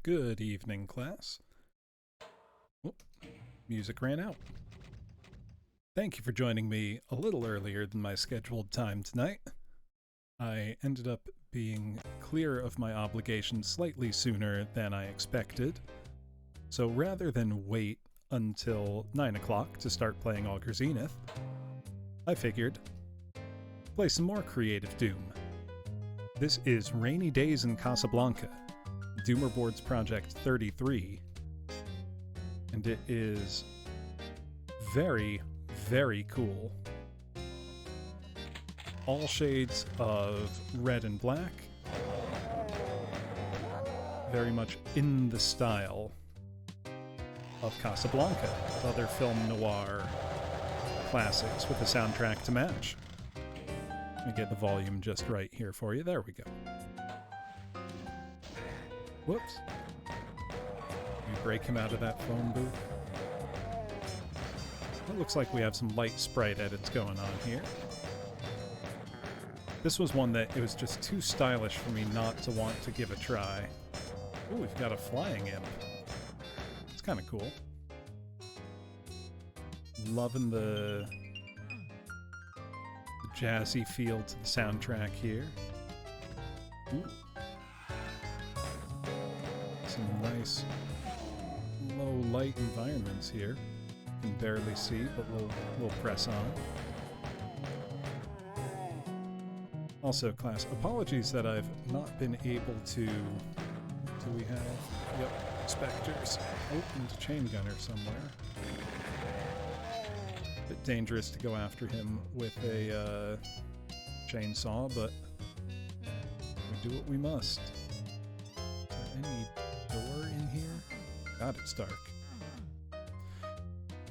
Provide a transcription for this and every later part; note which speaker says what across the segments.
Speaker 1: Good evening, class. Oh, music ran out. Thank you for joining me a little earlier than my scheduled time tonight. I ended up being clear of my obligations slightly sooner than I expected, so rather than wait until 9 o'clock to start playing Auger Zenith, I figured play some more creative Doom. This is Rainy Days in Casabalnce, Doomer Boards Project 33, and it is very, very cool. All shades of red and black, very much in the style of Casablanca, other film noir classics with a soundtrack to match. Let me get the volume just right here for you. There we go. Whoops. We break him out of that phone booth. It looks like we have some light sprite edits going on here. This was one that it was just too stylish for me not to want to give a try. Oh, we've got a flying imp. It's kind of cool. Loving the jazzy feel to the soundtrack here. Ooh. Some nice low light environments here. You can barely see, but we'll press on. Also, class, apologies that I've not been able to... Do we have... Yep, Spectres. Oh, and a chain gunner somewhere. Bit dangerous to go after him with a chainsaw, but we do what we must. Is there any door in here? God, it's dark.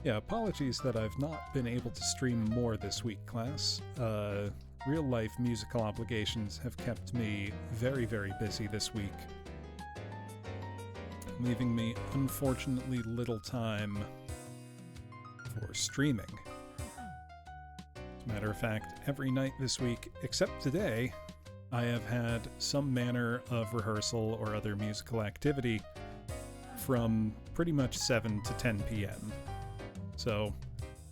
Speaker 1: Yeah, apologies that I've not been able to stream more this week, class. Real-life musical obligations have kept me very, very busy this week, leaving me unfortunately little time for streaming. As a matter of fact, every night this week, except today, I have had some manner of rehearsal or other musical activity from pretty much 7 to 10 p.m. So,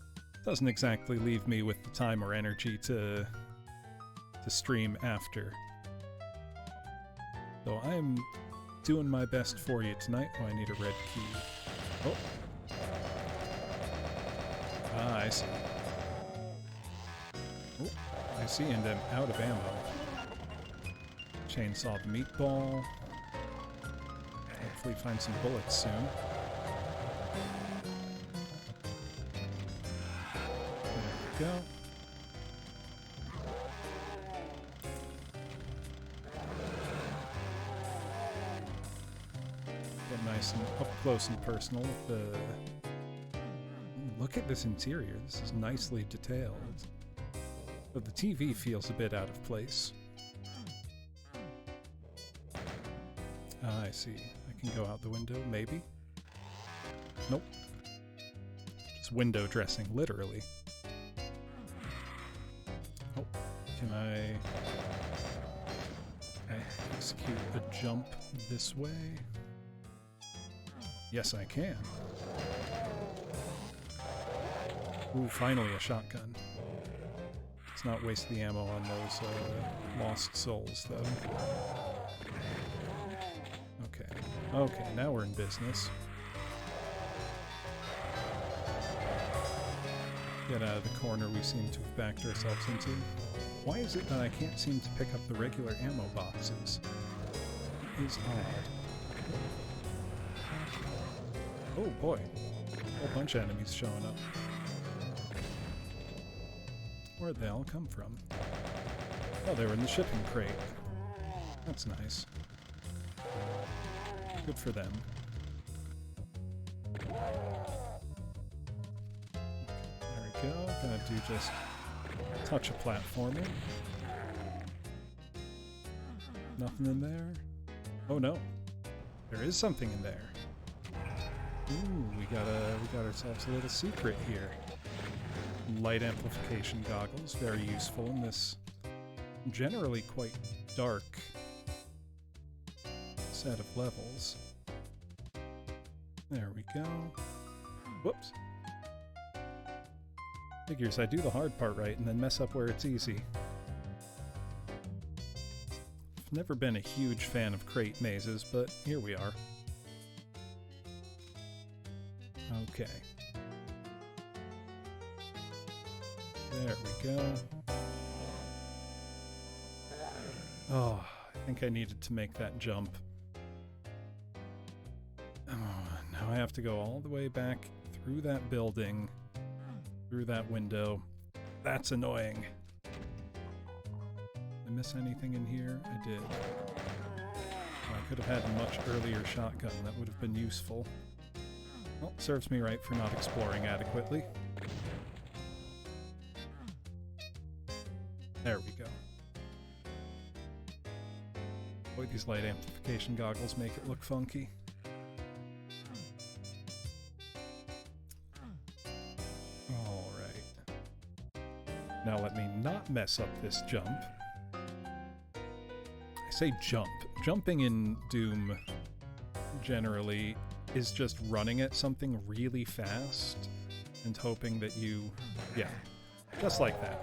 Speaker 1: it doesn't exactly leave me with the time or energy to stream after. So I'm doing my best for you tonight. Oh, I need a red key. Oh. Ah, I see. Oh, I see, and I'm out of ammo. Chainsaw the meatball. Hopefully find some bullets soon. There we go. Get nice and up close and personal with the... Ooh, look at this interior. This is nicely detailed. But the TV feels a bit out of place. Ah, I see. I can go out the window, maybe? Nope. It's window dressing, literally. Oh, can I execute a jump this way? Yes, I can. Ooh, finally a shotgun. Let's not waste the ammo on those lost souls, though. Okay, now we're in business. Get out of the corner we seem to have backed ourselves into. Why is it that I can't seem to pick up the regular ammo boxes? It is odd. Oh boy, a whole bunch of enemies showing up. Where'd they all come from? Oh, they were in the shipping crate. That's nice. Good for them. There we go. Gonna do just a touch of platforming. Nothing in there? Oh no. There is something in there. Ooh, we got ourselves a little secret here. Light amplification goggles, very useful in this generally quite dark set of levels. There we go. Whoops. Figures I do the hard part right and then mess up where it's easy. I've never been a huge fan of crate mazes, but here we are. Okay. There we go. Oh, I think I needed to make that jump. Oh, now I have to go all the way back through that building, through that window. That's annoying. Did I miss anything in here? I did. I could have had a much earlier shotgun. That would have been useful. Well, serves me right for not exploring adequately. There we go. Boy, these light amplification goggles make it look funky. Now let me not mess up this jump. I say jump. Jumping in Doom generally is just running at something really fast and hoping that you... yeah, just like that.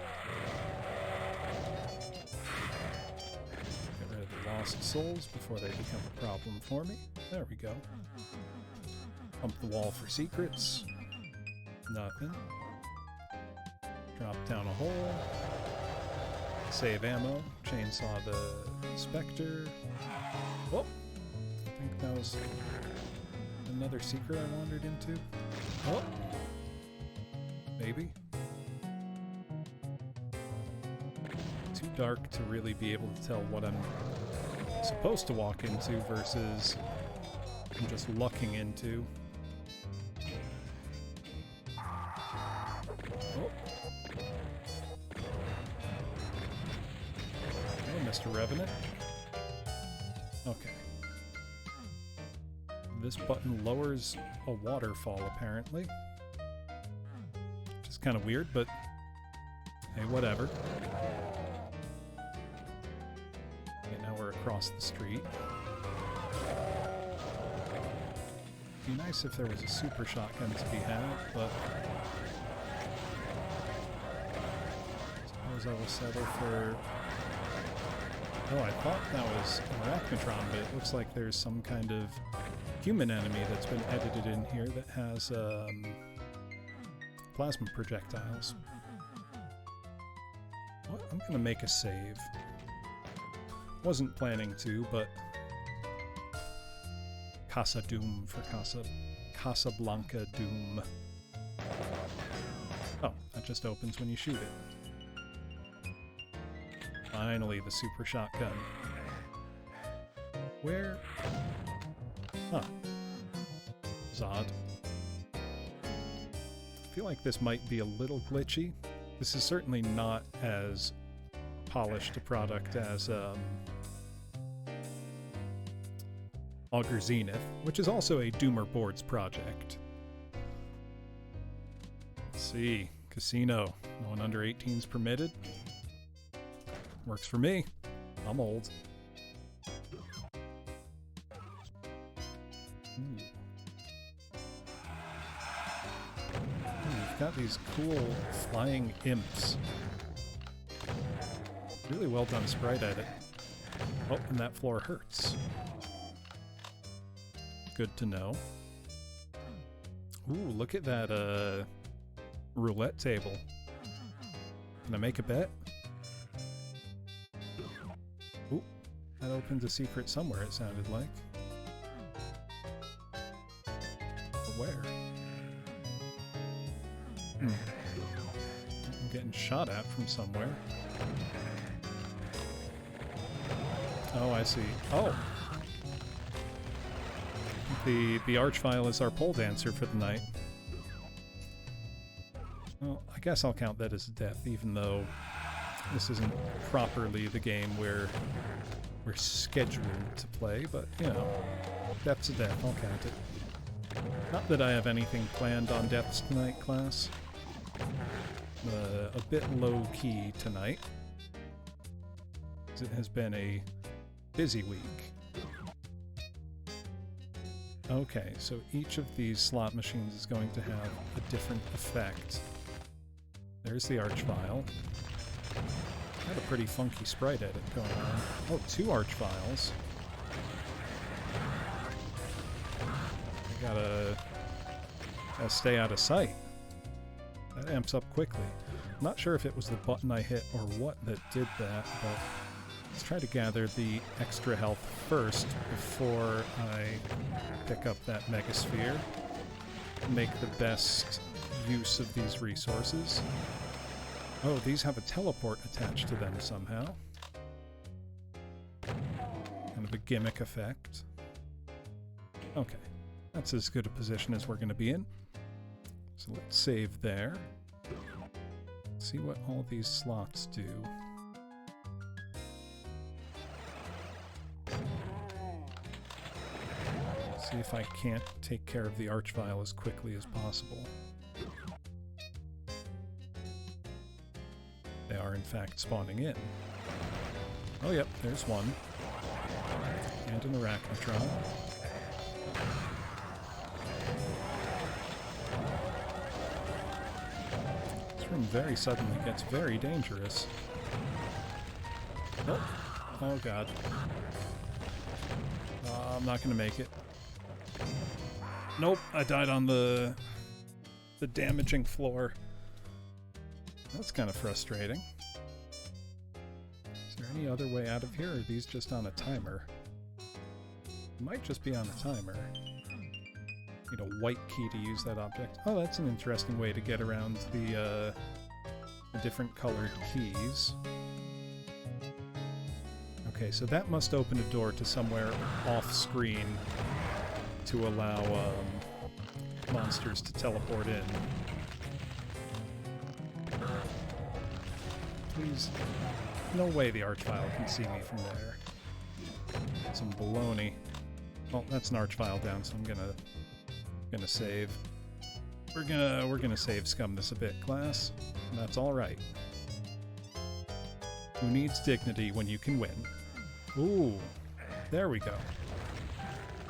Speaker 1: Get rid of the lost souls before they become a problem for me. There we go. Pump the wall for secrets. Nothing. Drop down a hole, save ammo, chainsaw the Spectre. Whoop! I think that was another secret I wandered into. Oh! Maybe. Too dark to really be able to tell what I'm supposed to walk into versus I'm just lucking into. Mr. Revenant. Okay. This button lowers a waterfall, apparently. Which is kind of weird, but hey, whatever. Okay, now we're across the street. It'd be nice if there was a super shotgun to be had, but I suppose I will settle for... Oh, I thought that was an Arachnotron, but it looks like there's some kind of human enemy that's been edited in here that has plasma projectiles. What? I'm gonna make a save. Wasn't planning to, but Casa Doom for Casablanca Doom. Oh, that just opens when you shoot it. Finally, the super shotgun. Where? Huh. Zod. I feel like this might be a little glitchy. This is certainly not as polished a product as Auger Zenith, which is also a Doomer Boards project. Let's see. Casino. No one under 18's permitted. Works for me. I'm old. We've got these cool flying imps. Really well done sprite edit. Oh, and that floor hurts. Good to know. Ooh, look at that roulette table. Can I make a bet? Ooh, that opens a secret somewhere, it sounded like. But where? I'm getting shot at from somewhere. Oh, I see. Oh! The Archvile is our pole dancer for the night. Well, I guess I'll count that as a death, even though this isn't properly the game where we're scheduled to play, but, you know, death's a death, I'll count it. Not that I have anything planned on deaths tonight, class. A bit low-key tonight, as it has been a busy week. Okay, so each of these slot machines is going to have a different effect. There's the archvile. Got a pretty funky sprite edit going on. Oh, 2 archviles. I gotta stay out of sight. That amps up quickly. I'm not sure if it was the button I hit or what that did that, but let's try to gather the extra health first before I pick up that megasphere. Make the best use of these resources. Oh, these have a teleport attached to them somehow. Kind of a gimmick effect. Okay, that's as good a position as we're going to be in. So let's save there. See what all these slots do. See if I can't take care of the archvile as quickly as possible. They are in fact spawning in. Oh yep, there's one. And an arachnotron. This room very suddenly gets very dangerous. Oh, oh god. I'm not gonna make it. Nope, I died on the damaging floor. That's kind of frustrating. Is there any other way out of here, or are these just on a timer? Might just be on a timer. Need a white key to use that object. Oh, that's an interesting way to get around the different colored keys. Okay, so that must open a door to somewhere off-screen to allow monsters to teleport in. Please. No way the archvile can see me from there. Some baloney. Well, that's an archvile down, so I'm gonna save. We're gonna save scum this a bit, class. And that's alright. Who needs dignity when you can win? Ooh, there we go.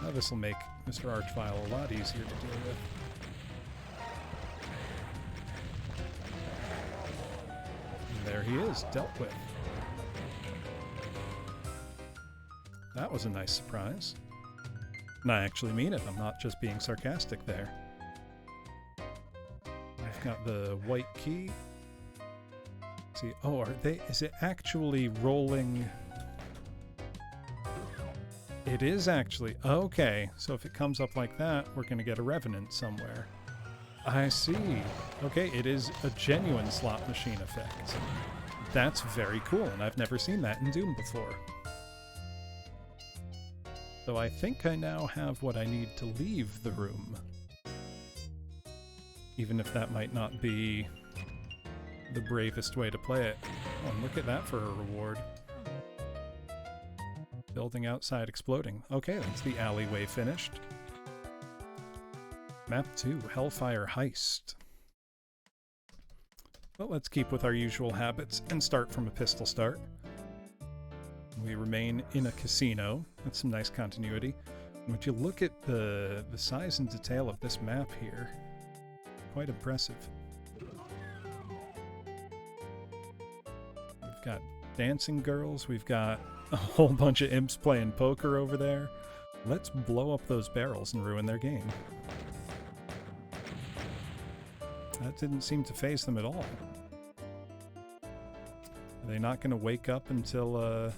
Speaker 1: Now this'll make Mr. Archvile a lot easier to deal with. And there he is, dealt with. That was a nice surprise. And I actually mean it, I'm not just being sarcastic there. I've got the white key. See, oh, is it actually rolling? It is actually, okay, so if it comes up like that, we're gonna get a revenant somewhere. I see. Okay, it is a genuine slot machine effect. That's very cool, and I've never seen that in Doom before. So I think I now have what I need to leave the room. Even if that might not be the bravest way to play it. Oh, and look at that for a reward. Building outside exploding. Okay, that's the alleyway finished. Map 2, Hellfire Heist. Well, let's keep with our usual habits and start from a pistol start. We remain in a casino. That's some nice continuity. And would you look at the size and detail of this map here? Quite impressive. We've got dancing girls. We've got a whole bunch of imps playing poker over there. Let's blow up those barrels and ruin their game. That didn't seem to faze them at all. Are they not going to wake up until,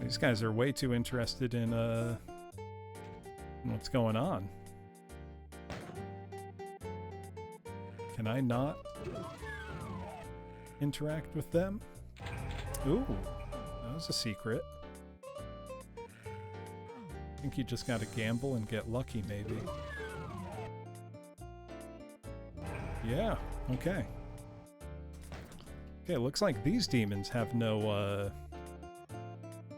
Speaker 1: these guys are way too interested in what's going on. Can I not interact with them? Ooh, that was a secret. I think you just gotta gamble and get lucky, maybe. Yeah, okay. Okay, it looks like these demons have no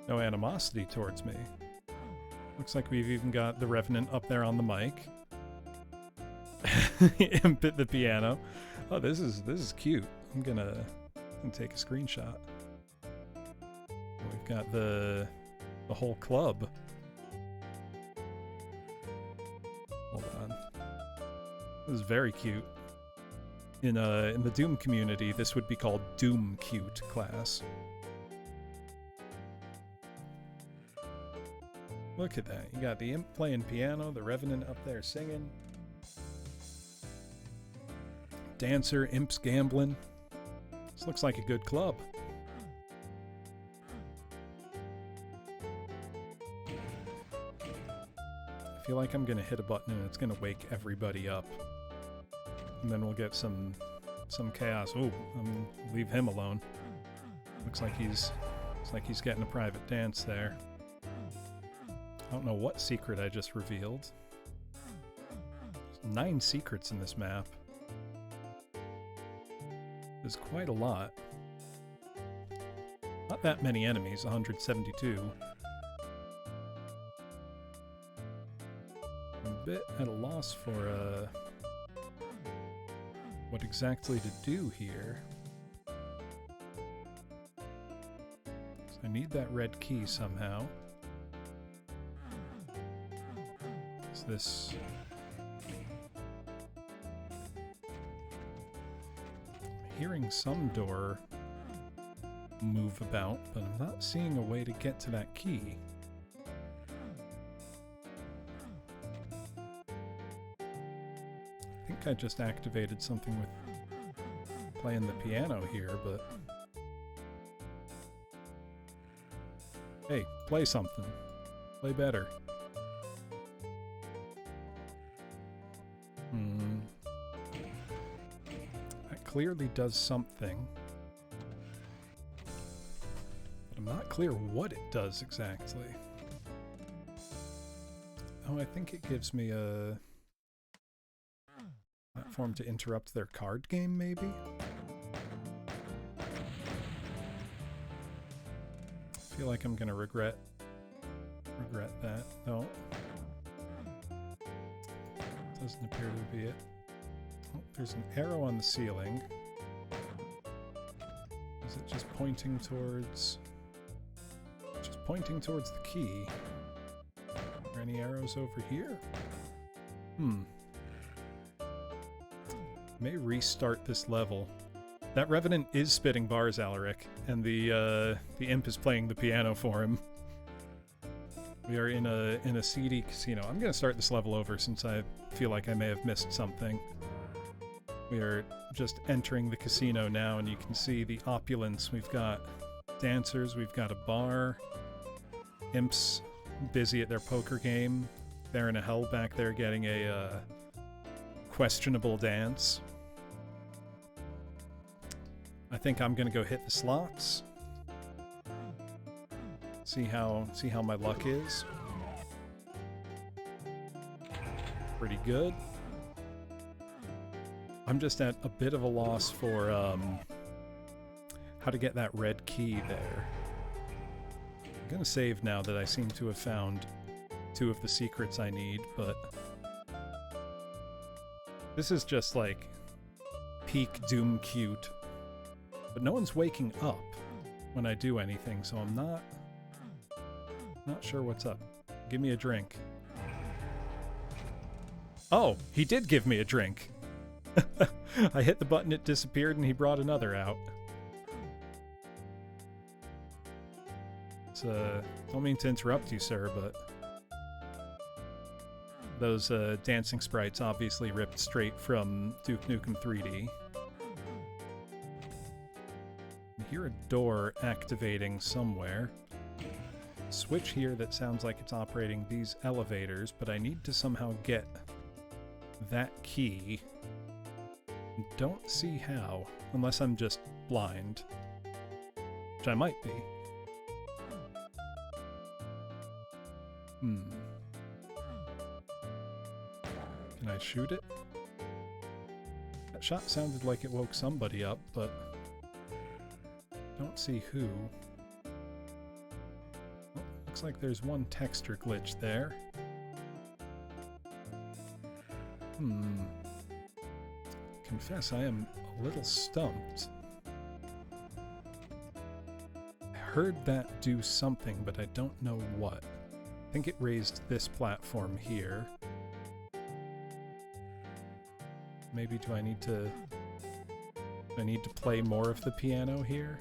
Speaker 1: animosity towards me. Looks like we've even got the Revenant up there on the mic. Imp at the piano. Oh, this is cute. I'm gonna take a screenshot. We've got the whole club. This is very cute. In the Doom community, this would be called Doom Cute class. Look at that. You got the imp playing piano, the revenant up there singing. Dancer, imps gambling. This looks like a good club. I feel like I'm gonna hit a button and it's gonna wake everybody up. And then we'll get some chaos. Oh, leave him alone. Looks like he's getting a private dance there. I don't know what secret I just revealed. There's 9 secrets in this map. There's quite a lot. Not that many enemies, 172. I'm a bit at a loss for what exactly to do here. So I need that red key somehow. Is this... I'm hearing some door move about, but I'm not seeing a way to get to that key. I think I just activated something with playing the piano here, but... Hey, play something. Play better. That clearly does something. But I'm not clear what it does exactly. Oh, I think it gives me a... platform to interrupt their card game, maybe? I feel like I'm gonna regret that. No. Doesn't appear to be it. Oh, there's an arrow on the ceiling. Is it just pointing towards... Just pointing towards the key. Are there any arrows over here? May restart this level. That Revenant is spitting bars, Alaric, and the imp is playing the piano for him. We are in a seedy casino. I'm gonna start this level over since I feel like I may have missed something. We are just entering the casino now, and you can see the opulence. We've got dancers, we've got a bar, imps busy at their poker game. They're in a hell back there getting a questionable dance. I think I'm gonna go hit the slots. See how my luck is. Pretty good. I'm just at a bit of a loss for how to get that red key there. I'm gonna save now that I seem to have found 2 of the secrets I need, but this is just like peak Doom cute. But no one's waking up when I do anything, so I'm not sure what's up. Give me a drink. Oh, he did give me a drink. I hit the button, it disappeared, and he brought another out. It's, don't mean to interrupt you, sir, but those dancing sprites obviously ripped straight from Duke Nukem 3D. I hear a door activating somewhere. Switch here that sounds like it's operating these elevators, but I need to somehow get that key. Don't see how, unless I'm just blind, which I might be. Can I shoot it? That shot sounded like it woke somebody up, but don't see who. Oh, looks like there's one texture glitch there. Confess I am a little stumped. I heard that do something, but I don't know what. I think it raised this platform here. maybe do I need to play more of the piano here?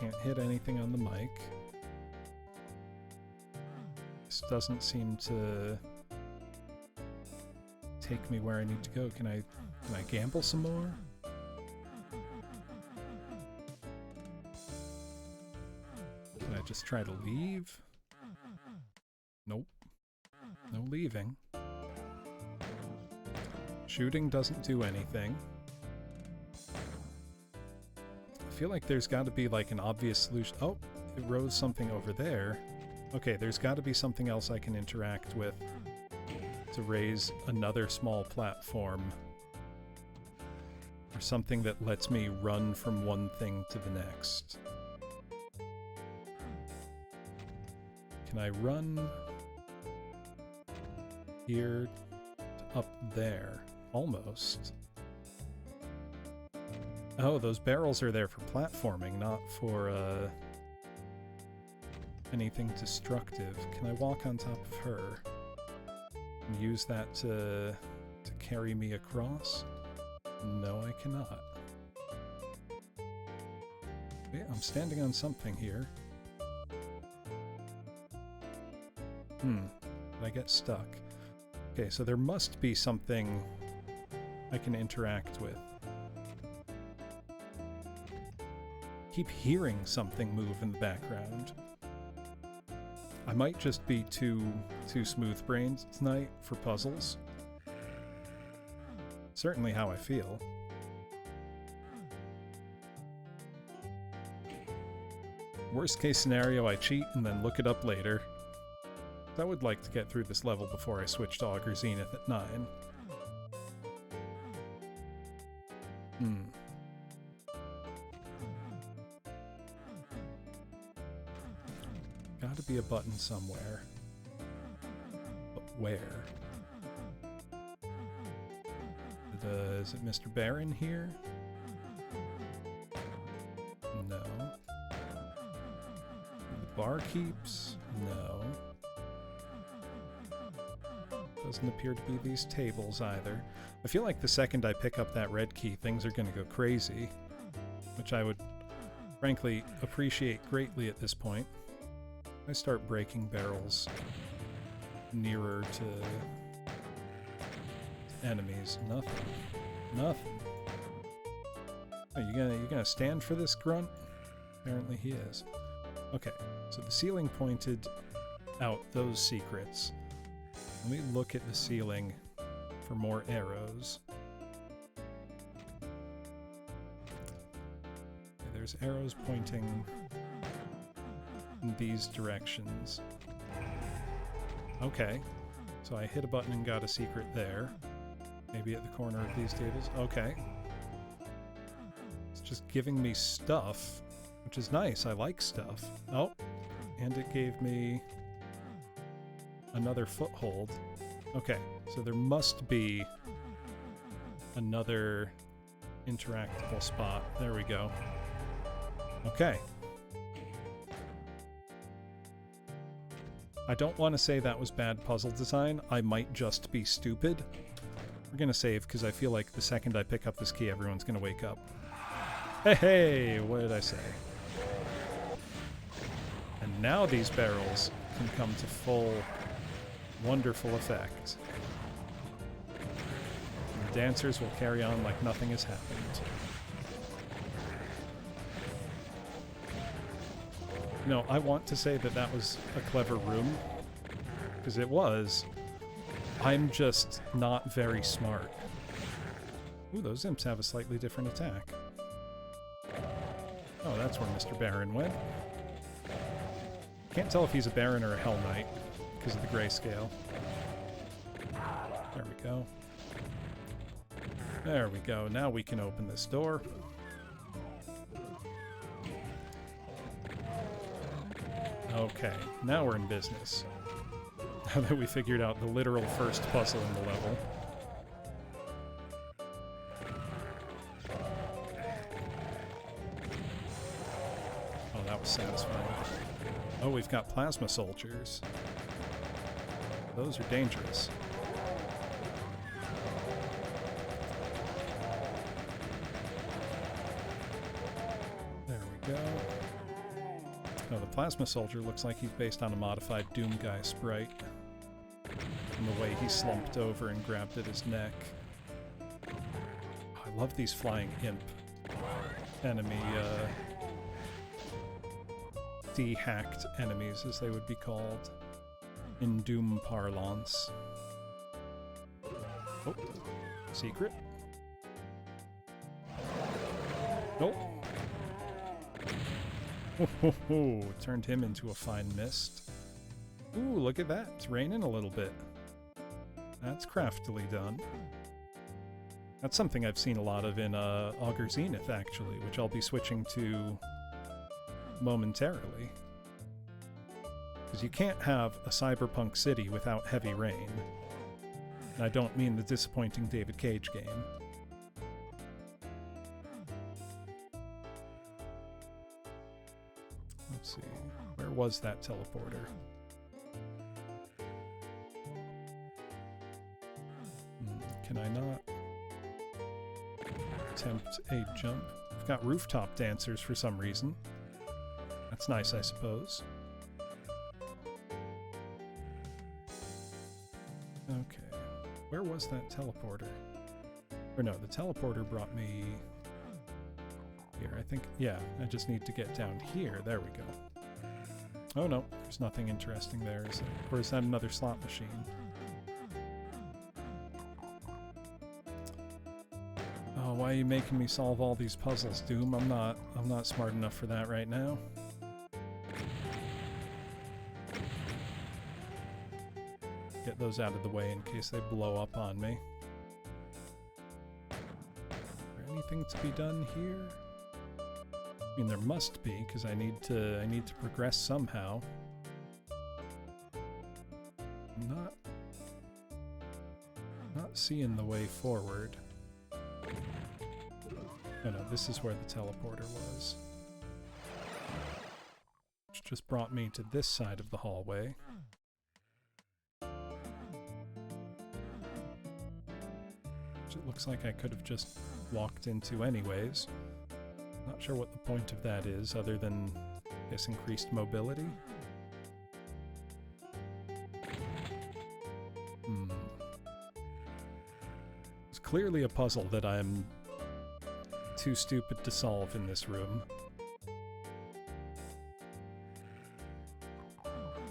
Speaker 1: Can't hit anything on the mic. This doesn't seem to take me where I need to go. Can I gamble some more? Can I just try to leave? Nope. No leaving. Shooting doesn't do anything. I feel like there's got to be like an obvious solution. Oh, it rose something over there. Okay, there's got to be something else I can interact with to raise another small platform. Or something that lets me run from one thing to the next. Can I run here to up there? Almost. Oh, those barrels are there for platforming, not for anything destructive. Can I walk on top of her and use that to carry me across? No, I cannot. Okay, I'm standing on something here. Did I get stuck? Okay, so there must be something I can interact with. Keep hearing something move in the background. I might just be too smooth-brained tonight for puzzles. Certainly how I feel. Worst case scenario, I cheat and then look it up later. I would like to get through this level before I switch to Auger Zenith at 9. Gotta be a button somewhere. But where? Is it Mr. Baron here? No. The barkeeps? No. Doesn't appear to be these tables either. I feel like the second I pick up that red key, things are going to go crazy. Which I would, frankly, appreciate greatly at this point. I start breaking barrels nearer to enemies. Nothing. Nothing. Oh, you gonna stand for this grunt? Apparently he is. Okay, so the ceiling pointed out those secrets. Let me look at the ceiling for more arrows. Okay, there's arrows pointing in these directions. Okay, so I hit a button and got a secret there. Maybe at the corner of these tables. Okay. It's just giving me stuff, which is nice. I like stuff. Oh, and it gave me another foothold. Okay, so there must be another interactable spot. There we go. Okay. I don't want to say that was bad puzzle design. I might just be stupid. We're gonna save, because I feel like the second I pick up this key, everyone's gonna wake up. Hey, hey! What did I say? And now these barrels can come to full, wonderful effect. And the dancers will carry on like nothing has happened. You know, I want to say that that was a clever room, because it was. I'm just not very smart. Ooh, those imps have a slightly different attack. Oh, that's where Mr. Baron went. Can't tell if he's a Baron or a Hell Knight because of the grayscale. There we go. There we go. Now we can open this door. Okay, now we're in business. Now that we figured out the literal first puzzle in the level. Oh, that was satisfying. Oh, we've got plasma soldiers. Those are dangerous. There we go. Oh, the plasma soldier looks like he's based on a modified Doom Guy sprite. And the way he slumped over and grabbed at his neck. I love these flying imp enemy, de-hacked enemies, as they would be called in Doom parlance. Oh, secret. Nope. Oh, turned him into a fine mist. Ooh, look at that. It's raining a little bit. That's craftily done. That's something I've seen a lot of in Auger Zenith, actually, which I'll be switching to momentarily. Because you can't have a cyberpunk city without heavy rain. And I don't mean the disappointing David Cage game. Let's see, where was that teleporter? Can I not attempt a jump? I've got rooftop dancers for some reason. That's nice, I suppose. Okay, where was that teleporter? Or no, the teleporter brought me here, I think. Yeah, I just need to get down here. There we go. Oh no, there's nothing interesting there, is there? Or is that another slot machine? Oh, why are you making me solve all these puzzles, Doom? I'm not smart enough for that right now. Get those out of the way in case they blow up on me. Is there anything to be done here? I mean, there must be, because I need to progress somehow. I'm not seeing the way forward. Oh no, this is where the teleporter was. Which just brought me to this side of the hallway. Which it looks like I could have just walked into anyways. Not sure what the point of that is, other than, I guess, increased mobility. It's clearly a puzzle that I'm too stupid to solve in this room.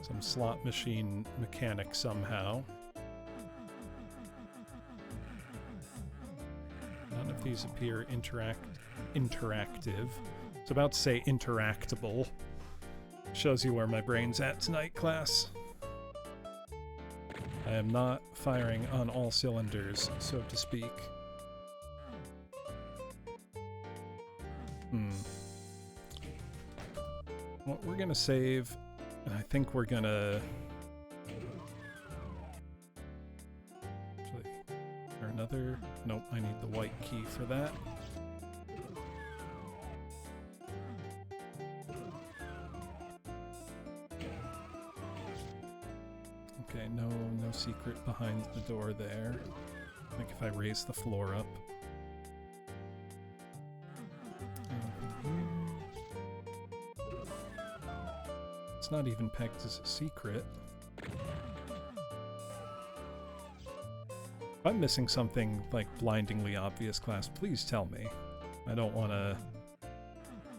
Speaker 1: Some slot machine mechanic somehow. None of these appear interactive. I was about to say interactable. Shows you where my brain's at tonight, class. I am not firing on all cylinders, so to speak. Well, we're gonna save, and I think we're gonna... Actually, is there another? Nope, I need the white key for that. Okay, no secret behind the door there. I think if I raise the floor up. It's not even pegged as a secret. If I'm missing something, like, blindingly obvious, class, please tell me. I don't want to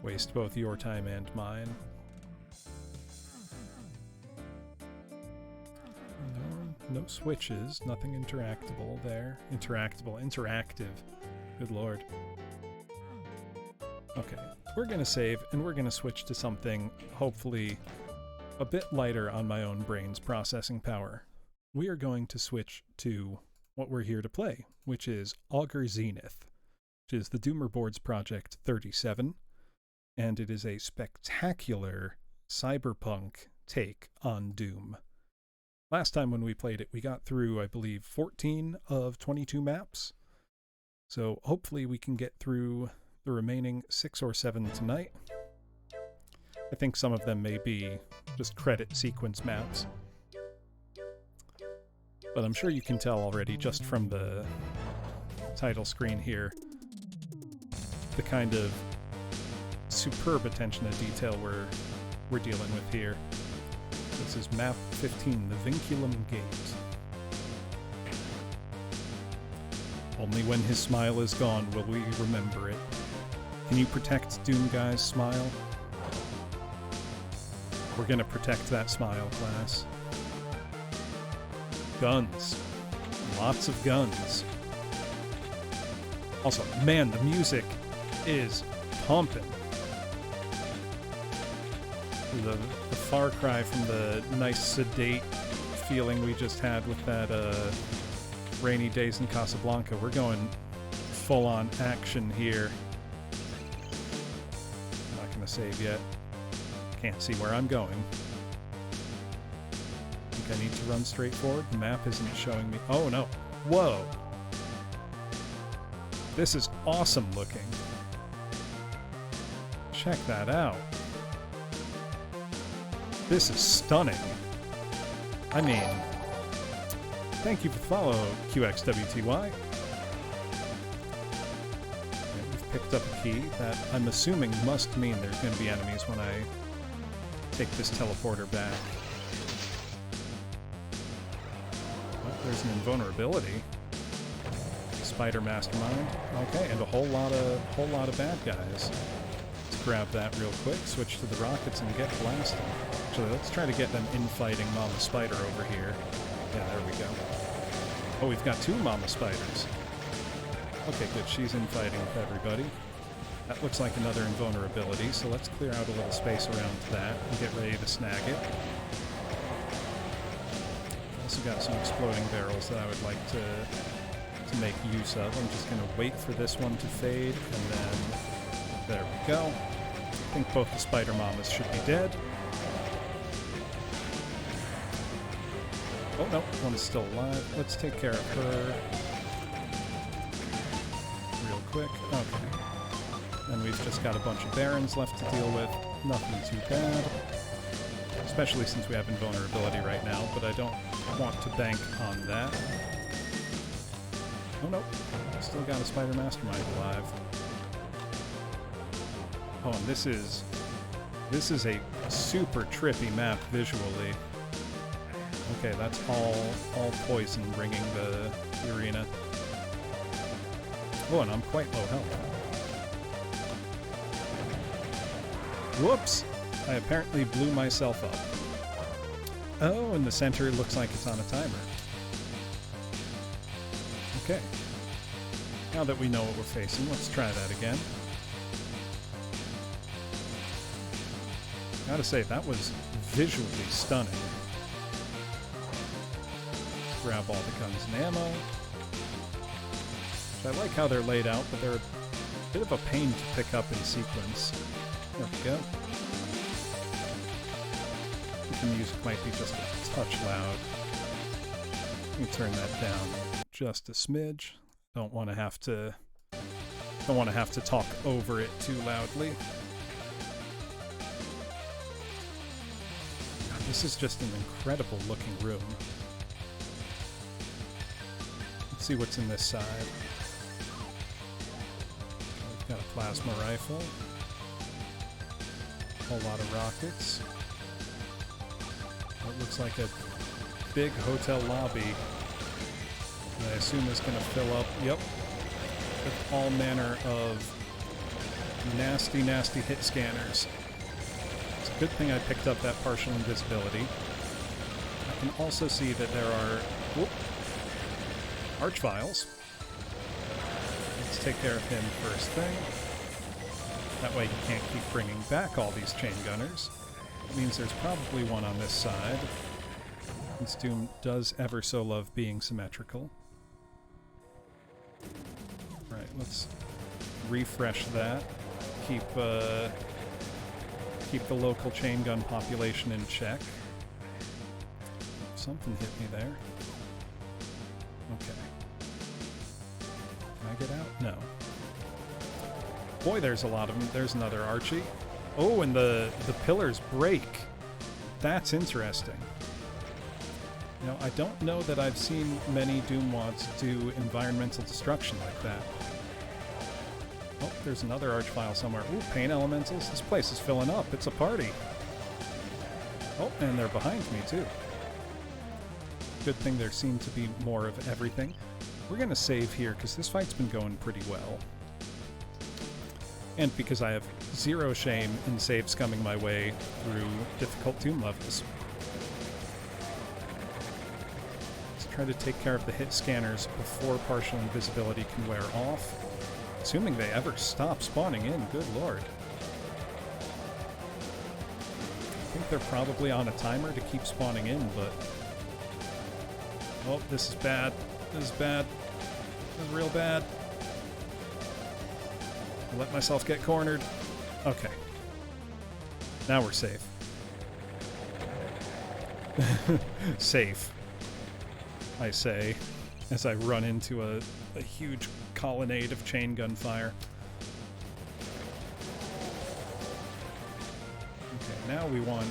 Speaker 1: waste both your time and mine. No switches, nothing interactable there. Interactive. Good lord. Okay, we're gonna save, and we're gonna switch to something, hopefully, a bit lighter on my own brain's processing power. We are going to switch to what we're here to play, which is Auger Zenith, which is the Doomer Boards Project 37, and it is a spectacular cyberpunk take on Doom. Last time when we played it, we got through, I believe, 14 of 22 maps, so hopefully we can get through the remaining 6 or 7 tonight. I think some of them may be just credit sequence maps. But I'm sure you can tell already just from the title screen here the kind of superb attention to detail we're dealing with here. This is map 15, the Vinculum Gate. Only when his smile is gone will we remember it. Can you protect Doomguy's smile? We're gonna protect that smile, class. Guns. Lots of guns. Also, man, the music is pumping. The far cry from the nice sedate feeling we just had with that Rainy Days in Casablanca. We're going full-on action here. I'm not gonna save yet. Can't see where I'm going. I think I need to run straight forward. The map isn't showing me. Oh no. Whoa. This is awesome looking. Check that out. This is stunning. I mean, thank you for the follow, QXWTY. We've picked up a key that I'm assuming must mean there's going to be enemies when I take this teleporter back. Well, there's an invulnerability. Spider Mastermind. Okay, and a whole lot of bad guys. Let's grab that real quick, switch to the rockets, and get blasting. Actually, let's try to get them infighting Mama Spider over here. Yeah, there we go. Oh, we've got two Mama Spiders. Okay, good. She's infighting with everybody. That looks like another invulnerability, so let's clear out a little space around that and get ready to snag it. Also got some exploding barrels that I would like to make use of. I'm just going to wait for this one to fade, and then there we go. I think both the Spider Mamas should be dead. Oh no, one's still alive. Let's take care of her real quick. Okay. And we've just got a bunch of Barons left to deal with. Nothing too bad. Especially since we have invulnerability right now, but I don't want to bank on that. Oh no, still got a Spider Mastermind alive. Oh, and this is a super trippy map visually. Okay, that's all poison ringing the arena. Oh, and I'm quite low health. Whoops! I apparently blew myself up. Oh, in the center it looks like it's on a timer. Okay. Now that we know what we're facing, let's try that again. Gotta say, that was visually stunning. Grab all the guns and ammo. I like how they're laid out, but they're a bit of a pain to pick up in sequence. There we go. I think the music might be just a touch loud. Let me turn that down just a smidge. Don't want to have to talk over it too loudly. God, this is just an incredible looking room. Let's see what's in this side. We've got a plasma rifle. A whole lot of rockets. What looks like a big hotel lobby. And I assume is going to fill up, yep, with all manner of nasty, nasty hit scanners. It's a good thing I picked up that partial invisibility. I can also see that there are Archviles. Let's take care of him first thing. That way he can't keep bringing back all these chain gunners. It means there's probably one on this side. This Doom does ever so love being symmetrical. Right, let's refresh that. Keep the local chain gun population in check. Something hit me there. Okay. Can I get out? No. Boy, there's a lot of them. There's another Archie. Oh, and the pillars break. That's interesting. You know, I don't know that I've seen many Doomwads do environmental destruction like that. Oh, there's another Archvile somewhere. Ooh, Pain Elementals. This place is filling up. It's a party. Oh, and they're behind me, too. Good thing there seem to be more of everything. We're going to save here, because this fight's been going pretty well. And because I have zero shame in saves coming my way through difficult Doom levels. Try to take care of the hit scanners before partial invisibility can wear off. Assuming they ever stop spawning in, good lord. I think they're probably on a timer to keep spawning in, but... Oh, this is bad. This is bad. This is real bad. I'll let myself get cornered. Okay. Now we're safe. Safe, I say, as I run into a huge colonnade of chain gunfire. Okay, now we want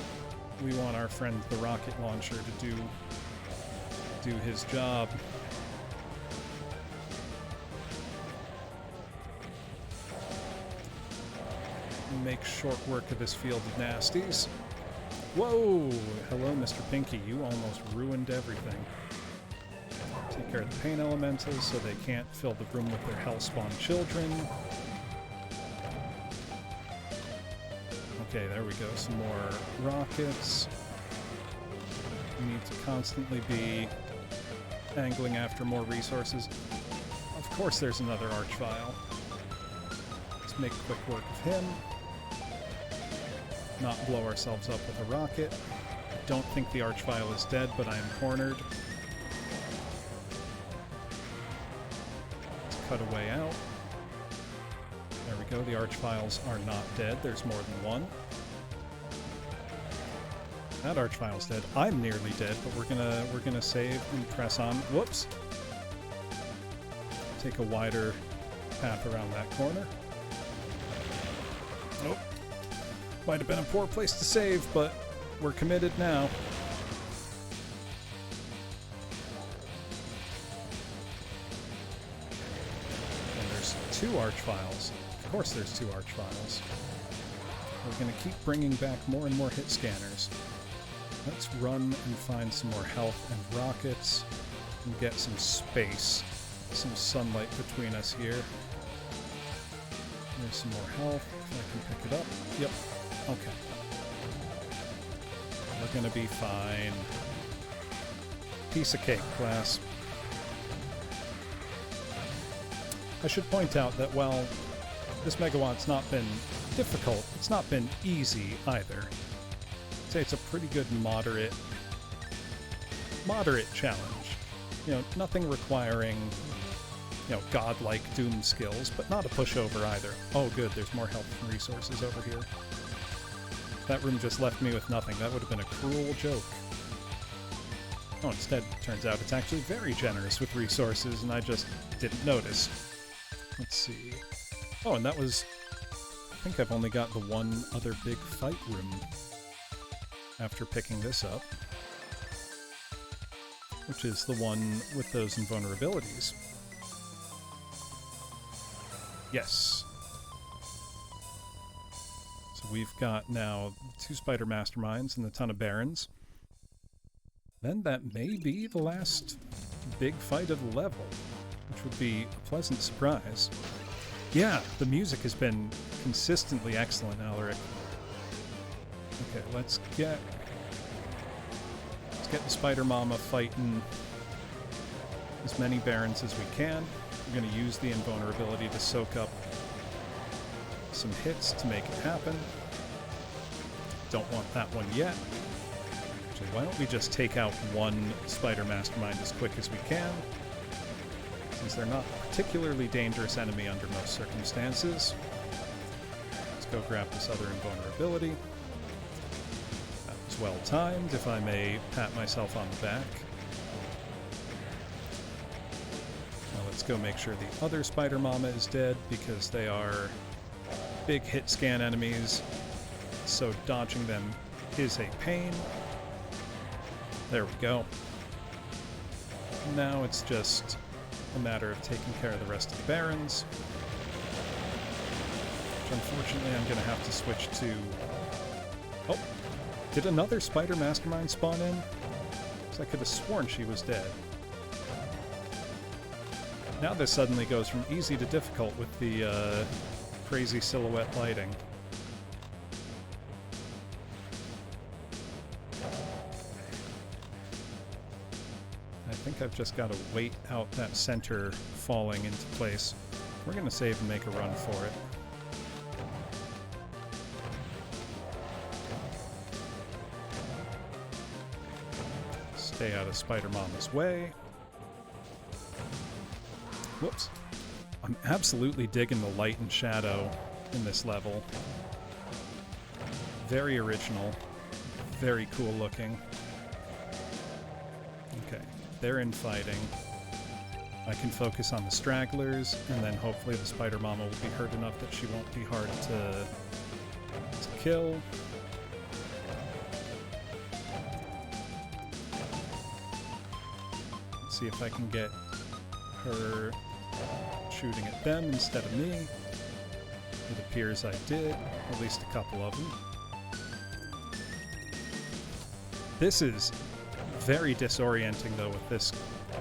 Speaker 1: our friend the rocket launcher to do his job. Make short work of this field of nasties. Whoa! Hello, Mr. Pinky. You almost ruined everything. Take care of the pain elementals so they can't fill the room with their hellspawn children. Okay, there we go. Some more rockets. We need to constantly be angling after more resources. Of course there's another Archvile. Let's make quick work of him. Not blow ourselves up with a rocket. I don't think the Archvile is dead, but I am cornered. Let's cut a way out. There we go. The Archviles are not dead. There's more than one. That Archvile's dead. I'm nearly dead, but we're gonna save and press on. Whoops. Take a wider path around that corner. Nope. Might have been a poor place to save, but we're committed now. And there's two Archviles. Of course there's two Archviles. We're going to keep bringing back more and more hit scanners. Let's run and find some more health and rockets and get some space, some sunlight between us here. There's some more health, if I can pick it up. Yep. Okay. We're gonna be fine. Piece of cake, class. I should point out that while this Megawatt's not been difficult, it's not been easy either. I'd say it's a pretty good moderate challenge. You know, nothing requiring, you know, godlike Doom skills, but not a pushover either. Oh good, there's more health and resources over here. That room just left me with nothing. That would have been a cruel joke. Oh, instead, turns out it's actually very generous with resources, and I just didn't notice. Let's see. Oh, and that was... I think I've only got the one other big fight room after picking this up, which is the one with those invulnerabilities. Yes. So we've got now 2 Spider Masterminds and a ton of Barons. Then that may be the last big fight of the level, which would be a pleasant surprise. Yeah, the music has been consistently excellent, Alaric. Okay, let's get the Spider Mama fighting as many Barons as we can. We're going to use the invulnerability to soak up some hits to make it happen. Don't want that one yet. Actually, why don't we just take out one Spider Mastermind as quick as we can, since they're not a particularly dangerous enemy under most circumstances. Let's go grab this other invulnerability. That was well timed, if I may pat myself on the back. Now let's go make sure the other Spider Mama is dead, because they are big hit scan enemies, so dodging them is a pain. There we go. Now it's just a matter of taking care of the rest of the barons. Which unfortunately I'm going to have to switch to... Oh! Did another spider mastermind spawn in? Because I could have sworn she was dead. Now this suddenly goes from easy to difficult with the crazy silhouette lighting. I think I've just got to wait out that center falling into place. We're going to save and make a run for it. Stay out of Spider Mama's way. Whoops. I'm absolutely digging the light and shadow in this level. Very original. Very cool looking. Okay, they're infighting. I can focus on the stragglers, and then hopefully the Spider Mama will be hurt enough that she won't be hard to kill. Let's see if I can get her shooting at them instead of me. It appears I did, at least a couple of them. This is very disorienting though with this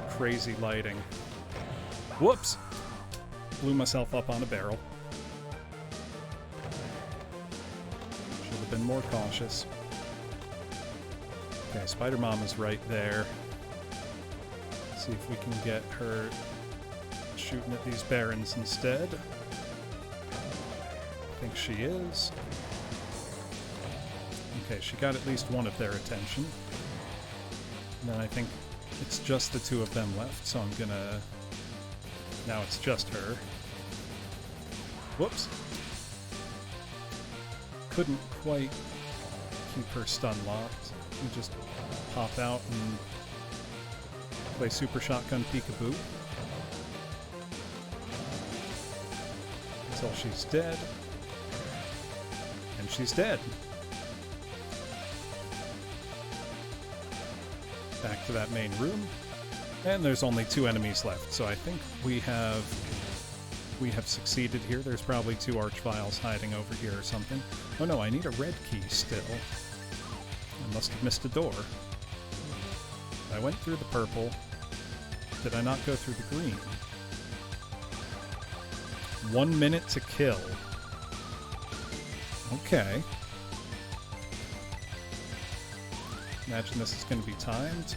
Speaker 1: crazy lighting. Whoops! Blew myself up on a barrel. Should have been more cautious. Okay, Spider Mama's right there. Let's see if we can get her shooting at these barons instead. I think she is. Okay, she got at least one of their attention. And then I think it's just the two of them left, so I'm gonna... Now it's just her. Whoops. Couldn't quite keep her stun locked. You just pop out and play Super Shotgun Peekaboo. Until she's dead. And she's dead. Back to that main room. And there's only 2 enemies left, so I think we have succeeded here. There's probably 2 Archviles hiding over here or something. Oh no, I need a red key still. I must have missed a door. I went through the purple. Did I not go through the green? 1 minute to kill. Okay. Imagine this is going to be timed.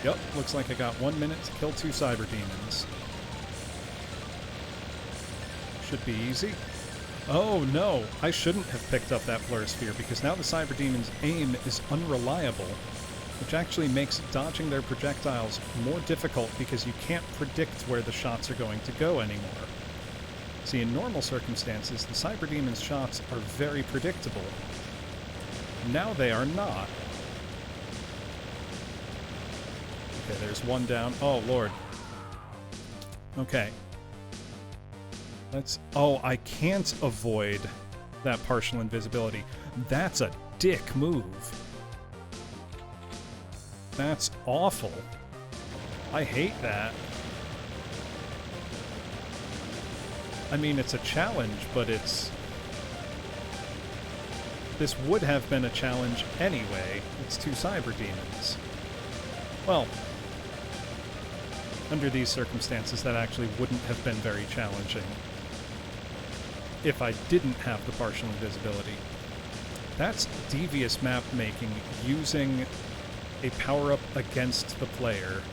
Speaker 1: Yep, looks like I got 1 minute to kill 2 cyber demons. Should be easy. Oh no, I shouldn't have picked up that blur sphere because now the cyber demon's aim is unreliable, which actually makes dodging their projectiles more difficult because you can't predict where the shots are going to go anymore. See, in normal circumstances, the cyber demon's shots are very predictable. Now they are not. Okay, there's one down. Oh, Lord. Okay. Let's... Oh, I can't avoid that partial invisibility. That's a dick move. That's awful. I hate that. I mean, it's a challenge, but it's... This would have been a challenge anyway. It's 2 cyber demons. Well, under these circumstances, that actually wouldn't have been very challenging if I didn't have the partial invisibility. That's devious map making using a power-up against the player.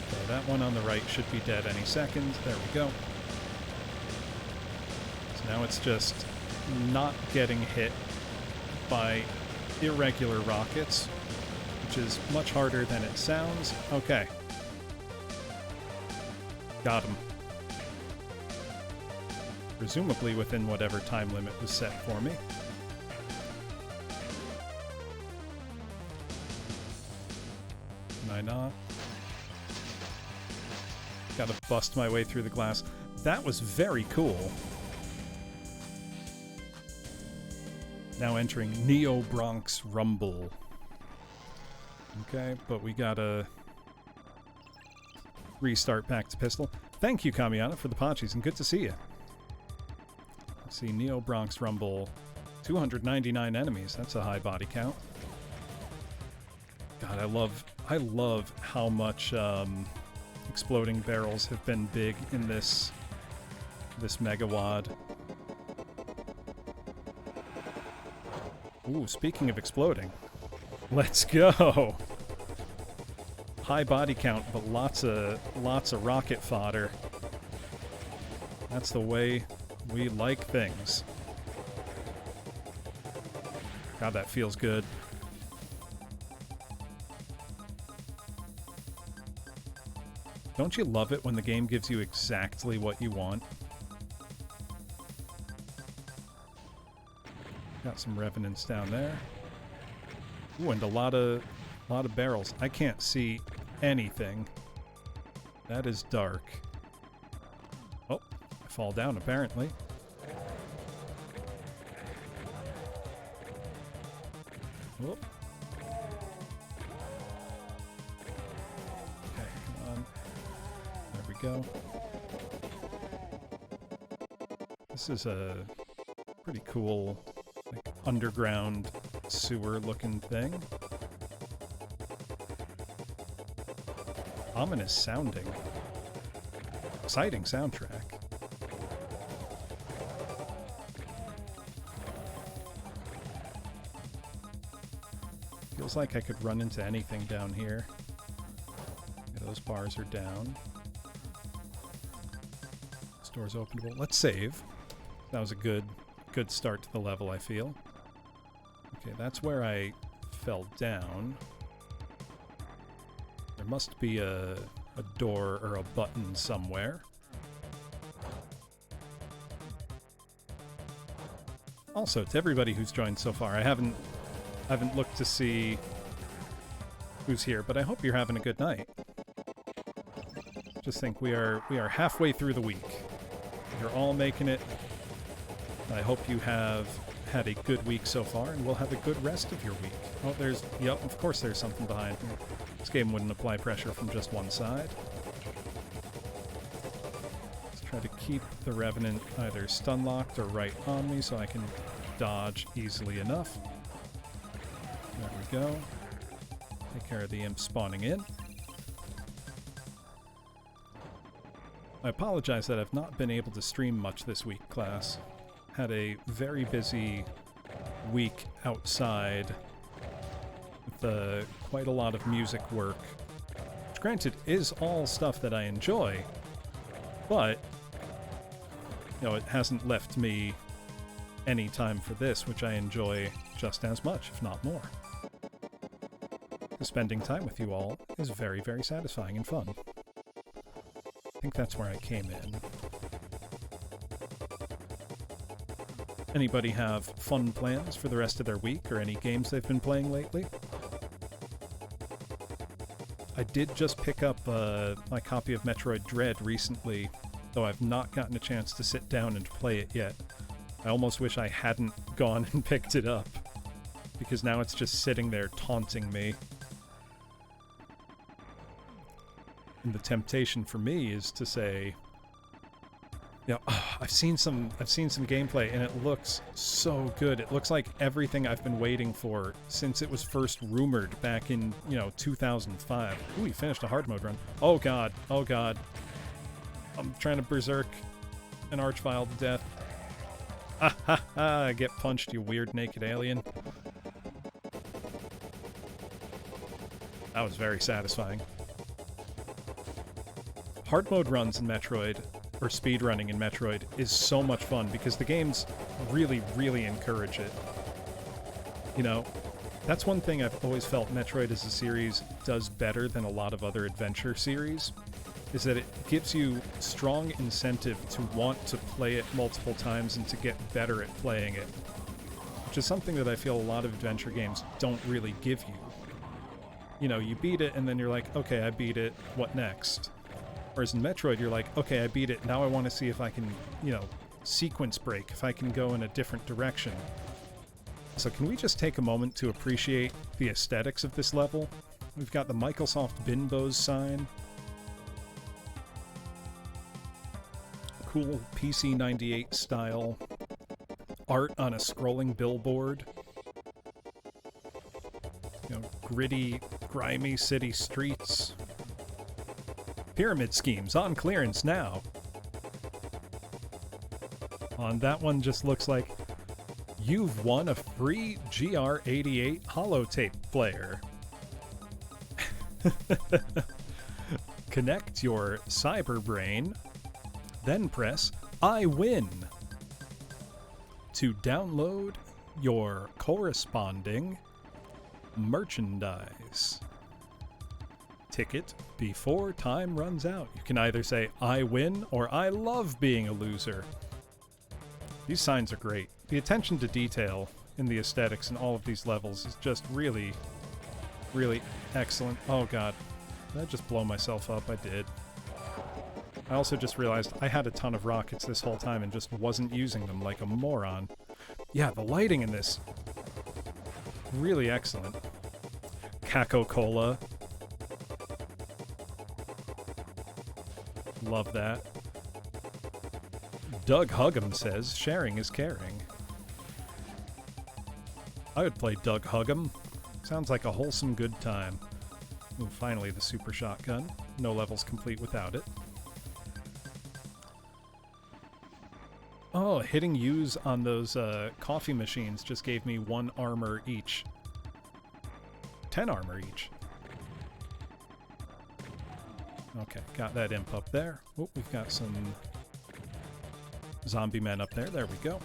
Speaker 1: Okay, that one on the right should be dead any second. There we go. So now it's just not getting hit by irregular rockets, which is much harder than it sounds. Okay. Got him. Presumably within whatever time limit was set for me. Can I not? Gotta bust my way through the glass. That was very cool. Now entering Neo Bronx Rumble. Okay, but we gotta restart back to pistol. Thank you, Kamiana, for the Pachis, and good to see you. Let's see, Neo Bronx Rumble, 299 enemies. That's a high body count. God, I love how much exploding barrels have been big in this megawad. Ooh, speaking of exploding, let's go. High body count, but lots of rocket fodder. That's the way we like things. God, that feels good. Don't you love it when the game gives you exactly what you want? Got some revenants down there. Ooh, and a lot of barrels. I can't see anything. That is dark. Oh, I fall down apparently. Oh. Okay, come on. There we go. This is a pretty cool, like, underground sewer-looking thing. Ominous sounding. Exciting soundtrack. Feels like I could run into anything down here. Okay, those bars are down. This door's openable. Let's save. That was a good start to the level, I feel. Okay, that's where I fell down. There must be a door or a button somewhere. Also, to everybody who's joined so far, I haven't looked to see who's here, but I hope you're having a good night. Just think we are halfway through the week. You're all making it. I hope you have had a good week so far, and we'll have a good rest of your week. Oh, yep, of course there's something behind me. This game wouldn't apply pressure from just one side. Let's try to keep the Revenant either stun-locked or right on me so I can dodge easily enough. There we go. Take care of the imp spawning in. I apologize that I've not been able to stream much this week, class. Had a very busy week outside with quite a lot of music work, which granted is all stuff that I enjoy, but you know, it hasn't left me any time for this, which I enjoy just as much, if not more. Spending time with you all is very, very satisfying and fun. I think that's where I came in. Anybody have fun plans for the rest of their week or any games they've been playing lately? I did just pick up my copy of Metroid Dread recently, though I've not gotten a chance to sit down and play it yet. I almost wish I hadn't gone and picked it up, because now it's just sitting there taunting me. And the temptation for me is to say, you know, oh, I've seen some gameplay and it looks so good. It looks like everything I've been waiting for since it was first rumored back in, 2005. Ooh, we finished a hard mode run. Oh god, oh god. I'm trying to berserk an archvile to death. Ha ha ha, get punched, you weird naked alien. That was very satisfying. Hard mode runs in Metroid, or speedrunning in Metroid, is so much fun because the games really, really encourage it. You know, that's one thing I've always felt Metroid as a series does better than a lot of other adventure series, is that it gives you strong incentive to want to play it multiple times and to get better at playing it, which is something that I feel a lot of adventure games don't really give you. You know, you beat it and then you're like, okay, I beat it, what next? Whereas in Metroid, you're like, okay, I beat it, now I want to see if I can, sequence break, if I can go in a different direction. So can we just take a moment to appreciate the aesthetics of this level? We've got the Microsoft Binbos sign. Cool PC 98 style art on a scrolling billboard. You know, gritty, grimy city streets. Pyramid schemes on clearance now. On that one just looks like you've won a free GR88 holotape player. Connect your cyber brain, then press I win to download your corresponding merchandise ticket before time runs out. You can either say I win or I love being a loser. These signs are great. The attention to detail in the aesthetics in all of these levels is just really, really excellent. Oh god, did I just blow myself up? I did. I also just realized I had a ton of rockets this whole time and just wasn't using them like a moron. Yeah, the lighting in this, really excellent. Caco-Cola. Love that. Doug Huggum says, sharing is caring. I would play Doug Huggum. Sounds like a wholesome good time. Ooh, finally the super shotgun. No levels complete without it. Oh, hitting U's on those coffee machines just gave me 1 armor each. 10 armor each. Okay, got that imp up there. Oh, we've got some zombie men up there. There we go.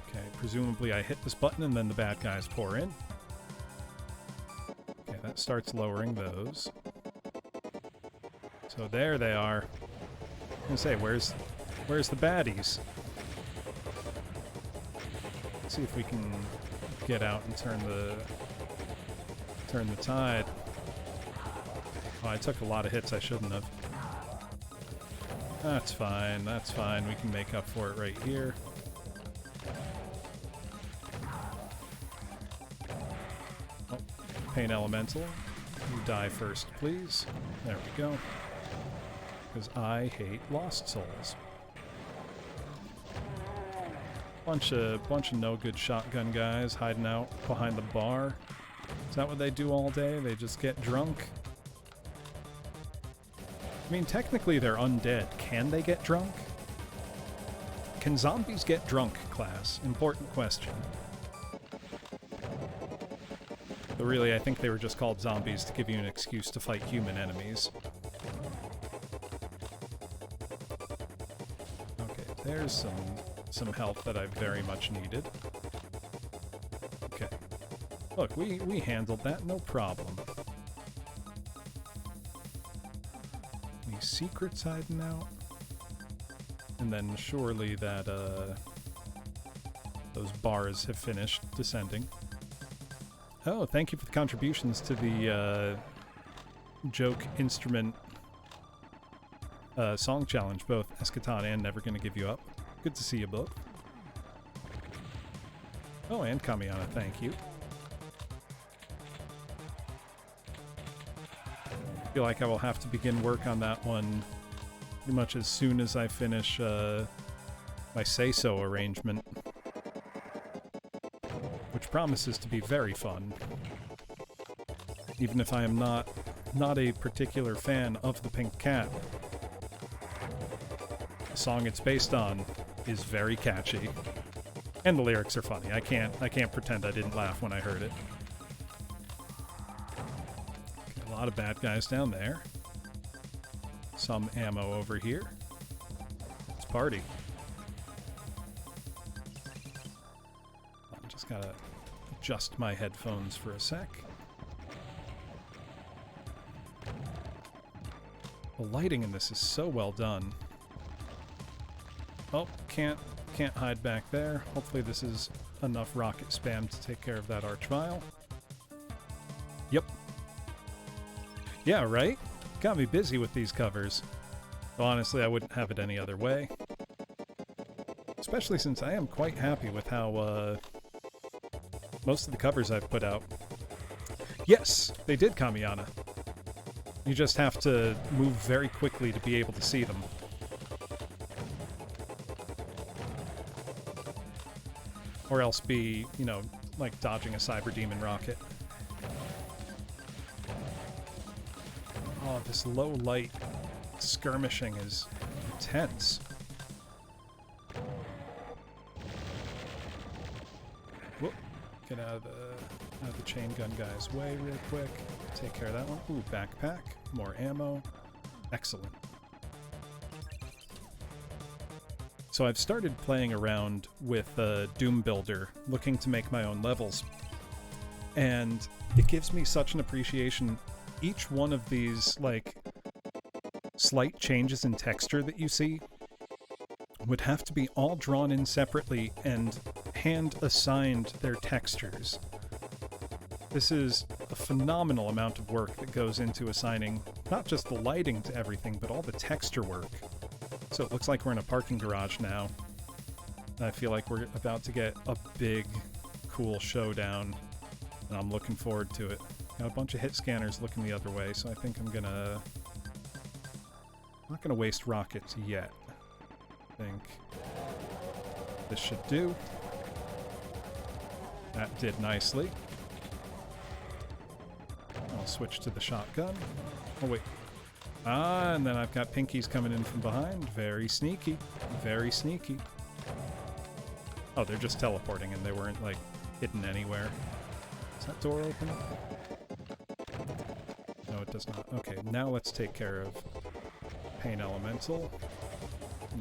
Speaker 1: Okay, presumably I hit this button and then the bad guys pour in. Okay, that starts lowering those. So there they are. I was gonna say, where's the baddies? Let's see if we can get out and turn the tide. Oh, I took a lot of hits I shouldn't have. That's fine, that's fine. We can make up for it right here. Oh, Pain Elemental. You die first, please. There we go. Because I hate Lost Souls. Bunch of no-good shotgun guys hiding out behind the bar. Is that what they do all day? They just get drunk? I mean, technically they're undead. Can they get drunk? Can zombies get drunk, class? Important question. But really, I think they were just called zombies to give you an excuse to fight human enemies. Okay, there's some health that I very much needed. Okay. Look, we handled that, no problem. Any secrets hiding out? And then surely that, those bars have finished descending. Oh, thank you for the contributions to the, joke instrument, song challenge, both Eschaton and Never Gonna Give You Up. Good to see you both. Oh, and Kamiana, thank you. I feel like I will have to begin work on that one pretty much as soon as I finish my say-so arrangement, which promises to be very fun, even if I am not a particular fan of the Pink Cat. The song it's based on is very catchy, and the lyrics are funny. I can't pretend I didn't laugh when I heard it. Okay, a lot of bad guys down there. Some ammo over here. Let's party. I just gotta adjust my headphones for a sec. The lighting in this is so well done. Oh, can't hide back there. Hopefully this is enough rocket spam to take care of that archvile. Yep. Yeah, right? Got me busy with these covers. Though honestly, I wouldn't have it any other way. Especially since I am quite happy with how most of the covers I've put out Yes, they did Kamiana. You just have to move very quickly to be able to see them. Or else be, you know, like dodging a Cyber Demon rocket. Oh, this low light skirmishing is intense. Whoop. Get out of the chain gun guy's way real quick. Take care of that one. Ooh, backpack. More ammo. Excellent. So I've started playing around with Doom Builder, looking to make my own levels. And it gives me such an appreciation. Each one of these, like, slight changes in texture that you see would have to be all drawn in separately and hand-assigned their textures. This is a phenomenal amount of work that goes into assigning not just the lighting to everything, but all the texture work. So it looks like we're in a parking garage now. I feel like we're about to get a big, cool showdown, and I'm looking forward to it. Got a bunch of hit scanners looking the other way, so I think I'm not gonna waste rockets yet. I think this should do. That did nicely. I'll switch to the shotgun. Oh, wait. Ah, and then I've got pinkies coming in from behind. Very sneaky. Very sneaky. Oh, they're just teleporting and they weren't, like, hidden anywhere. Is that door open? No, it does not. Okay, now let's take care of Pain Elemental.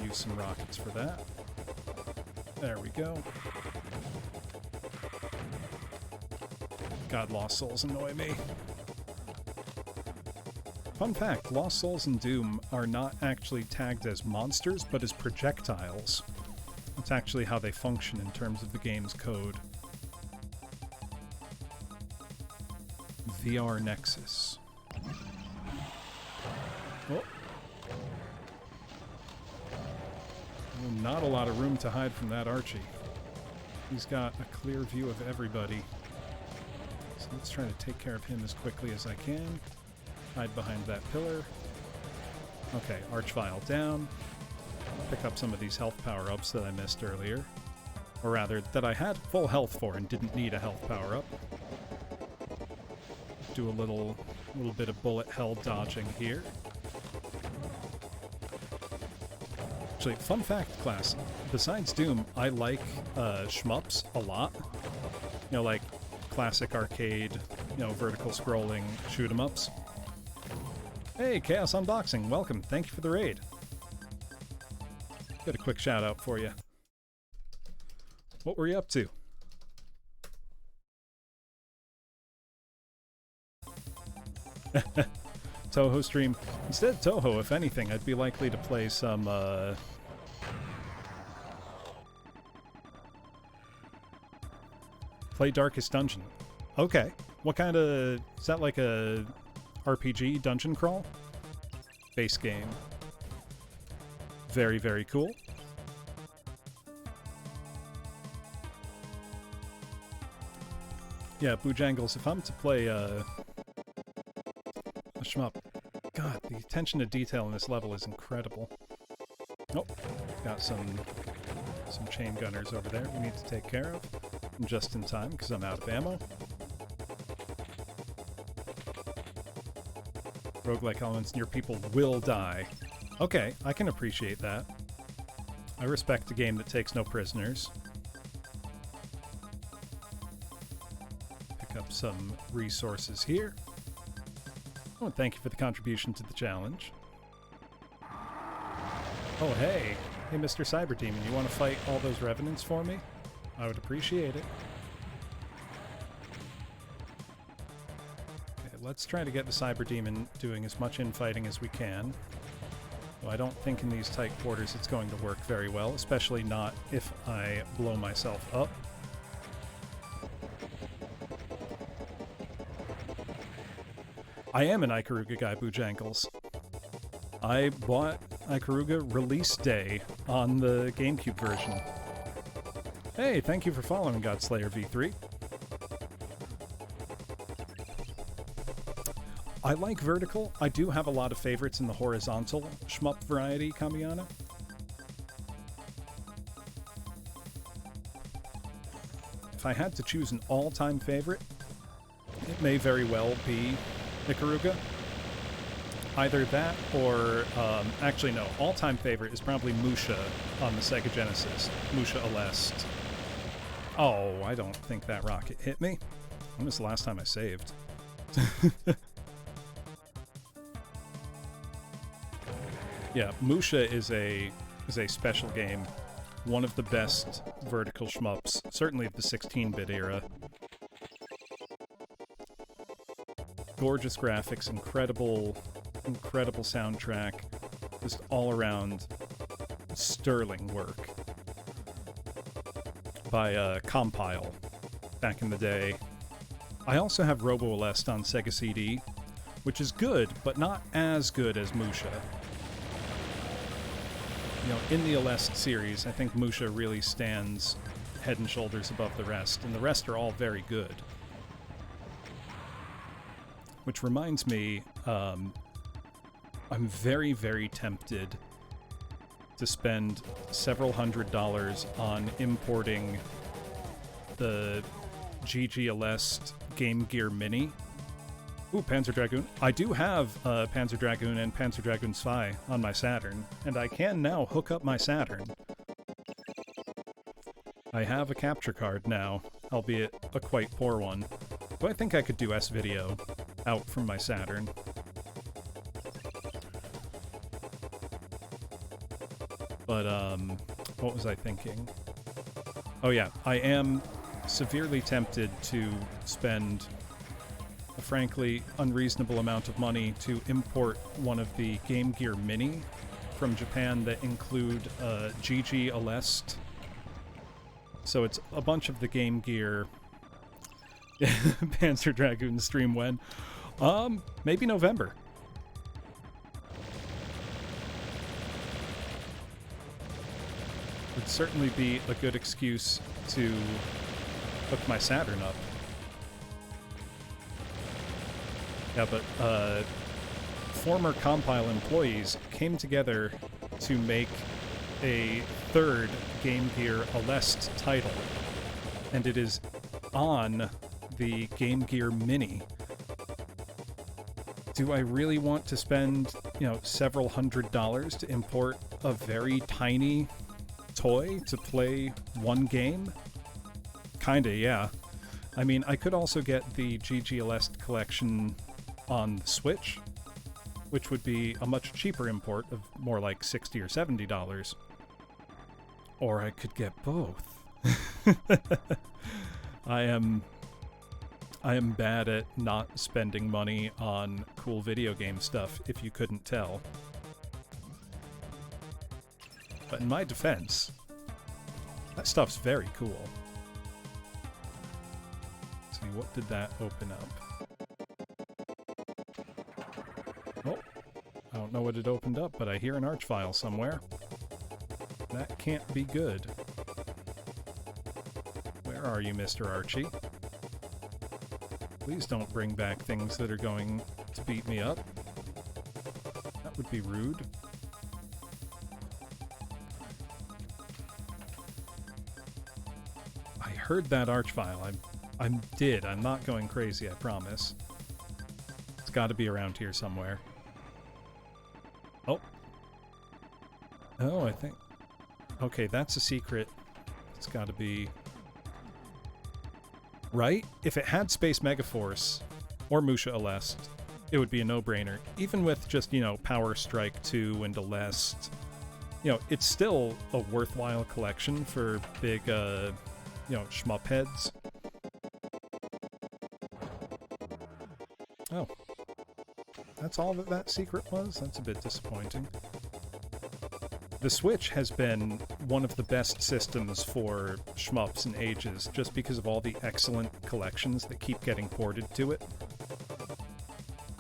Speaker 1: Use some rockets for that. There we go. God, Lost Souls annoy me. Fun fact, Lost Souls and Doom are not actually tagged as monsters, but as projectiles. That's actually how they function in terms of the game's code. VR Nexus. Oh. Not a lot of room to hide from that Archie. He's got a clear view of everybody. So let's try to take care of him as quickly as I can. Hide behind that pillar. Okay, Archvile down. Pick up some of these health power-ups that I missed earlier. Or rather, that I had full health for and didn't need a health power-up. Do a little bit of bullet hell dodging here. Actually, fun fact, class. Besides Doom, I like shmups a lot. You know, like classic arcade, you know, vertical scrolling shoot-em-ups. Hey, Chaos Unboxing, welcome. Thank you for the raid. Got a quick shout out for you. What were you up to? Toho stream. Instead of Toho, if anything, I'd be likely to play some, play Darkest Dungeon. Okay. What kind of... Is that like a RPG dungeon crawl? Base game. Very, very cool. Yeah, Boojangles, if I'm to play a shmup, God, the attention to detail in this level is incredible. Oh, got some chain gunners over there we need to take care of. Just in time, because I'm out of ammo. Roguelike elements and your people will die. Okay, I can appreciate that. I respect a game that takes no prisoners. Pick up some resources here. Oh, and thank you for the contribution to the challenge. Oh, hey. Hey, Mr. Cyber Demon, you want to fight all those revenants for me? I would appreciate it. Okay, let's try to get the Cyber Demon doing as much infighting as we can. Though I don't think in these tight quarters it's going to work very well, especially not if I blow myself up. I am an Ikaruga guy, Boojangles. I bought Ikaruga release day on the GameCube version. Hey, thank you for following Godslayer V3. I like vertical. I do have a lot of favorites in the horizontal shmup variety, Kamiana. If I had to choose an all-time favorite, it may very well be Ikaruga. Either that or, actually no, all-time favorite is probably Musha on the Sega Genesis. Musha Aleste. Oh, I don't think that rocket hit me. When was the last time I saved? Yeah, Musha is a special game. One of the best vertical shmups, certainly of the 16-bit era. Gorgeous graphics, incredible soundtrack, just all around sterling work by Compile back in the day. I also have Robo Aleste on Sega CD, which is good, but not as good as Musha. You know, in the Aleste series, I think Musha really stands head and shoulders above the rest, and the rest are all very good. Which reminds me, I'm very, very tempted to spend several $100s on importing the GG Aleste Game Gear Mini. Ooh, Panzer Dragoon. I do have Panzer Dragoon and Panzer Dragoon Zwei on my Saturn, and I can now hook up my Saturn. I have a capture card now, albeit a quite poor one. But I think I could do S-Video out from my Saturn. But, what was I thinking? Oh yeah, I am severely tempted to spend a frankly unreasonable amount of money to import one of the Game Gear Mini from Japan that include GG Aleste. So it's a bunch of the Game Gear Panzer Dragoon stream when? Maybe November. Would certainly be a good excuse to hook my Saturn up. Yeah, but former Compile employees came together to make a third Game Gear Aleste title, and it is on the Game Gear Mini. Do I really want to spend, you know, several $100s to import a very tiny toy to play one game? Kinda, yeah. I mean, I could also get the GG Aleste collection on the Switch, which would be a much cheaper import of more like $60 or $70. Or I could get both. I am bad at not spending money on cool video game stuff, if you couldn't tell. But in my defense, that stuff's very cool. Let's see, what did that open up? Oh, I don't know what it opened up, but I hear an arch file somewhere. That can't be good. Where are you, Mr. Archie? Please don't bring back things that are going to beat me up. That would be rude. I heard that arch file. I did. I'm not going crazy, I promise. It's got to be around here somewhere. Oh. Oh, I think... Okay, that's a secret. It's got to be... Right? If it had Space Megaforce or Musha Aleste, it would be a no-brainer. Even with just, you know, Power Strike 2 and Aleste, you know, it's still a worthwhile collection for big, you know, shmup heads. Oh. That's all that secret was? That's a bit disappointing. The Switch has been one of the best systems for shmups in ages, just because of all the excellent collections that keep getting ported to it.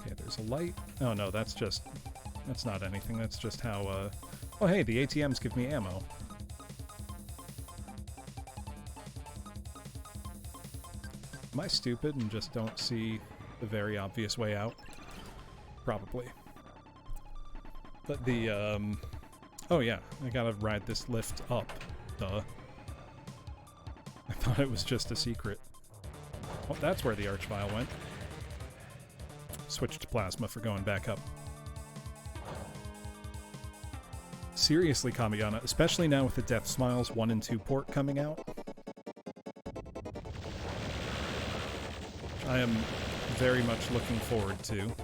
Speaker 1: Okay, there's a light. Oh no, that's not anything. That's just how, oh hey, the ATMs give me ammo. Am I stupid and just don't see the very obvious way out? probably. But the, oh yeah, I gotta ride this lift up. Duh. I thought it was just a secret. Oh, that's where the Archvile went. Switch to Plasma for going back up. Seriously, Kamiyana, especially now with the Death Smiles 1 and 2 port coming out. I am very much looking forward to.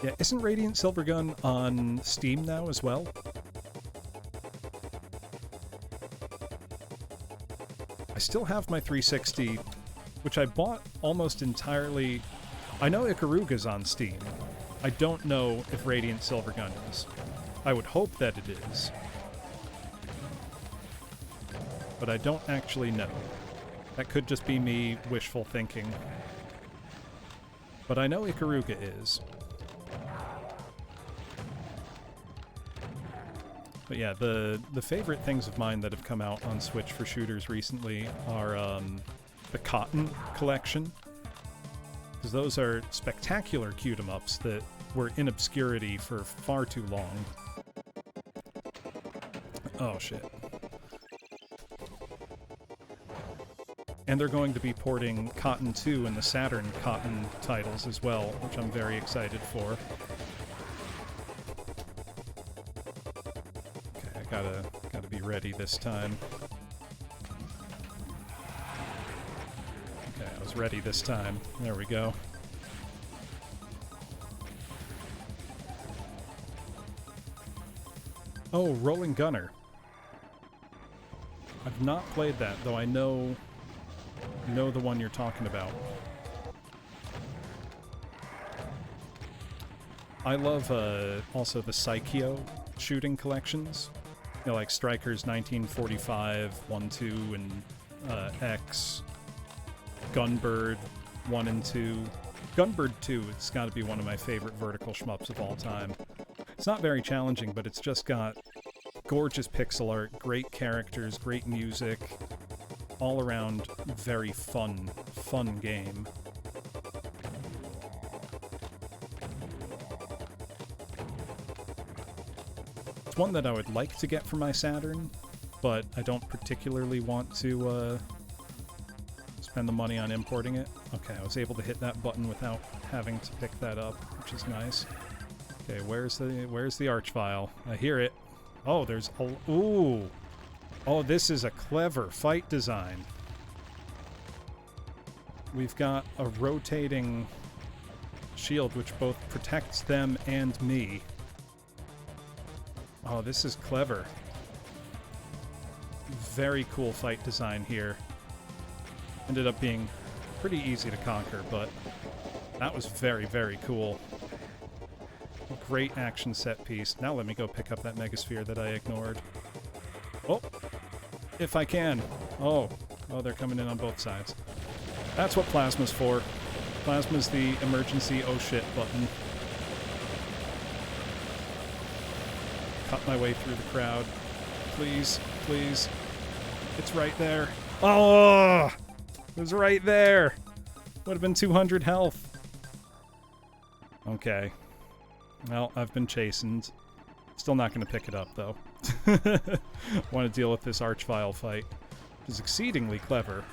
Speaker 1: Yeah, isn't Radiant Silvergun on Steam now as well? I still have my 360, which I bought almost entirely. I know Ikaruga's on Steam. I don't know if Radiant Silvergun is. I would hope that it is. But I don't actually know. That could just be me wishful thinking. But I know Ikaruga is. But yeah, the favorite things of mine that have come out on Switch for shooters recently are the Cotton collection. Because those are spectacular cute-em-ups that were in obscurity for far too long. Oh, shit. And they're going to be porting Cotton 2 and the Saturn Cotton titles as well, which I'm very excited for. Okay, I gotta be ready this time. Okay, I was ready this time. There we go. Oh, Rolling Gunner. I've not played that, though I know the one you're talking about. I love also the Psycheo shooting collections. You know, like Strikers 1945, 1, 2, and X. Gunbird 1 and 2. Gunbird 2 has got to be one of my favorite vertical shmups of all time. It's not very challenging, but it's just got gorgeous pixel art, great characters, great music, all around very fun game. It's one that I would like to get for my Saturn, but I don't particularly want to spend the money on importing it. Okay, I was able to hit that button without having to pick that up, which is nice. Okay, where's the Archvile? I hear it. Oh, there's a... Ooh! Oh, this is a clever fight design. We've got a rotating shield which both protects them and me. Oh, this is clever. Very cool fight design here. Ended up being pretty easy to conquer, but that was very, very cool. Great action set piece. Now let me go pick up that Megasphere that I ignored. Oh! If I can. Oh, they're coming in on both sides. That's what Plasma's for. Plasma's the emergency oh shit button. Cut my way through the crowd. Please, please. It's right there. Oh! It was right there! Would have been 200 health. Okay. Well, I've been chastened. Still not going to pick it up, though. Want to deal with this Archvile fight, which is exceedingly clever.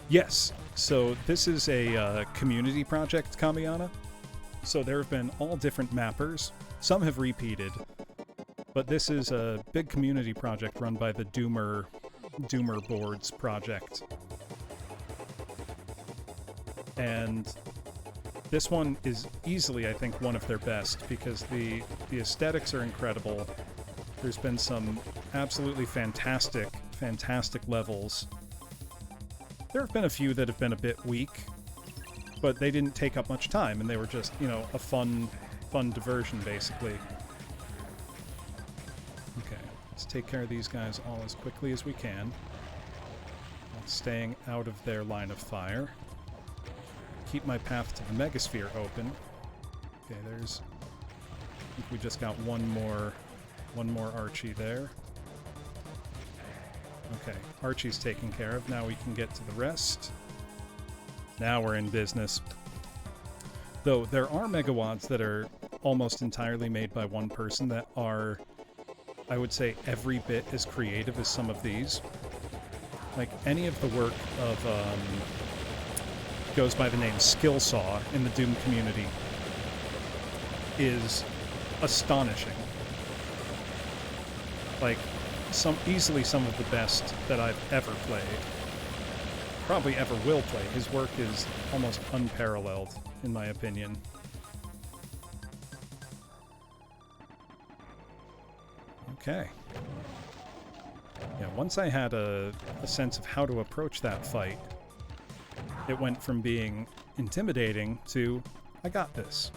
Speaker 1: Yes, so this is a community project, Kamiyana. So there have been all different mappers. Some have repeated, but this is a big community project run by the Doomer Boards project. And this one is easily, I think, one of their best, because the aesthetics are incredible. There's been some absolutely fantastic levels. There have been a few that have been a bit weak, but they didn't take up much time, and they were just, you know, a fun diversion, basically. Okay, let's take care of these guys all as quickly as we can, while staying out of their line of fire. Keep my path to the Megasphere open. Okay, there's... I think we just got one more Archie there. Okay, Archie's taken care of. Now we can get to the rest. Now we're in business. Though there are megawads that are almost entirely made by one person that are, I would say, every bit as creative as some of these. Like, any of the work of, goes by the name Skillsaw in the Doom community is astonishing. Like, easily some of the best that I've ever played. Probably ever will play. His work is almost unparalleled, in my opinion. Okay. Yeah, once I had a sense of how to approach that fight, it went from being intimidating to, I got this.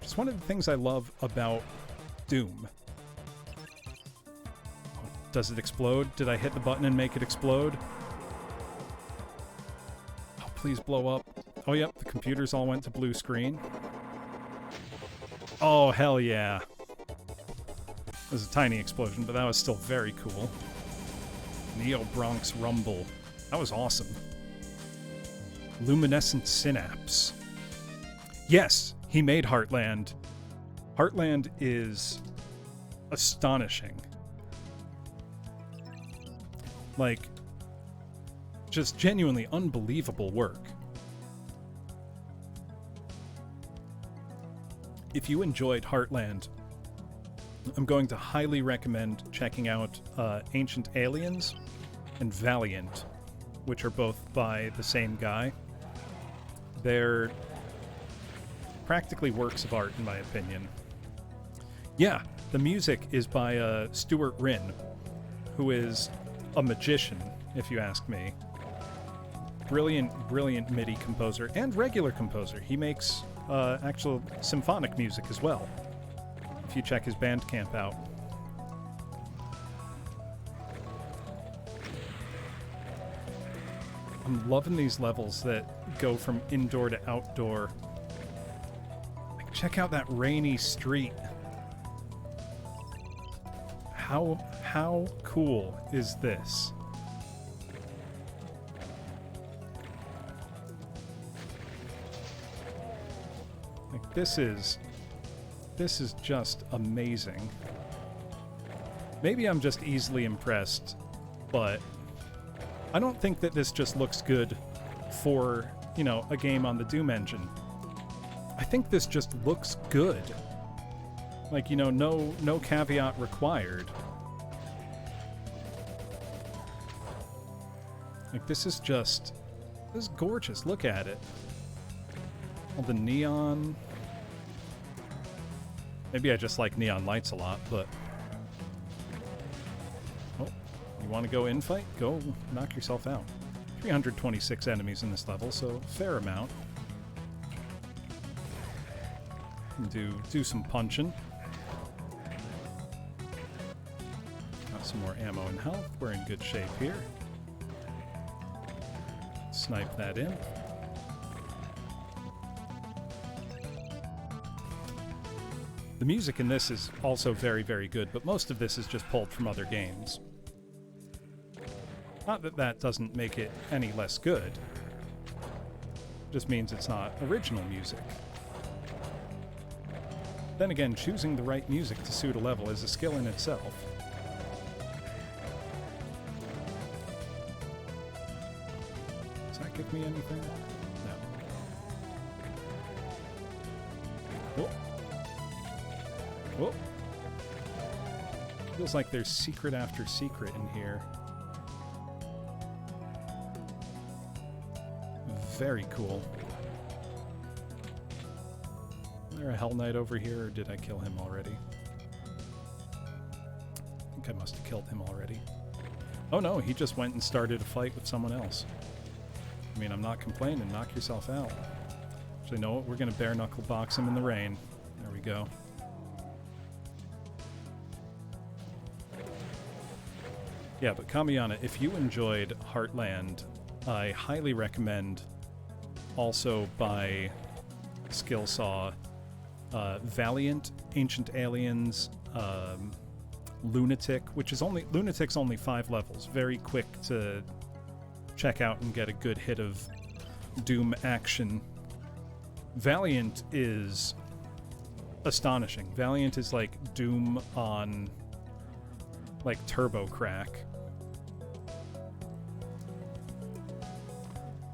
Speaker 1: Just one of the things I love about Doom. Oh, does it explode? Did I hit the button and make it explode? Oh, please blow up. Oh, yep, the computers all went to blue screen. Oh, hell yeah. It was a tiny explosion, but that was still very cool. Neo Bronx Rumble. That was awesome. Luminescent Synapse. Yes, he made Heartland. Heartland is astonishing. Like, just genuinely unbelievable work. If you enjoyed Heartland, I'm going to highly recommend checking out Ancient Aliens and Valiant, which are both by the same guy. They're practically works of art, in my opinion. Yeah, the music is by Stuart Rinn, who is a magician, if you ask me. Brilliant, brilliant MIDI composer and regular composer. He makes actual symphonic music as well, if you check his Bandcamp out. I'm loving these levels that go from indoor to outdoor. Like, check out that rainy street. How cool is this? Like, this is just amazing. Maybe I'm just easily impressed, but I don't think that this just looks good for, you know, a game on the Doom engine. I think this just looks good. Like, you know, no caveat required. Like, this is gorgeous. Look at it. All the neon. Maybe I just like neon lights a lot, but... Oh, you want to go in fight? Go knock yourself out. 326 enemies in this level, so fair amount. Do some punching. Got some more ammo and health. We're in good shape here. Snipe that in. The music in this is also very, very good, but most of this is just pulled from other games. Not that that doesn't make it any less good. It just means it's not original music. Then again, choosing the right music to suit a level is a skill in itself. Does that give me anything? No. Oh. Oh. Feels like there's secret after secret in here. Very cool. Is there a Hell Knight over here, or did I kill him already? I think I must have killed him already. Oh no, he just went and started a fight with someone else. I mean, I'm not complaining. Knock yourself out. Actually, you know what? We're going to bare-knuckle box him in the rain. There we go. Yeah, but Kamiana, if you enjoyed Heartland, I highly recommend also by Skillsaw, Valiant, Ancient Aliens, Lunatic, which is Lunatic's only 5 levels. Very quick to check out and get a good hit of Doom action. Valiant is astonishing. Valiant is like Doom on like turbo crack.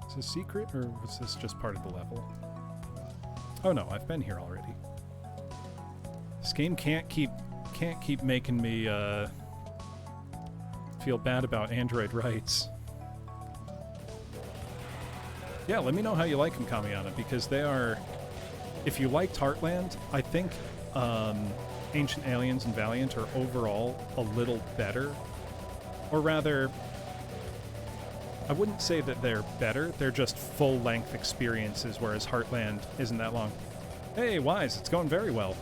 Speaker 1: Is this a secret, or was this just part of the level? Oh no, I've been here already. This game can't keep making me feel bad about Android rights. Yeah, let me know how you like them, Kamiana, because they are... If you liked Heartland, I think Ancient Aliens and Valiant are overall a little better. Or rather, I wouldn't say that they're better, they're just full-length experiences, whereas Heartland isn't that long. Hey, Wise, it's going very well.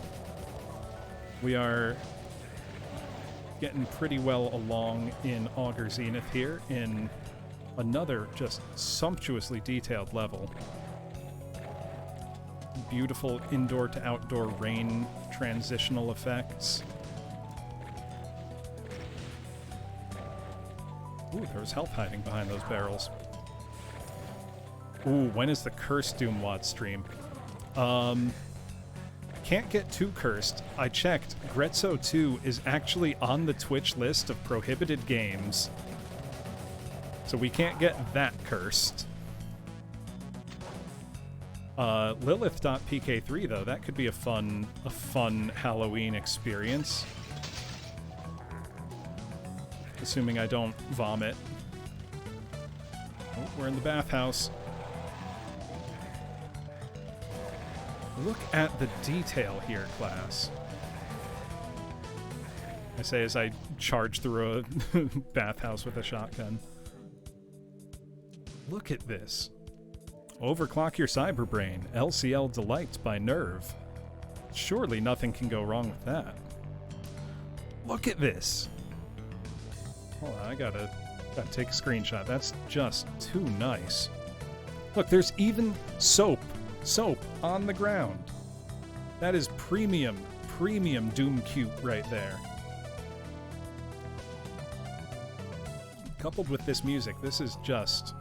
Speaker 1: We are getting pretty well along in Auger Zenith here in another just sumptuously detailed level. Beautiful indoor to outdoor rain transitional effects. Ooh, there was health hiding behind those barrels. Ooh, when is the Cursed Doom WOD stream? Can't get too cursed. I checked. Grezzo 2 is actually on the Twitch list of prohibited games. So we can't get that cursed. Lilith.pk3 though, that could be a fun Halloween experience. Assuming I don't vomit. Oh, we're in the bathhouse. Look at the detail here, class. I say as I charge through a bathhouse with a shotgun. Look at this. Overclock your cyberbrain. LCL Delights by Nerve. Surely nothing can go wrong with that. Look at this. Hold on, I gotta take a screenshot. That's just too nice. Look, there's even soap on the ground. That is premium Doom cute right there. Coupled with this music, this is just...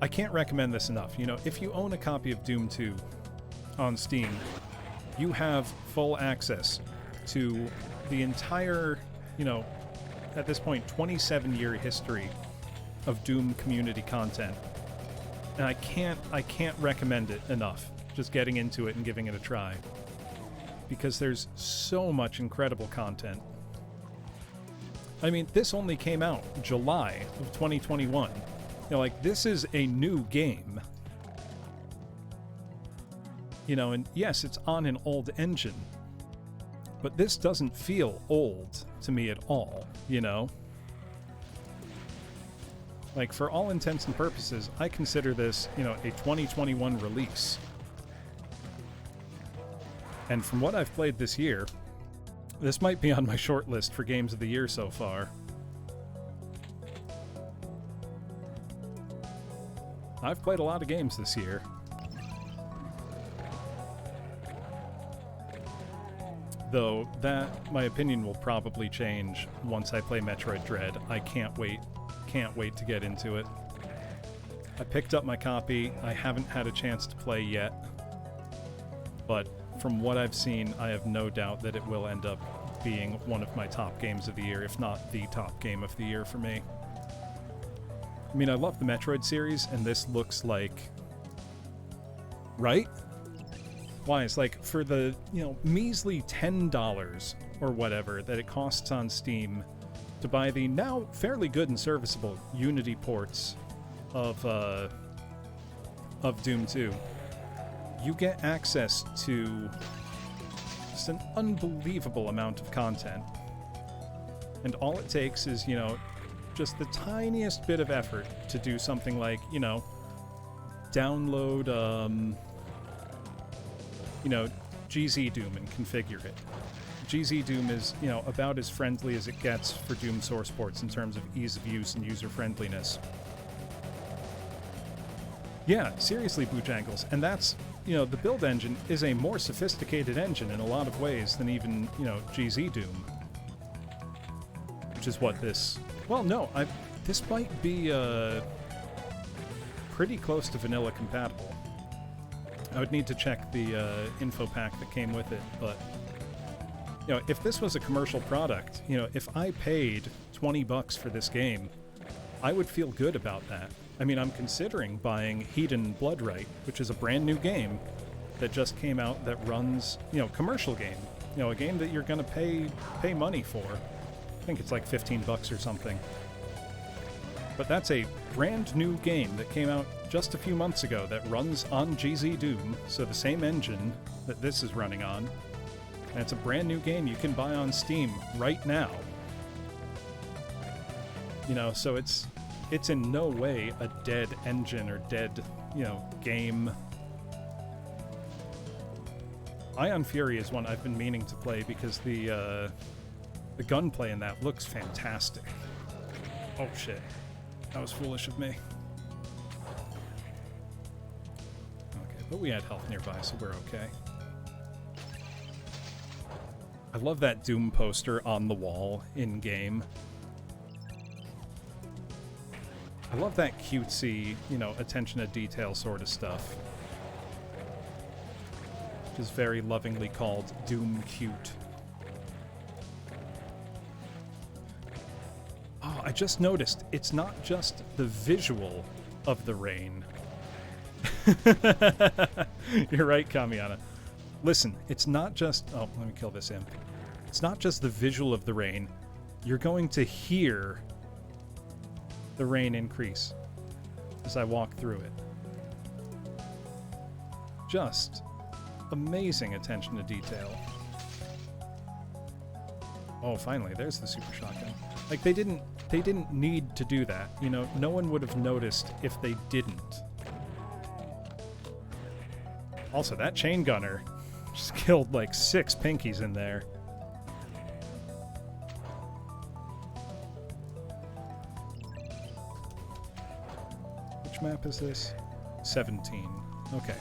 Speaker 1: I can't recommend this enough. You know, if you own a copy of Doom 2 on Steam, you have full access to the entire, you know, at this point, 27-year history of Doom community content. And I can't recommend it enough, just getting into it and giving it a try. Because there's so much incredible content. I mean, this only came out July of 2021. You know, like, this is a new game. You know, and yes, it's on an old engine. But this doesn't feel old to me at all, you know? Like, for all intents and purposes, I consider this, you know, a 2021 release. And from what I've played this year, this might be on my short list for games of the year so far. I've played a lot of games this year. Though, my opinion will probably change once I play Metroid Dread. I can't wait to get into it. I picked up my copy. I haven't had a chance to play yet. But from what I've seen, I have no doubt that it will end up being one of my top games of the year, if not the top game of the year for me. I mean, I love the Metroid series, and this looks like... Right? Why? It's like, for the, you know, measly $10 or whatever that it costs on Steam to buy the now fairly good and serviceable Unity ports of Doom 2, you get access to just an unbelievable amount of content. And all it takes is, you know, just the tiniest bit of effort to do something like, you know, download, you know, GZ Doom and configure it. GZ Doom is, you know, about as friendly as it gets for Doom source ports in terms of ease of use and user friendliness. Yeah, seriously, Bojangles. And that's, the build engine is a more sophisticated engine in a lot of ways than even, GZ Doom. Which is what this... Well, no, this might be pretty close to vanilla compatible. I would need to check the info pack that came with it, but... if this was a commercial product, if I paid $20 for this game, I would feel good about that. I mean, I'm considering buying Hedon Bloodright, which is a brand new game that just came out that runs, commercial game. A game that you're going to pay money for. I think it's like $15 or something. But that's a brand new game that came out just a few months ago that runs on GZ Doom, so the same engine that this is running on. And it's a brand new game you can buy on Steam right now. So it's in no way a dead engine or dead, game. Ion Fury is one I've been meaning to play because the gunplay in that looks fantastic. Oh shit. That was foolish of me. Okay, but we had health nearby, so we're okay. I love that Doom poster on the wall in-game. I love that cutesy, attention to detail sort of stuff. Which is very lovingly called Doom Cute. Oh, I just noticed, it's not just the visual of the rain. You're right, Kamiana. Listen, it's not just... Oh, let me kill this imp. It's not just the visual of the rain. You're going to hear the rain increase as I walk through it. Just amazing attention to detail. Oh, finally, there's the super shotgun. Like, they didn't need to do that. No one would have noticed if they didn't. Also, that chain gunner just killed like 6 pinkies in there. Which map is this? 17. Okay.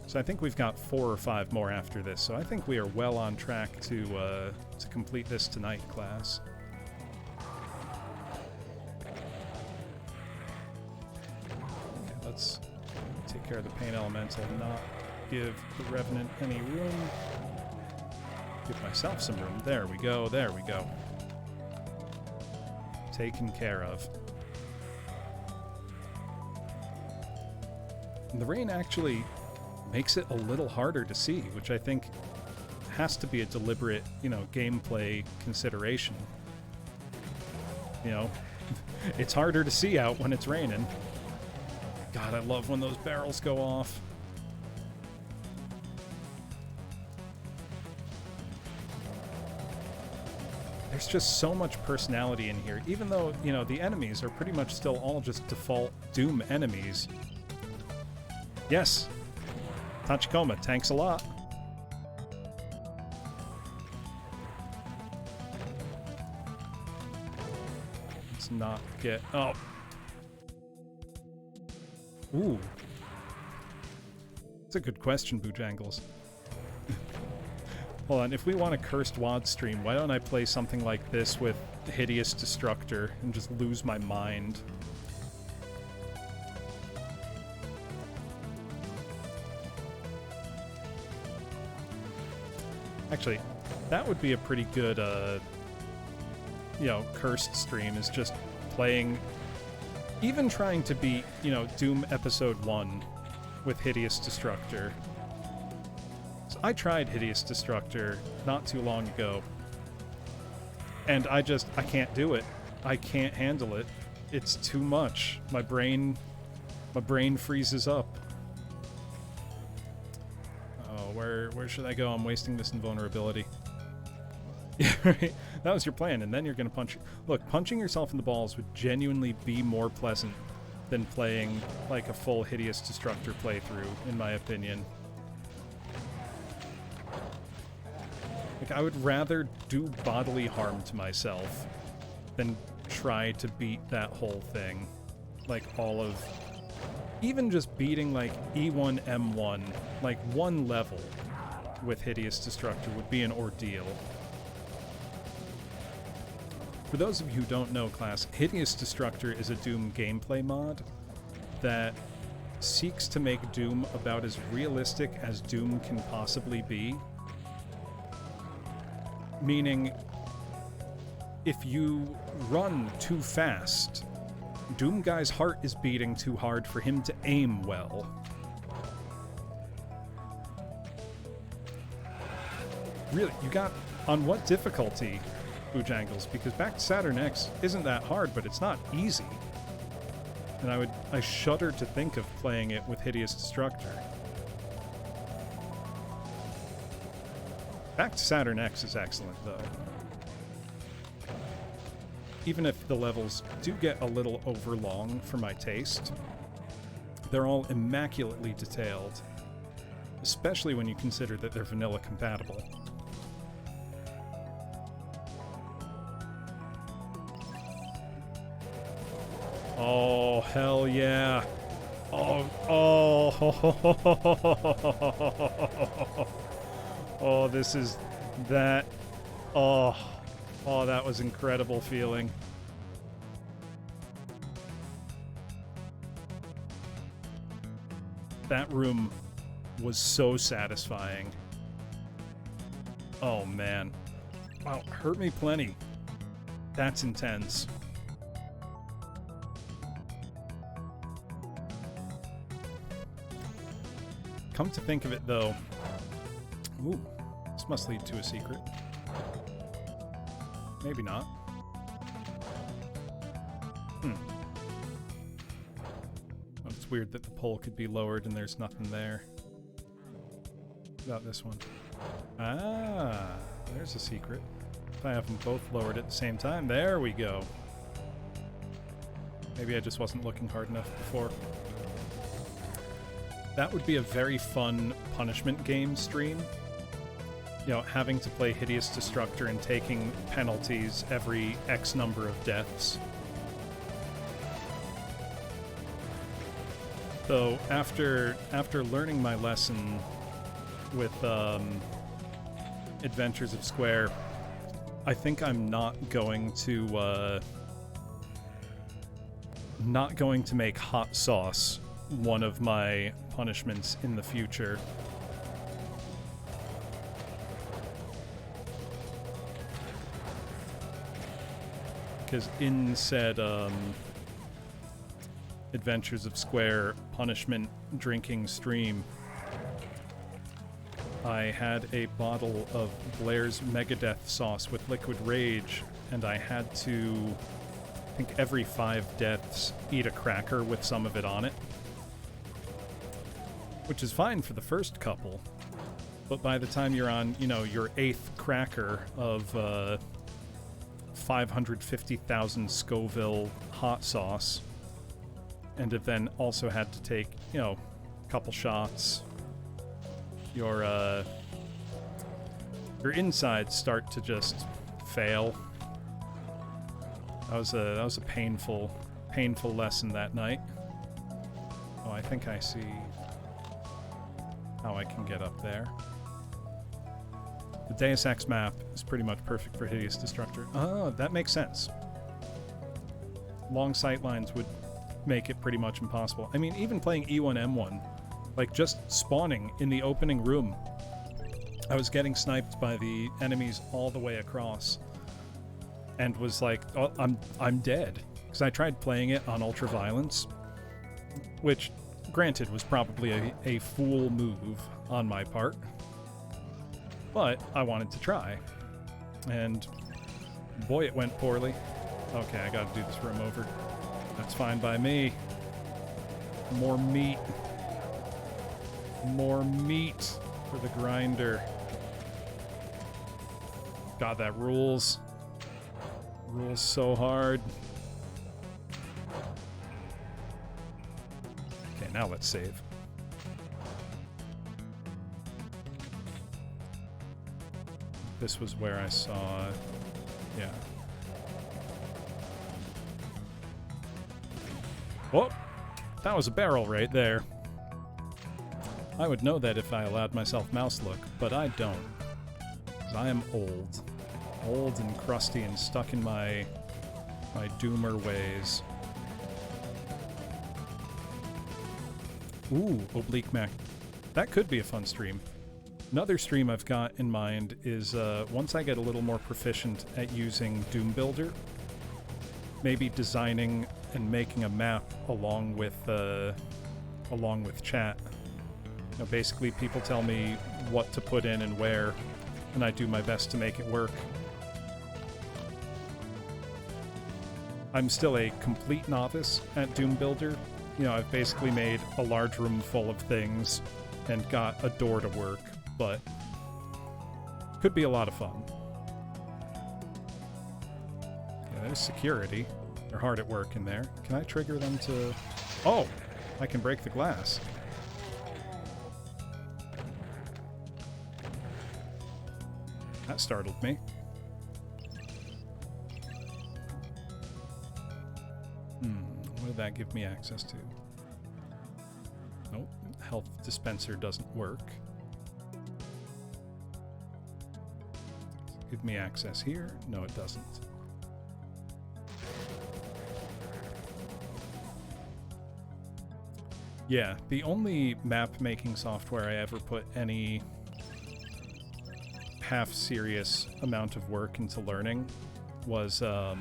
Speaker 1: So I think we've got 4 or 5 more after this, so I think we are well on track to complete this tonight, class. Okay, let's take care of the Pain Elemental, not give the Revenant any room. Give myself some room. There we go, there we go. Taken care of. And the rain actually makes it a little harder to see, which I think has to be a deliberate, gameplay consideration. It's harder to see out when it's raining. God, I love when those barrels go off. There's just so much personality in here, even though, the enemies are pretty much still all just default Doom enemies. Yes, Tachikoma, thanks a lot. Let's not get... Oh. Ooh. That's a good question, Bojangles. Hold on, if we want a Cursed WOD stream, why don't I play something like this with Hideous Destructor and just lose my mind? Actually, that would be a pretty good, Cursed stream, is just playing... Even trying to beat, Doom Episode 1 with Hideous Destructor. So I tried Hideous Destructor not too long ago, and I can't do it. I can't handle it. It's too much. My brain freezes up. Where should I go? I'm wasting this invulnerability. Yeah, right. That was your plan, and then you're gonna punch... Look, punching yourself in the balls would genuinely be more pleasant than playing, like, a full Hideous Destructor playthrough, in my opinion. Like, I would rather do bodily harm to myself than try to beat that whole thing. Like, all of even just beating like E1, M1, like one level with Hideous Destructor would be an ordeal. For those of you who don't know, class, Hideous Destructor is a Doom gameplay mod that seeks to make Doom about as realistic as Doom can possibly be. Meaning, if you run too fast, Doom Guy's heart is beating too hard for him to aim well. Really, you got... On what difficulty, Boojangles? Because Back to Saturn X isn't that hard, but it's not easy. And I shudder to think of playing it with Hideous Destructor. Back to Saturn X is excellent, though. Even if the levels do get a little overlong for my taste, they're all immaculately detailed, especially when you consider that they're vanilla compatible. Oh, hell yeah. Oh. Oh, this is that. Oh, that was incredible feeling. That room was so satisfying. Oh, man. Wow, hurt me plenty. That's intense. Come to think of it, though... Ooh, this must lead to a secret. Maybe not. Oh, it's weird that the pole could be lowered and there's nothing there. What about this one? Ah, there's a secret. If I have them both lowered at the same time, there we go. Maybe I just wasn't looking hard enough before. That would be a very fun punishment game stream. You know, having to play Hideous Destructor and taking penalties every X number of deaths. Though, after learning my lesson with Adventures of Square, I think I'm not going to make hot sauce one of my punishments in the future. Because in said Adventures of Square punishment drinking stream, I had a bottle of Blair's Megadeth sauce with Liquid Rage, and I had to, I think every 5 deaths, eat a cracker with some of it on it. Which is fine for the first couple, but by the time you're on, you know, your 8th cracker of 550,000 Scoville hot sauce, and have then also had to take, you know, a couple shots, your insides start to just fail. That was a painful lesson that night. Oh, I think I see how I can get up there. The Deus Ex map is pretty much perfect for Hideous Destructor. Oh, that makes sense. Long sightlines would make it pretty much impossible. I mean, even playing E1, M1, like just spawning in the opening room, I was getting sniped by the enemies all the way across, and was like, oh, I'm dead. Because I tried playing it on Ultra Violence, which, granted, was probably a fool move on my part, but I wanted to try, and boy, it went poorly. Okay, I gotta do this room over. That's fine by me. More meat. More meat for the grinder. God, that rules. Rules so hard. Okay, now let's save. This was where I saw... yeah. Oh! That was a barrel right there. I would know that if I allowed myself mouse look, but I don't. Because I am old. Old and crusty and stuck in my doomer ways. Ooh, Oblique Mac. That could be a fun stream. Another stream I've got in mind is once I get a little more proficient at using Doom Builder, maybe designing and making a map along with chat. You know, basically, people tell me what to put in and where, and I do my best to make it work. I'm still a complete novice at Doom Builder. You know, I've basically made a large room full of things and got a door to work, but could be a lot of fun. Yeah, there's security. They're hard at work in there. Can I trigger them to... Oh! I can break the glass. That startled me. What did that give me access to? Nope. Health dispenser doesn't work. Give me access here? No, it doesn't. Yeah, the only map-making software I ever put any half-serious amount of work into learning was the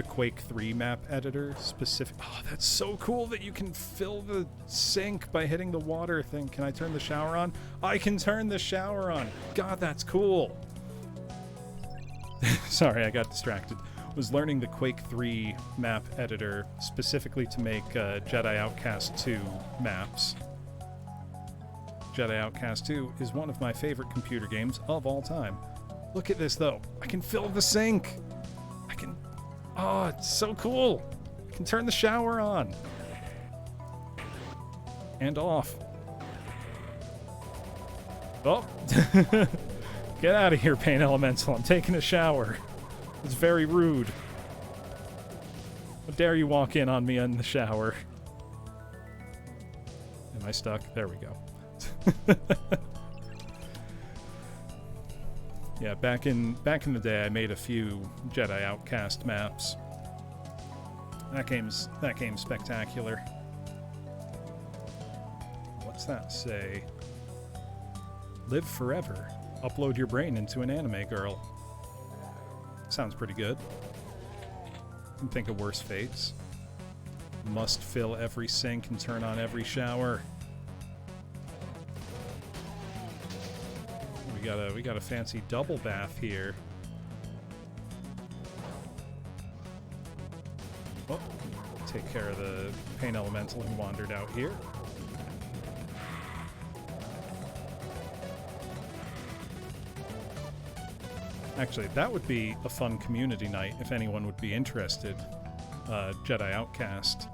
Speaker 1: Quake 3 map editor specific. Oh, that's so cool that you can fill the sink by hitting the water thing. Can I turn the shower on? I can turn the shower on. God, that's cool. Sorry, I got distracted. Was learning the Quake 3 map editor specifically to make Jedi Outcast 2 maps. Jedi Outcast 2 is one of my favorite computer games of all time. Look at this, though. I can fill the sink. I can... Oh, it's so cool. I can turn the shower on. And off. Oh. Get out of here, Pain Elemental. I'm taking a shower. It's very rude. How dare you walk in on me in the shower? Am I stuck? There we go. Yeah, back in the day, I made a few Jedi Outcast maps. That game's spectacular. What's that say? Live forever. Upload your brain into an anime girl. Sounds pretty good. Can think of worse fates. Must fill every sink and turn on every shower. We got a fancy double bath here. Oh, take care of the Pain Elemental who wandered out here. Actually, that would be a fun community night if anyone would be interested. Jedi Outcast.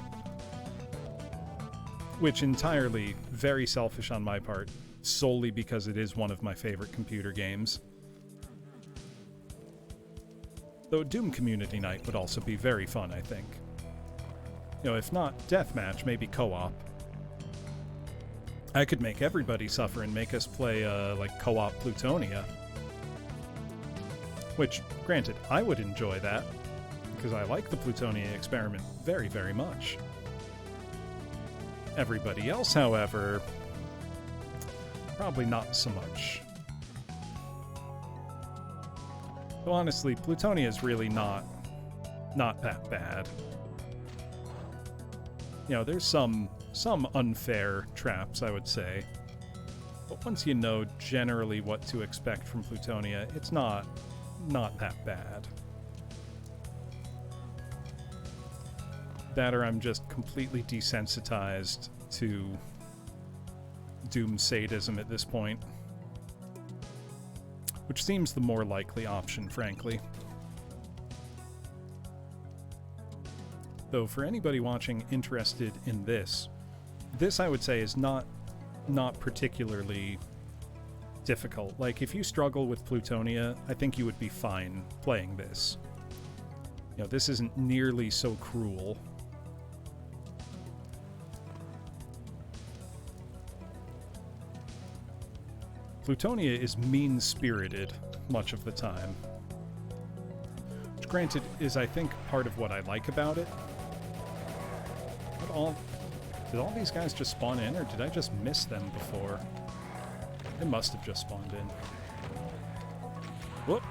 Speaker 1: Which entirely very selfish on my part, solely because it is one of my favorite computer games. Though Doom Community Night would also be very fun, I think. You know, if not deathmatch, maybe co-op. I could make everybody suffer and make us play, like, co-op Plutonia. Which, granted, I would enjoy that, because I like the Plutonia experiment very, very much. Everybody else, however, probably not so much. Though honestly, Plutonia is really not that bad. You know, there's some unfair traps, I would say. But once you know generally what to expect from Plutonia, it's not that bad. That or I'm just completely desensitized to Doom sadism at this point. Which seems the more likely option, frankly. Though for anybody watching interested in this I would say is not particularly difficult. Like, if you struggle with Plutonia, I think you would be fine playing this. You know, this isn't nearly so cruel Plutonia is mean-spirited much of the time. Which, granted, is, I think, part of what I like about it. Did all these guys just spawn in, or did I just miss them before? They must have just spawned in. Whoop!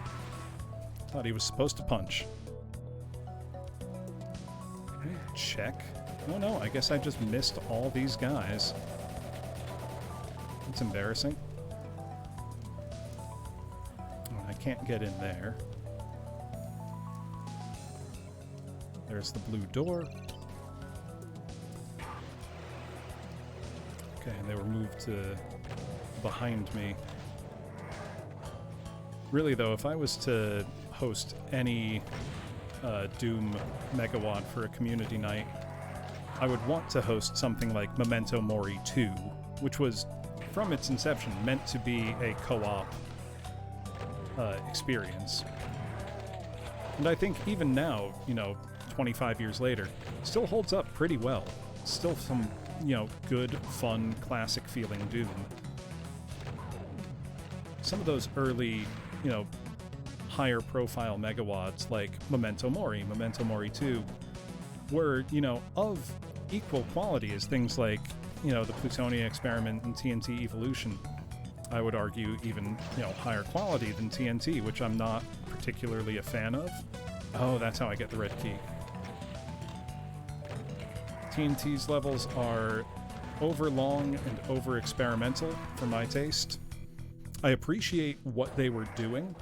Speaker 1: Thought he was supposed to punch. Check. Oh no, I guess I just missed all these guys. It's embarrassing. Oh, I can't get in there. There's the blue door. Okay, and they were moved to behind me. Really though, if I was to host any Doom megawatt for a community night, I would want to host something like Memento Mori 2, which was, from its inception, meant to be a co-op experience. And I think even now, 25 years later, still holds up pretty well. Still some, good, fun, classic-feeling Doom. Some of those early, higher-profile megawatts like Memento Mori 2, were, of equal quality as things like, the Plutonia experiment and TNT evolution. I would argue even, higher quality than TNT, which I'm not particularly a fan of. Oh, that's how I get the red key. TNT's levels are over-long and over-experimental for my taste. I appreciate what they were doing,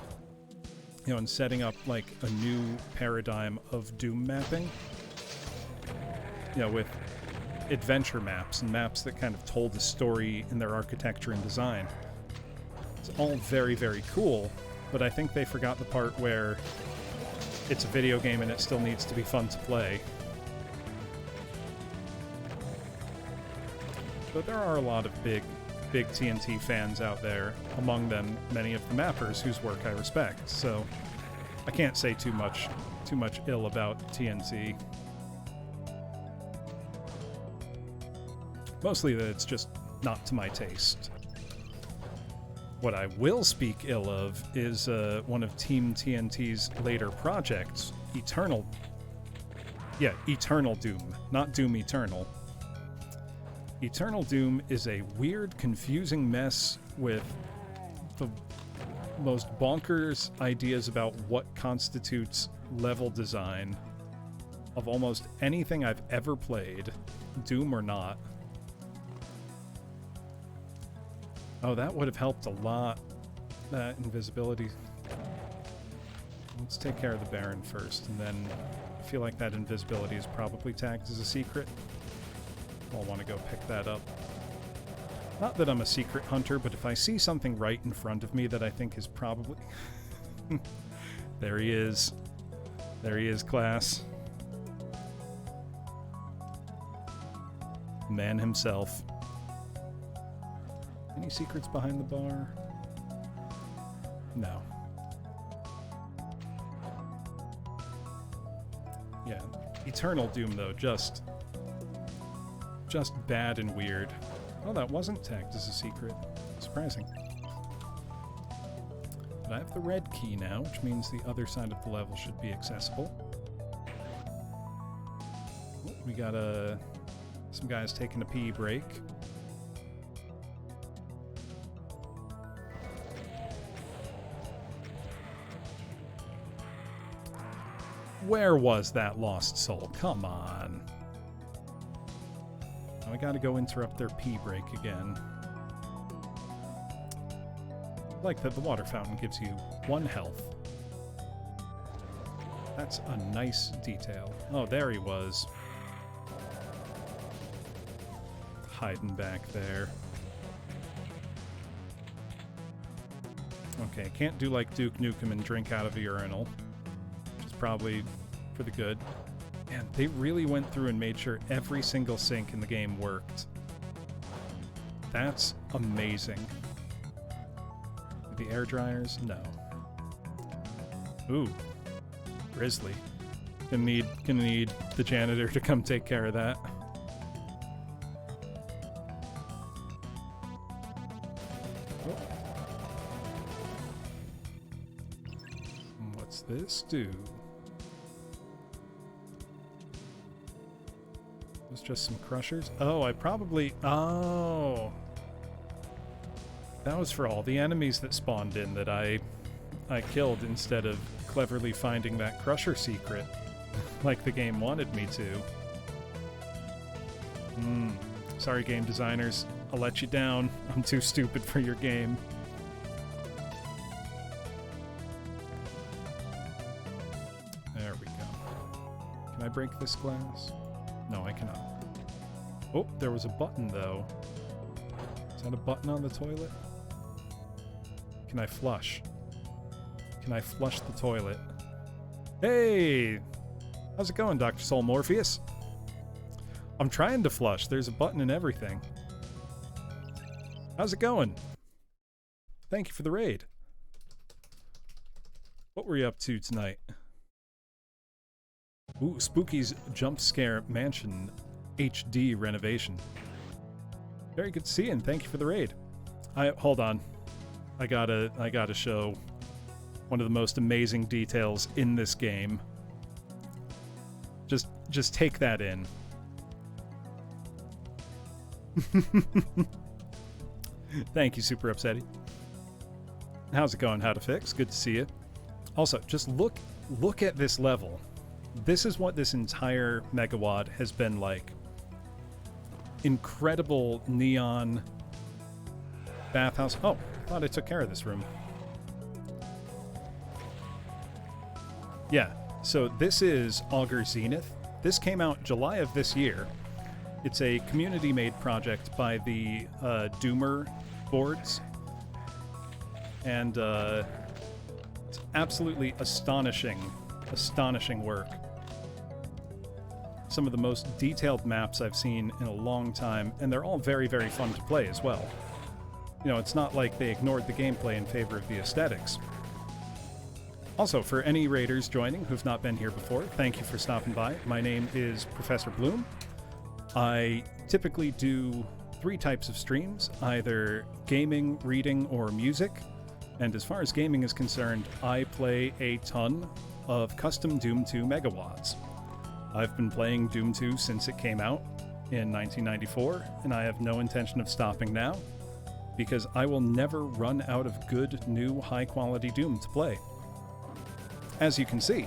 Speaker 1: and setting up, like, a new paradigm of Doom mapping. With adventure maps and maps that kind of told the story in their architecture and design. It's all very, very cool, but I think they forgot the part where it's a video game and it still needs to be fun to play. But there are a lot of big TNT fans out there, among them many of the mappers whose work I respect, so I can't say too much ill about TNT. Mostly that it's just not to my taste. What I will speak ill of is one of Team TNT's later projects, Eternal Doom, not Doom Eternal. Eternal Doom is a weird, confusing mess with the most bonkers ideas about what constitutes level design of almost anything I've ever played, Doom or not. Oh, that would have helped a lot. That invisibility. Let's take care of the Baron first, and then I feel like that invisibility is probably tagged as a secret. I'll want to go pick that up. Not that I'm a secret hunter, but if I see something right in front of me that I think is probably... There he is. There he is, class. Man himself. Any secrets behind the bar? No. Yeah, Eternal Doom, though, just bad and weird. Oh, that wasn't tagged as a secret. Surprising. But I have the red key now, which means the other side of the level should be accessible. Oh, we got some guys taking a pee break. Where was that lost soul? Come on. Now I gotta go interrupt their pee break again. I like that the water fountain gives you 1 health. That's a nice detail. Oh, there he was. Hiding back there. Okay, can't do like Duke Nukem and drink out of a urinal. Which is probably for the good. Man, they really went through and made sure every single sink in the game worked. That's amazing. The air dryers? No. Ooh. Grizzly. Gonna need the janitor to come take care of that. Oh. does this do? It's just some crushers. Oh, I probably... Oh! That was for all the enemies that spawned in that I killed instead of cleverly finding that crusher secret like the game wanted me to. Sorry, game designers. I'll let you down. I'm too stupid for your game. There we go. Can I break this glass? No, I cannot. Oh, there was a button, though. Is that a button on the toilet? Can I flush? Can I flush the toilet? Hey! How's it going, Dr. Soul Morpheus? I'm trying to flush. There's a button and everything. How's it going? Thank you for the raid. What were you up to tonight? Ooh, Spooky's Jump Scare Mansion HD renovation. Very good to see you, and thank you for the raid. Hold on. I gotta show one of the most amazing details in this game. Just take that in. Thank you, Super Upsetty. How's it going, How to Fix? Good to see you. Also, just look at this level. This is what this entire megawatt has been like. Incredible neon bathhouse. Oh, I thought I took care of this room. Yeah, so this is Auger Zenith. This came out July of this year. It's a community-made project by the Doomer boards. And it's absolutely astonishing work. Some of the most detailed maps I've seen in a long time, and they're all very, very fun to play as well. You know, it's not like they ignored the gameplay in favor of the aesthetics. Also, for any raiders joining who've not been here before, thank you for stopping by. My name is Professor Bloom. I typically do 3 types of streams, either gaming, reading, or music. And as far as gaming is concerned, I play a ton of custom Doom 2 megawatts. I've been playing Doom 2 since it came out in 1994, and I have no intention of stopping now, because I will never run out of good, new, high-quality Doom to play. As you can see,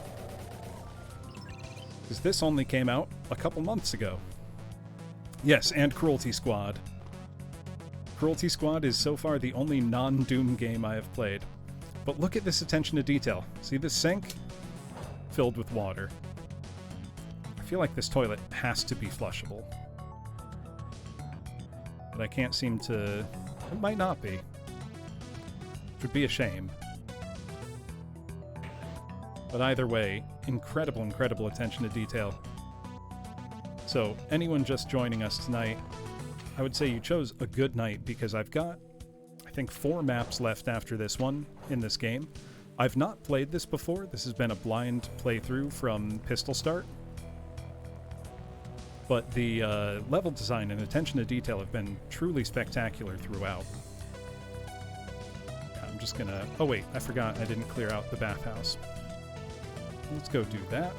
Speaker 1: because this only came out a couple months ago. Yes, and Cruelty Squad. Cruelty Squad is so far the only non-Doom game I have played. But look at this attention to detail. See this sink? Filled with water. I feel like this toilet has to be flushable. But I can't seem to... It might not be. Which would be a shame. But either way, incredible, incredible attention to detail. So, anyone just joining us tonight, I would say you chose a good night, because I've got, I think, 4 maps left after this one in this game. I've not played this before. This has been a blind playthrough from pistol start. But the level design and attention to detail have been truly spectacular throughout. I'm just gonna... Oh wait, I forgot I didn't clear out the bathhouse. Let's go do that.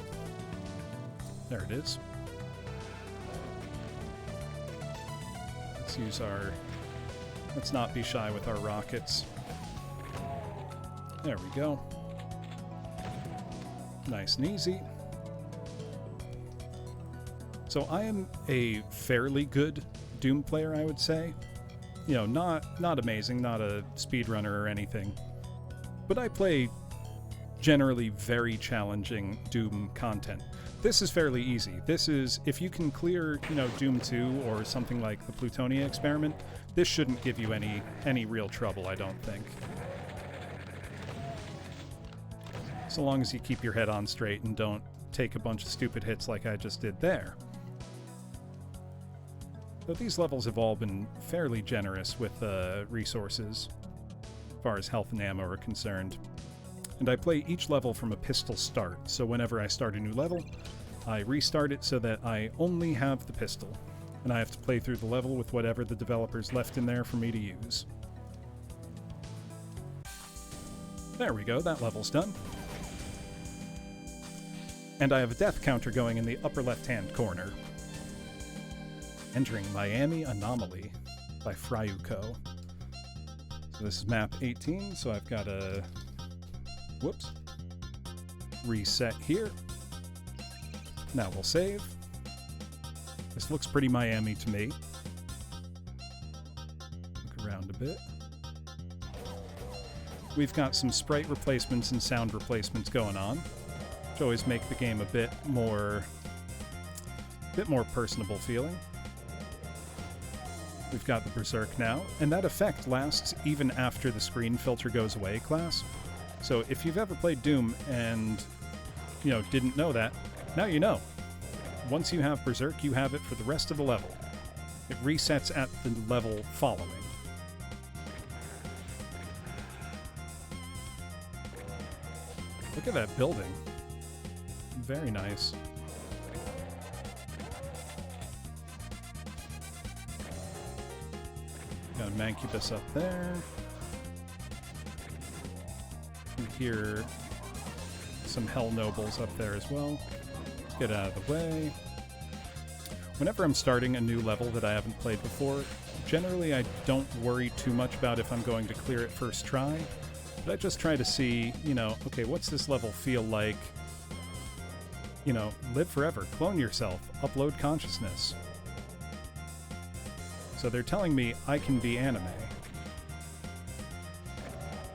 Speaker 1: There it is. Let's use our... Let's not be shy with our rockets. There we go. Nice and easy. So I am a fairly good Doom player, I would say. You know, not amazing, not a speedrunner or anything. But I play generally very challenging Doom content. This is fairly easy. This is, if you can clear, you know, Doom 2 or something like the Plutonia experiment, this shouldn't give you any real trouble, I don't think. So long as you keep your head on straight and don't take a bunch of stupid hits like I just did there. Though these levels have all been fairly generous with resources, as far as health and ammo are concerned. And I play each level from a pistol start, so whenever I start a new level, I restart it so that I only have the pistol, and I have to play through the level with whatever the developers left in there for me to use. There we go, that level's done. And I have a death counter going in the upper left-hand corner. Entering Miami Anomaly by Fryuko. So this is map 18, so I've got a... Whoops. Reset here. Now we'll save. This looks pretty Miami to me. Look around a bit. We've got some sprite replacements and sound replacements going on, which always make the game a bit more personable feeling. We've got the Berserk now, and that effect lasts even after the screen filter goes away, class. So if you've ever played Doom and, didn't know that, now you know. Once you have Berserk, you have it for the rest of the level. It resets at the level following. Look at that building. Very nice. Got a Mancubus up there. You hear some Hell Nobles up there as well. Let's get out of the way. Whenever I'm starting a new level that I haven't played before, generally I don't worry too much about if I'm going to clear it first try. But I just try to see, okay, what's this level feel like? Live forever, clone yourself, upload consciousness. So they're telling me I can be anime.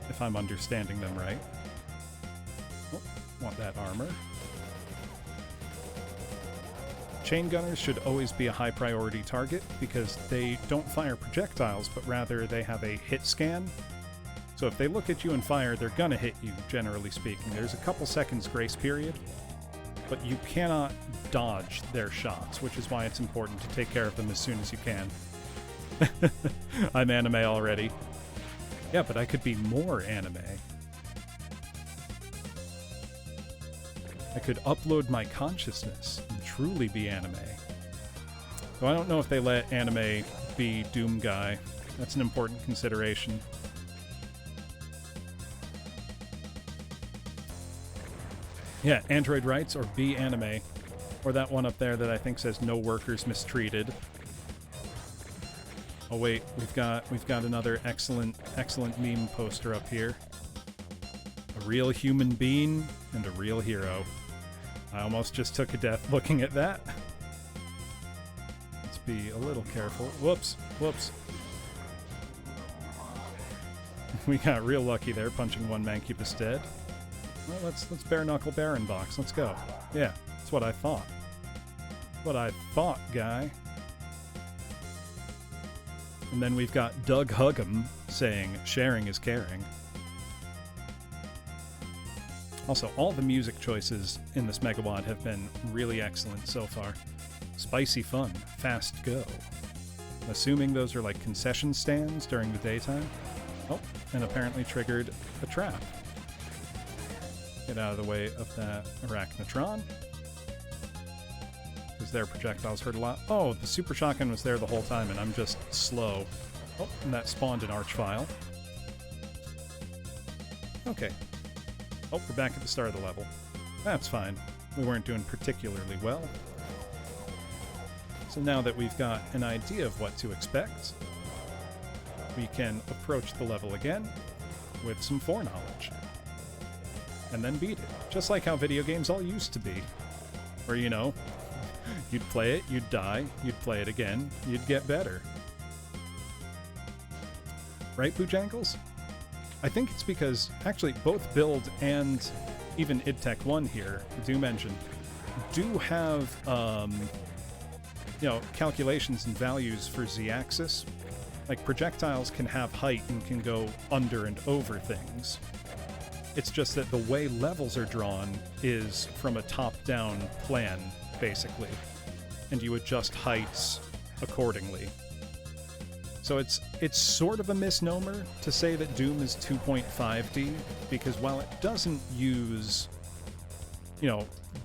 Speaker 1: If I'm understanding them right. Oh, want that armor. Chain gunners should always be a high priority target because they don't fire projectiles, but rather they have a hit scan. So if they look at you and fire, they're gonna hit you, generally speaking. There's a couple seconds grace period, but you cannot dodge their shots, which is why it's important to take care of them as soon as you can. I'm anime already. Yeah, but I could be more anime. I could upload my consciousness and truly be anime. So I don't know if they let anime be Doom Guy. That's an important consideration. Yeah, Android rights or be anime. Or that one up there that I think says no workers mistreated. Oh wait, we've got another excellent meme poster up here. A real human being and a real hero. I almost just took a death looking at that. Let's be a little careful. Whoops. We got real lucky there, punching one Mancubus dead. Well, let's bare knuckle Baron box. Let's go. Yeah, that's what I thought. Guy. And then we've got Doug Huggum saying, sharing is caring. Also, all the music choices in this Megawad have been really excellent so far. Spicy fun, fast go. Assuming those are like concession stands during the daytime. Oh, and apparently triggered a trap. Get out of the way of that Arachnotron. Because their projectiles hurt a lot. Oh, the super shotgun was there the whole time and I'm just slow. Oh, and that spawned an Archvile. Okay. Oh, we're back at the start of the level. That's fine. We weren't doing particularly well. So now that we've got an idea of what to expect, we can approach the level again with some foreknowledge. And then beat it. Just like how video games all used to be. Where, you'd play it, you'd die, you'd play it again, you'd get better. Right, Boojangles? I think it's because, actually, both Build and even idTech 1 here, the Doom engine, do have, calculations and values for Z-axis. Like, projectiles can have height and can go under and over things. It's just that the way levels are drawn is from a top-down plan, basically. And you adjust heights accordingly. So it's sort of a misnomer to say that Doom is 2.5D, because while it doesn't use,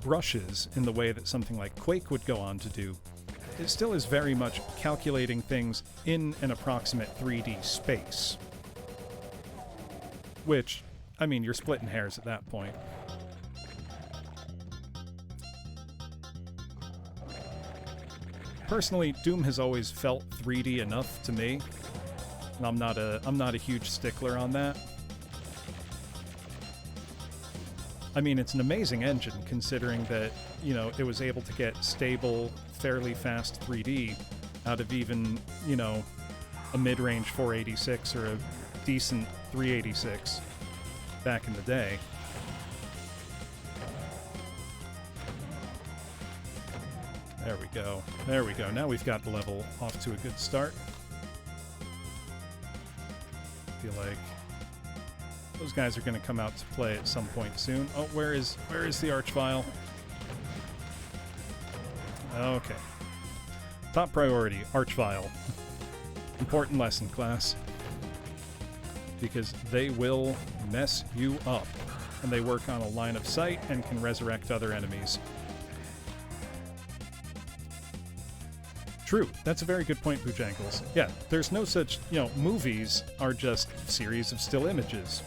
Speaker 1: brushes in the way that something like Quake would go on to do, it still is very much calculating things in an approximate 3D space. Which, you're splitting hairs at that point. Personally, Doom has always felt 3D enough to me, and I'm not a huge stickler on that. I mean, it's an amazing engine considering that, you know, it was able to get stable, fairly fast 3D out of even, you know, a mid-range 486 or a decent 386 back in the day. There we go. There we go. Now we've got the level off to a good start. I feel like those guys are going to come out to play at some point soon. Oh, where is the Archvile? Okay. Top priority, Archvile. Important lesson, class. Because they will mess you up. And they work on a line of sight and can resurrect other enemies. True. That's a very good point, Bojangles. Yeah, there's no such, you know, movies are just series of still images.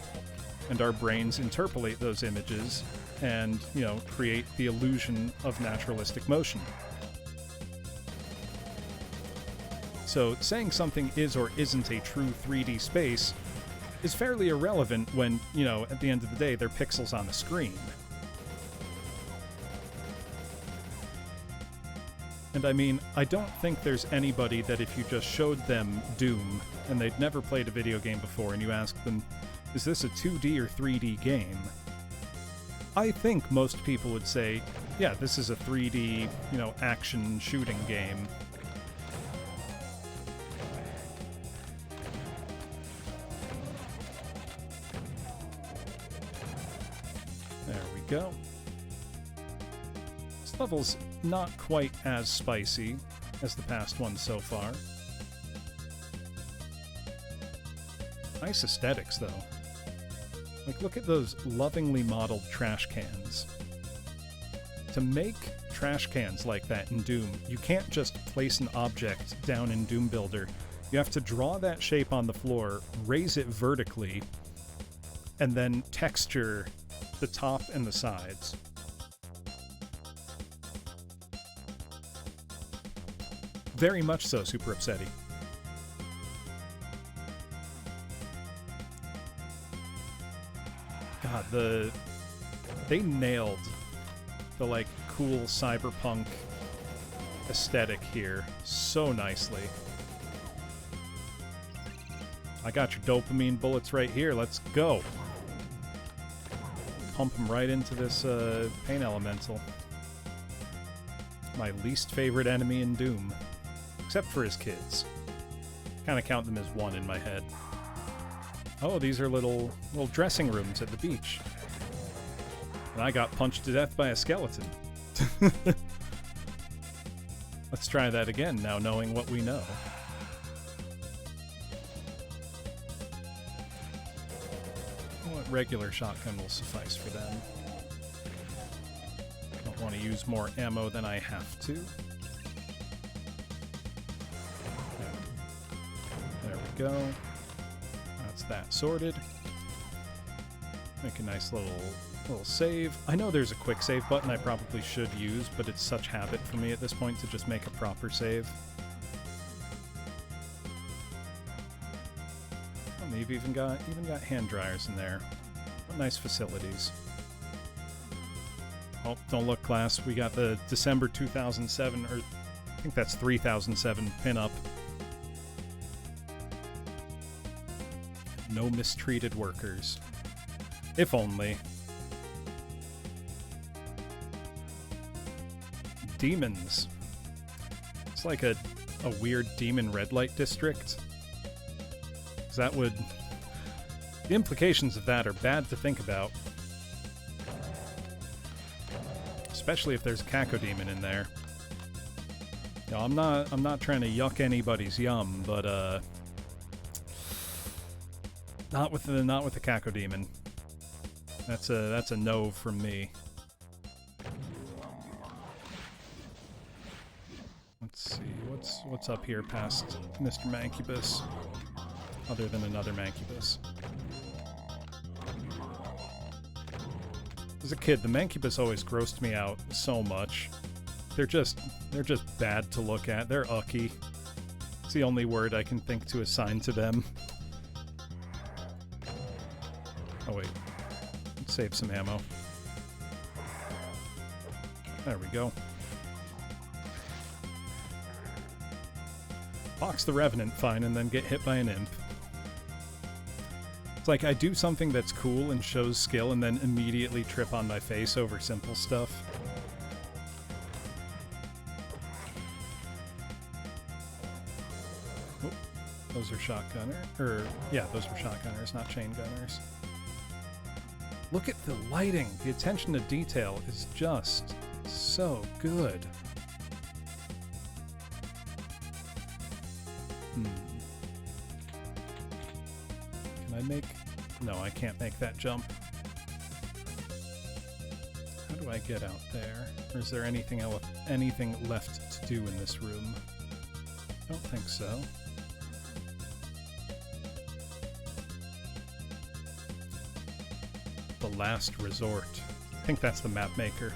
Speaker 1: And our brains interpolate those images and, you know, create the illusion of naturalistic motion. So saying something is or isn't a true 3D space is fairly irrelevant when, you know, at the end of the day, they're pixels on a screen. And I mean, I don't think there's anybody that if you just showed them Doom and they'd never played a video game before and you asked them, is this a 2D or 3D game? I think most people would say, yeah, this is a 3D, you know, action shooting game. There we go. This level's not quite as spicy as the past one so far. Nice aesthetics, though. Like, look at those lovingly modeled trash cans. To make trash cans like that in Doom, you can't just place an object down in Doom Builder. You have to draw that shape on the floor, raise it vertically, and then texture the top and the sides. Very much so, Super Upsetty. God, they nailed the, like, cool cyberpunk aesthetic here so nicely. I got your dopamine bullets right here. Let's go. Pump them right into this pain elemental. My least favorite enemy in Doom. Except for his kids. Kind of count them as one in my head. Oh, these are little dressing rooms at the beach. And I got punched to death by a skeleton. Let's try that again, now knowing what we know. What regular shotgun will suffice for them. Don't want to use more ammo than I have to. There we go. That's that sorted. Make a nice little save. I know there's a quick save button I probably should use, but it's such habit for me at this point to just make a proper save. Oh, they've even got hand dryers in there. What nice facilities. Oh, don't look, class. We got the December 2007, or I think that's 3007 pinup. No mistreated workers. If only. Demons. It's like a weird demon red light district. 'Cause that would... The implications of that are bad to think about. Especially if there's a Cacodemon in there. You know, I'm not trying to yuck anybody's yum, but not with the Cacodemon. That's a no from me. Let's see, what's up here past Mr. Mancubus, other than another Mancubus. As a kid, the Mancubus always grossed me out so much they're just bad to look at. They're ucky. It's the only word I can think to assign to them. Oh wait, let's save some ammo. There we go. Box the Revenant fine and then get hit by an imp. It's like I do something that's cool and shows skill and then immediately trip on my face over simple stuff. Oh, those are shotgunner. Yeah, those were shotgunners, not chain gunners. Look at the lighting. The attention to detail is just so good. Can I make... No, I can't make that jump. How do I get out there? Or is there anything left to do in this room? I don't think so. The Last Resort. I think that's the map maker.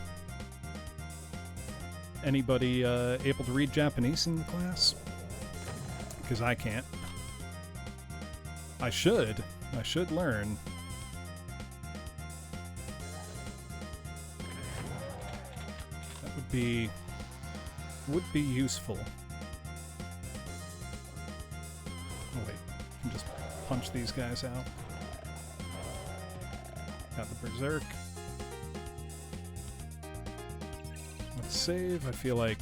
Speaker 1: Anybody able to read Japanese in the class? Because I can't. I should learn. That would be useful. Oh wait, I can just punch these guys out. Got the Berserk. Let's save. I feel like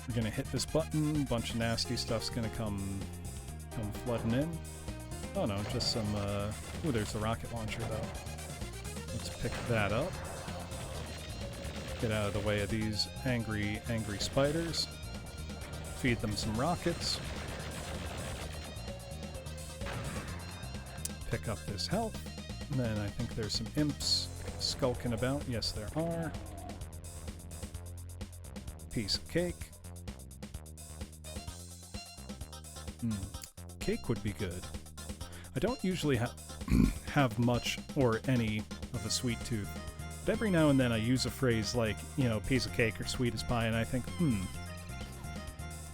Speaker 1: we're gonna hit this button, a bunch of nasty stuff's gonna come flooding in. Oh no, just some, ooh, there's the rocket launcher though. Let's pick that up. Get out of the way of these angry spiders. Feed them some rockets. Pick up this health. And then I think there's some imps skulking about. Yes, there are. Piece of cake. Cake would be good. I don't usually have much or any of a sweet tooth, but every now and then I use a phrase like, you know, piece of cake or sweet as pie, and I think,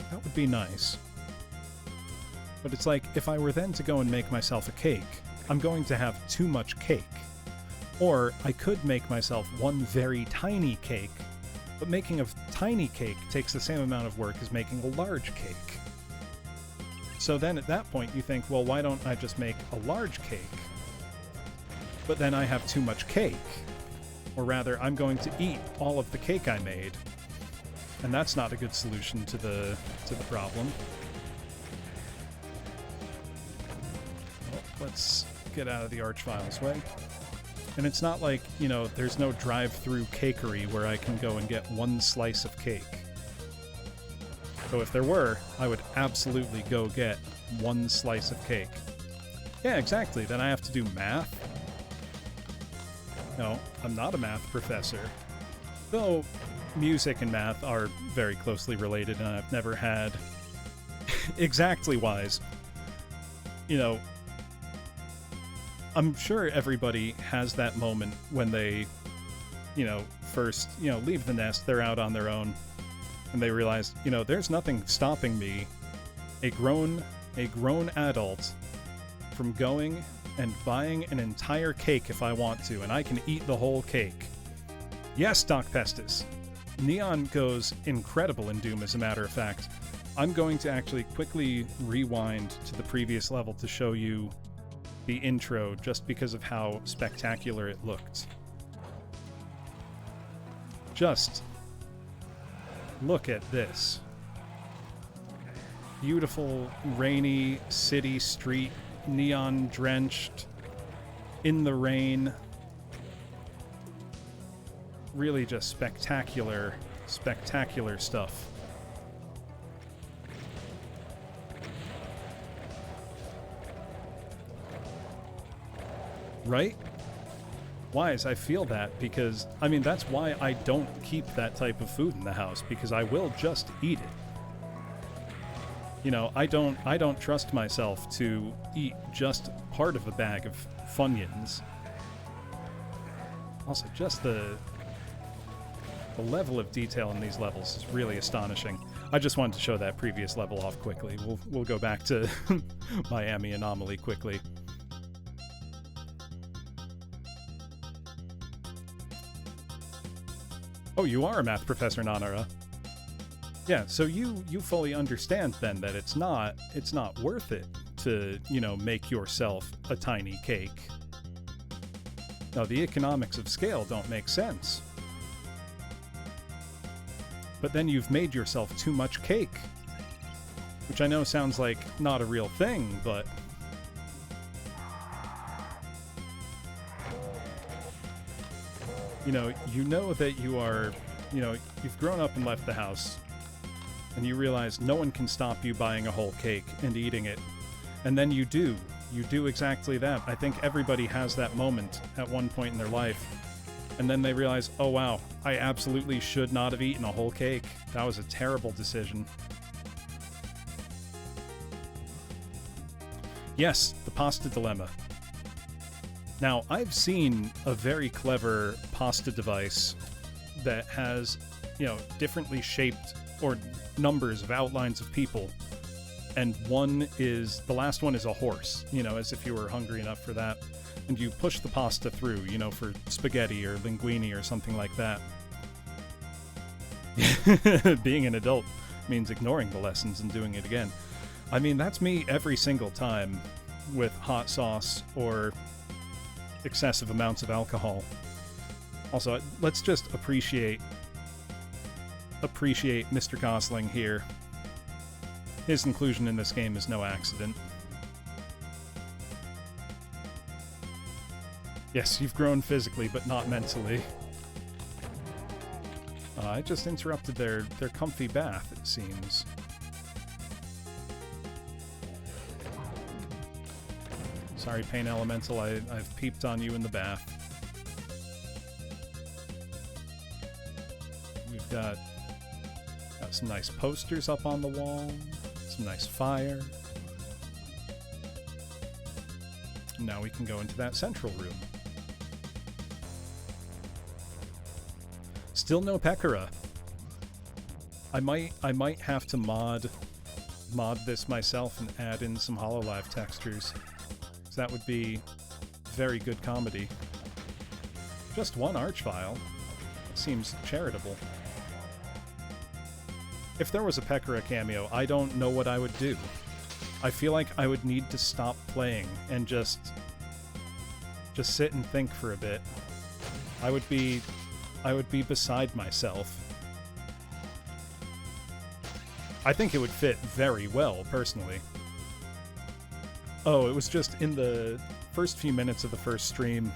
Speaker 1: that would be nice. But it's like, if I were then to go and make myself a cake, I'm going to have too much cake. Or I could make myself one very tiny cake, but making a tiny cake takes the same amount of work as making a large cake. So then at that point you think, well, why don't I just make a large cake? But then I have too much cake. Or rather, I'm going to eat all of the cake I made. And that's not a good solution to the problem. Well, let's get out of the Archvile's way. And it's not like, you know, there's no drive-through cakery where I can go and get one slice of cake. So if there were, I would absolutely go get one slice of cake. Yeah, exactly. Then I have to do math. No, I'm not a math professor. Though music and math are very closely related, and I've never had... exactly wise. You know, I'm sure everybody has that moment when they, you know, first, you know, leave the nest, they're out on their own, and they realize, you know, there's nothing stopping me, a grown adult, from going and buying an entire cake if I want to, and I can eat the whole cake. Yes, Doc Pestis. Neon goes incredible in Doom, as a matter of fact. I'm going to actually quickly rewind to the previous level to show you the intro, just because of how spectacular it looked. Just look at this. Beautiful, rainy city street, neon drenched, in the rain. Really just spectacular, spectacular stuff. Right? Wise, I feel that, because, I mean, that's why I don't keep that type of food in the house, because I will just eat it. You know, I don't trust myself to eat just part of a bag of Funyuns. Also, just the The level of detail in these levels is really astonishing. I just wanted to show that previous level off quickly. We'll go back to Miami Anomaly quickly. Oh, you are a math professor, Nanara. Yeah, so you fully understand then that it's not worth it to, make yourself a tiny cake. No, the economics of scale don't make sense. But then you've made yourself too much cake. Which I know sounds like not a real thing, but... You know that you are, you've grown up and left the house, and you realize no one can stop you buying a whole cake and eating it. And then you do. You do exactly that. I think everybody has that moment at one point in their life. And then they realize, oh wow, I absolutely should not have eaten a whole cake. That was a terrible decision. Yes, the pasta dilemma. Now, I've seen a very clever pasta device that has, differently shaped or numbers of outlines of people. And the last one is a horse, as if you were hungry enough for that. And you push the pasta through, for spaghetti or linguine or something like that. Being an adult means ignoring the lessons and doing it again. I mean, that's me every single time with hot sauce or excessive amounts of alcohol. Also, let's just appreciate Mr. Gosling here. His inclusion in this game is no accident. Yes, you've grown physically, but not mentally. I just interrupted their comfy bath, it seems. Sorry, Pain Elemental, I've peeped on you in the bath. We've got some nice posters up on the wall, some nice fire. And now we can go into that central room. Still no Pekora. I might have to mod this myself and add in some HoloLive textures. So that would be very good comedy. Just one archvile. Seems charitable. If there was a Pekora cameo, I don't know what I would do. I feel like I would need to stop playing and just sit and think for a bit. I would be beside myself. I think it would fit very well, personally. Oh, it was just in the first few minutes of the first stream,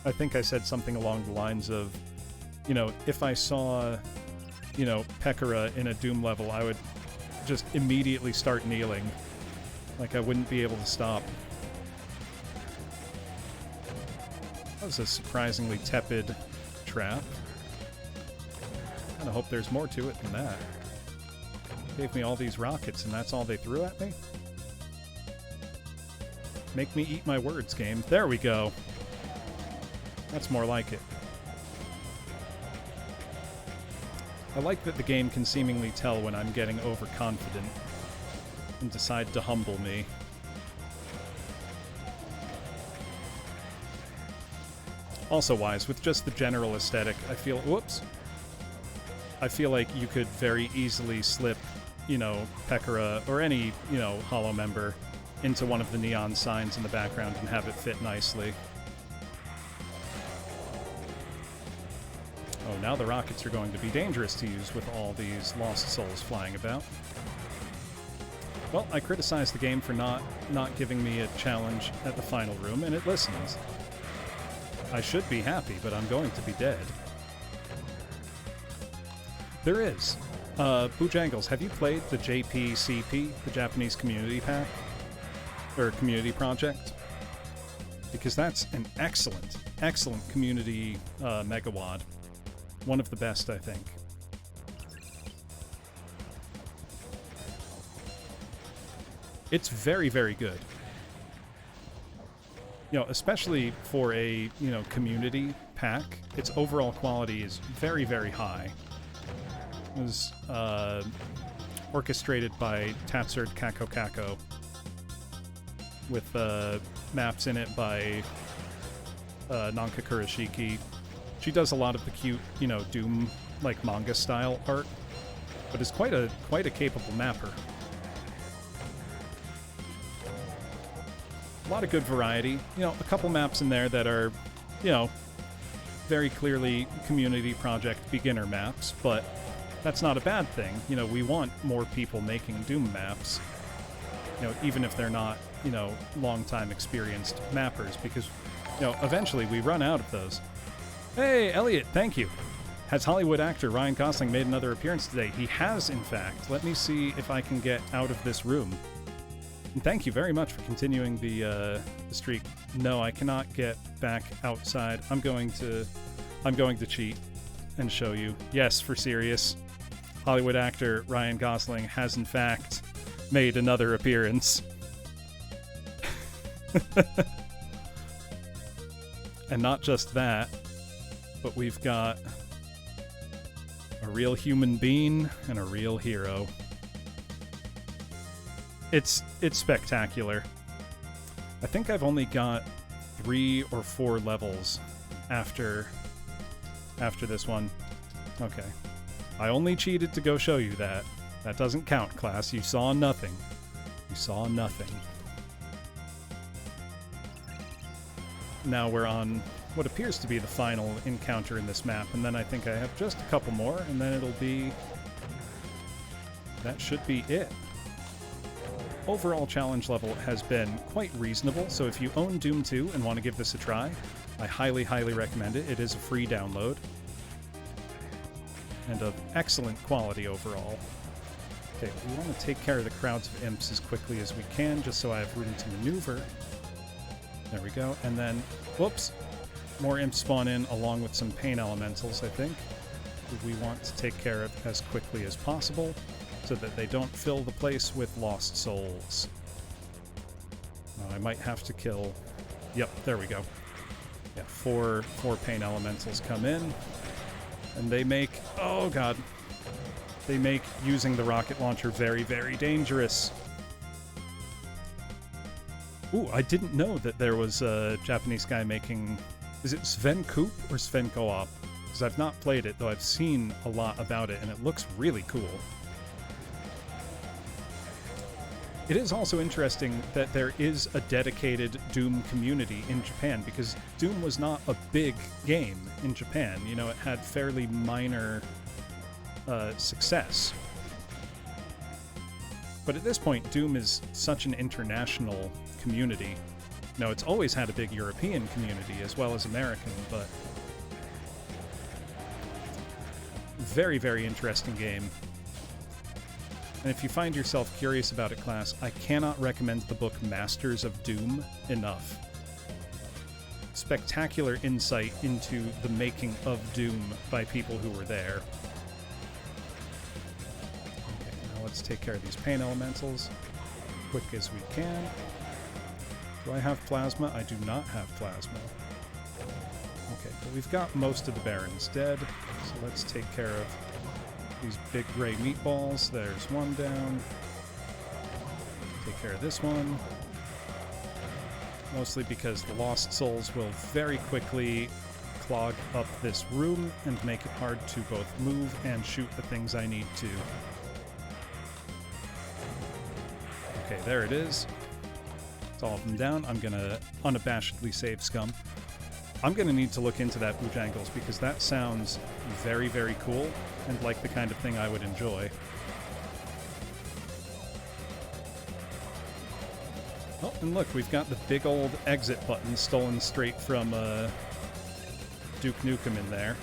Speaker 1: I think I said something along the lines of, if I saw, Pekora in a Doom level, I would just immediately start kneeling. Like, I wouldn't be able to stop. That was a surprisingly tepid trap. I kinda hope there's more to it than that. Gave me all these rockets and that's all they threw at me? Make me eat my words, game. There we go. That's more like it. I like that the game can seemingly tell when I'm getting overconfident and decide to humble me. Also wise, with just the general aesthetic, I feel... Whoops! I feel like you could very easily slip, Pekora or any, Hollow member into one of the neon signs in the background and have it fit nicely. Oh, now the rockets are going to be dangerous to use with all these lost souls flying about. Well, I criticized the game for not giving me a challenge at the final room, and it listens. I should be happy, but I'm going to be dead. There is. Boojangles, have you played the JPCP, the Japanese Community Pack? Or Community Project? Because that's an excellent, excellent community megawad. One of the best, I think. It's very, very good. Especially for a, community pack. Its overall quality is very, very high. It was orchestrated by Tatsuri Kako, with maps in it by Nanka Kurashiki. She does a lot of the cute, you know, Doom like manga style art, but is quite a capable mapper. A lot of good variety. You know, a couple maps in there that are, you know, very clearly community project beginner maps, but that's not a bad thing. You know, we want more people making Doom maps, you know, even if they're not, you know, long-time experienced mappers, because, you know, eventually we run out of those. Hey, Elliot, thank you. Has Hollywood actor Ryan Gosling made another appearance today? He has, in fact. Let me see if I can get out of this room. And thank you very much for continuing the streak. No, I cannot get back outside. I'm going to cheat and show you. Yes, for serious. Hollywood actor Ryan Gosling has, in fact, made another appearance. And not just that, but we've got a real human being and a real hero. It's spectacular. I think I've only got 3 or 4 levels after this one. Okay. I only cheated to go show you that. That doesn't count, class. You saw nothing. You saw nothing. Now we're on what appears to be the final encounter in this map, and then I think I have just a couple more, and then it'll be... that should be it. Overall challenge level has been quite reasonable, so if you own Doom 2 and want to give this a try, I highly, highly recommend it. It is a free download, and of excellent quality overall. Okay, we want to take care of the crowds of imps as quickly as we can, just so I have room to maneuver. There we go, and then, whoops, more imps spawn in along with some pain elementals, I think, who we want to take care of as quickly as possible, so that they don't fill the place with lost souls. I might have to kill... Yep, there we go. Yeah, four pain elementals come in, and they make... oh god. They make using the rocket launcher very, very dangerous. Ooh, I didn't know that there was a Japanese guy making... is it Sven Coop or Sven Co-op? Because I've not played it, though I've seen a lot about it, and it looks really cool. It is also interesting that there is a dedicated Doom community in Japan, because Doom was not a big game in Japan. You know, it had fairly minor success. But at this point, Doom is such an international community. No, it's always had a big European community as well as American, but... very, very interesting game. And if you find yourself curious about it, class, I cannot recommend the book Masters of Doom enough. Spectacular insight into the making of Doom by people who were there. Okay, now let's take care of these pain elementals quick as we can. Do I have plasma? I do not have plasma. Okay, but we've got most of the barons dead, so let's take care of these big gray meatballs. There's one down. Take care of this one. Mostly because the lost souls will very quickly clog up this room and make it hard to both move and shoot the things I need to. Okay, there it is. It's all of them down. I'm gonna unabashedly save scum. I'm gonna need to look into that Bojangles, because that sounds very, very cool and like the kind of thing I would enjoy. Oh, and look, we've got the big old exit button stolen straight from Duke Nukem in there.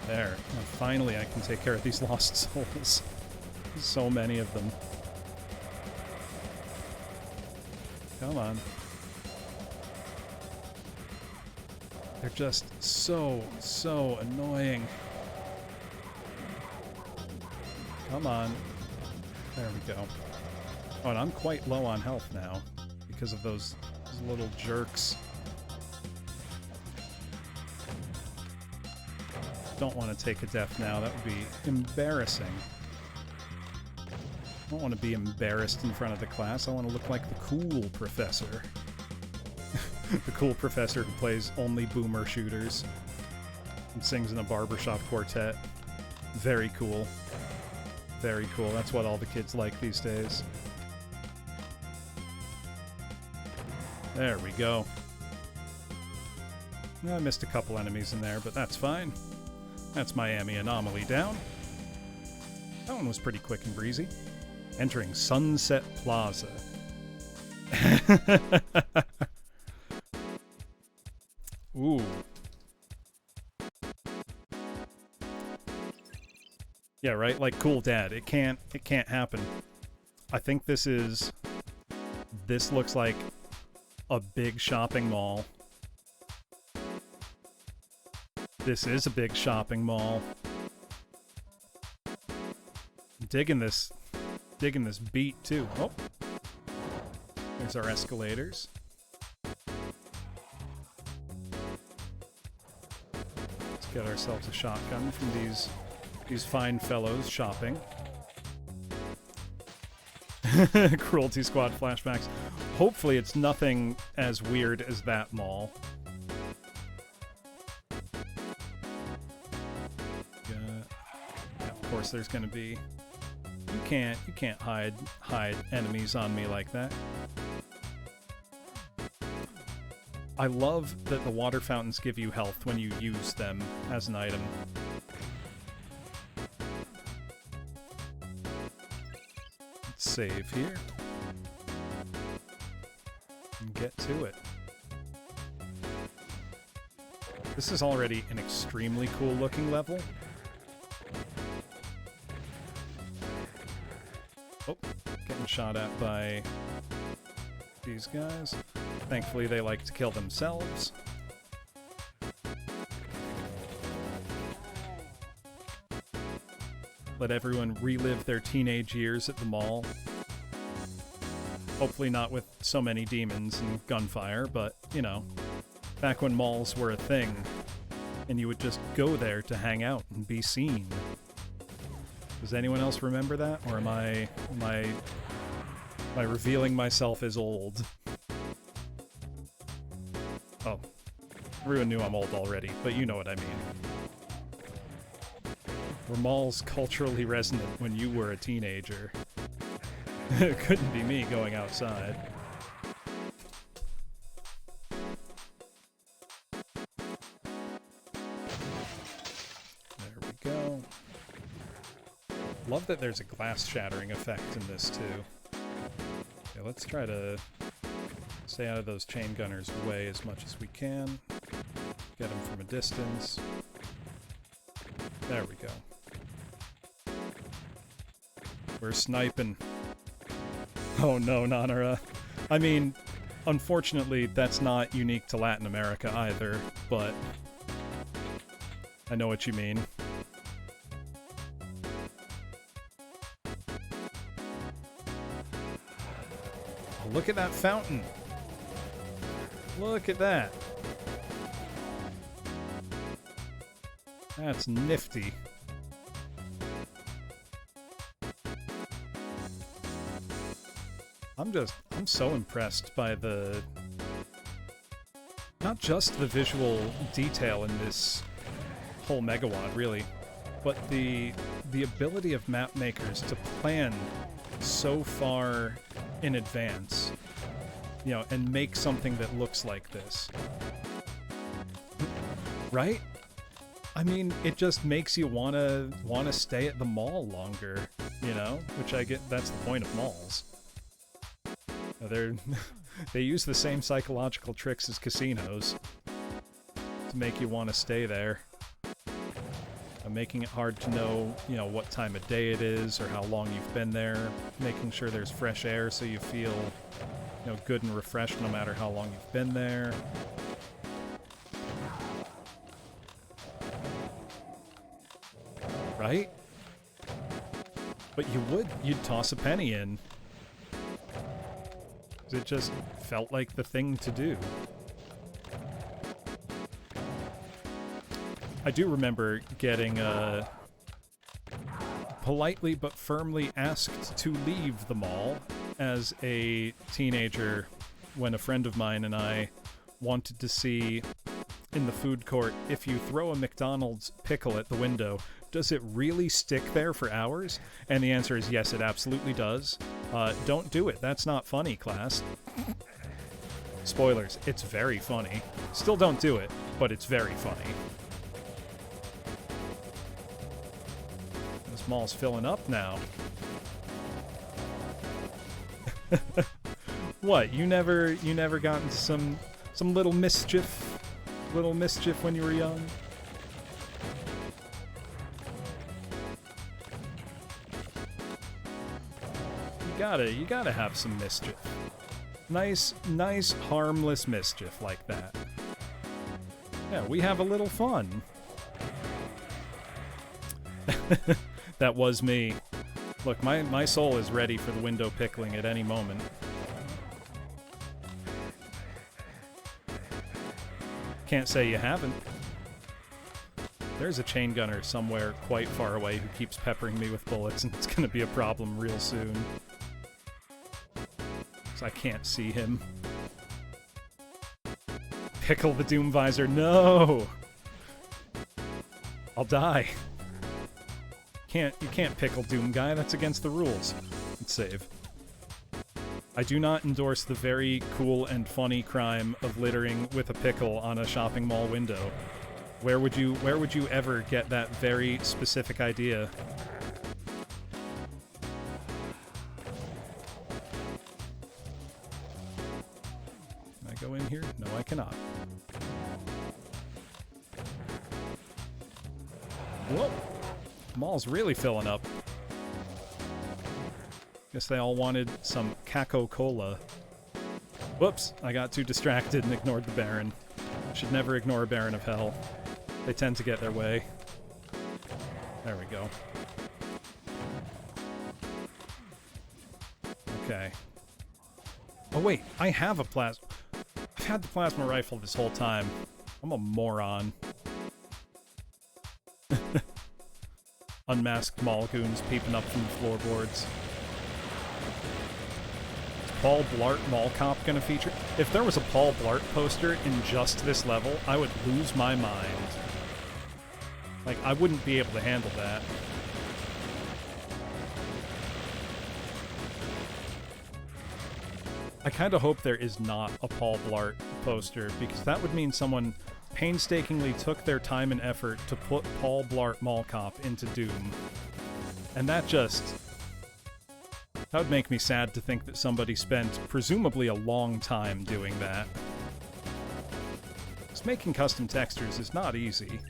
Speaker 1: There. Now finally I can take care of these lost souls. So many of them. Come on. They're just so annoying. Come on. There we go. Oh, and I'm quite low on health now because of those These little jerks. Don't want to take a death now. That would be embarrassing. I don't want to be embarrassed in front of the class. I want to look like the cool professor. The cool professor who plays only boomer shooters and sings in a barbershop quartet. Very cool. Very cool. That's what all the kids like these days. There we go. I missed a couple enemies in there, but that's fine. That's Miami Anomaly down. That one was pretty quick and breezy. Entering Sunset Plaza. Ooh. Yeah, right? Like, cool dad. It can't happen. I think this looks like a big shopping mall. This is a big shopping mall. Digging this beat too. Oh, there's our escalators. Let's get ourselves a shotgun from these fine fellows shopping. Cruelty Squad flashbacks. Hopefully it's nothing as weird as that mall. Of course there's gonna be... You can't hide enemies on me like that. I love that the water fountains give you health when you use them as an item. Let's save here. And get to it. This is already an extremely cool looking level. Oh, getting shot at by these guys. Thankfully, they like to kill themselves. Let everyone relive their teenage years at the mall. Hopefully not with so many demons and gunfire, but, you know, back when malls were a thing, and you would just go there to hang out and be seen. Does anyone else remember that? Or am I revealing myself as old? Oh. Everyone knew I'm old already, but you know what I mean. Were malls culturally resonant when you were a teenager? It couldn't be me going outside. There we go. Love that there's a glass shattering effect in this too. Okay, let's try to stay out of those chain gunners' way as much as we can. Get them from a distance. There we go. We're sniping. Oh no, Nanara. I mean, unfortunately, that's not unique to Latin America either, but I know what you mean. Look at that fountain. Look at that. That's nifty. I'm so impressed by not just the visual detail in this whole megawatt, really, but the ability of map makers to plan so far in advance, you know, and make something that looks like this. Right? I mean, it just makes you wanna stay at the mall longer, you know? Which I get, that's the point of malls. They use the same psychological tricks as casinos to make you want to stay there. Making it hard to know, you know, what time of day it is or how long you've been there. Making sure there's fresh air so you feel, you know, good and refreshed no matter how long you've been there. Right? But you'd toss a penny in. It just felt like the thing to do. I do remember getting politely but firmly asked to leave the mall as a teenager when a friend of mine and I wanted to see in the food court, if you throw a McDonald's pickle at the window, does it really stick there for hours? And the answer is yes, it absolutely does. Don't do it. That's not funny, class. Spoilers, it's very funny. Still don't do it, but it's very funny. This mall's filling up now. What? You never got into some little mischief when you were young? You gotta have some mischief. Nice, harmless mischief like that. Yeah, we have a little fun. That was me. Look, my soul is ready for the window pickling at any moment. Can't say you haven't. There's a chain gunner somewhere quite far away who keeps peppering me with bullets, and it's gonna be a problem real soon. 'Cause I can't see him. Pickle the Doom Visor, no! I'll die. You can't pickle Doom Guy, that's against the rules. Let's save. I do not endorse the very cool and funny crime of littering with a pickle on a shopping mall window. Where would you ever get that very specific idea? Can I go in here? No, I cannot. Whoa! The mall's really filling up. Guess they all wanted some Caco-Cola. Whoops, I got too distracted and ignored the Baron. Should never ignore a Baron of Hell. They tend to get their way. There we go. Okay. Oh wait, I have a plasma... I've had the plasma rifle this whole time. I'm a moron. Unmasked mall goons peeping up from the floorboards. Is Paul Blart Mall Cop gonna feature? If there was a Paul Blart poster in just this level, I would lose my mind. Like, I wouldn't be able to handle that. I kind of hope there is not a Paul Blart poster, because that would mean someone painstakingly took their time and effort to put Paul Blart Mall Cop into Doom. And that would make me sad to think that somebody spent presumably a long time doing that. Because making custom textures is not easy.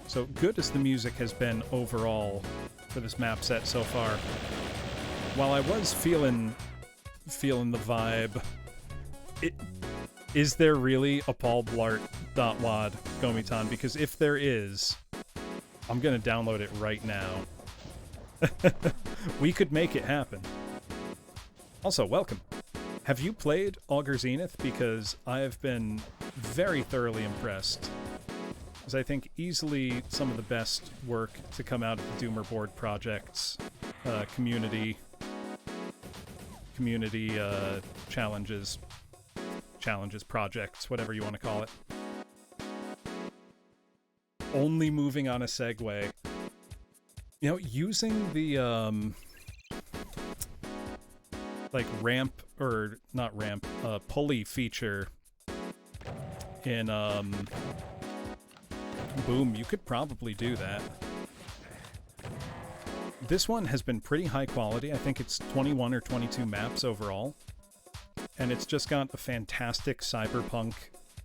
Speaker 1: So good as the music has been overall for this map set so far, while I was feeling the vibe, is there really a Paul Blart .wad Gomitan? Because if there is, I'm gonna download it right now. We could make it happen. Also, welcome. Have you played Auger Zenith? Because I have been very thoroughly impressed. Because I think easily some of the best work to come out of the Doomer Board projects, community challenges, projects, whatever you want to call it. Only moving on a segue. You know, using the, like, ramp, or not ramp, pulley feature in, Boom, you could probably do that. This one has been pretty high quality. I think it's 21 or 22 maps overall. And it's just got a fantastic cyberpunk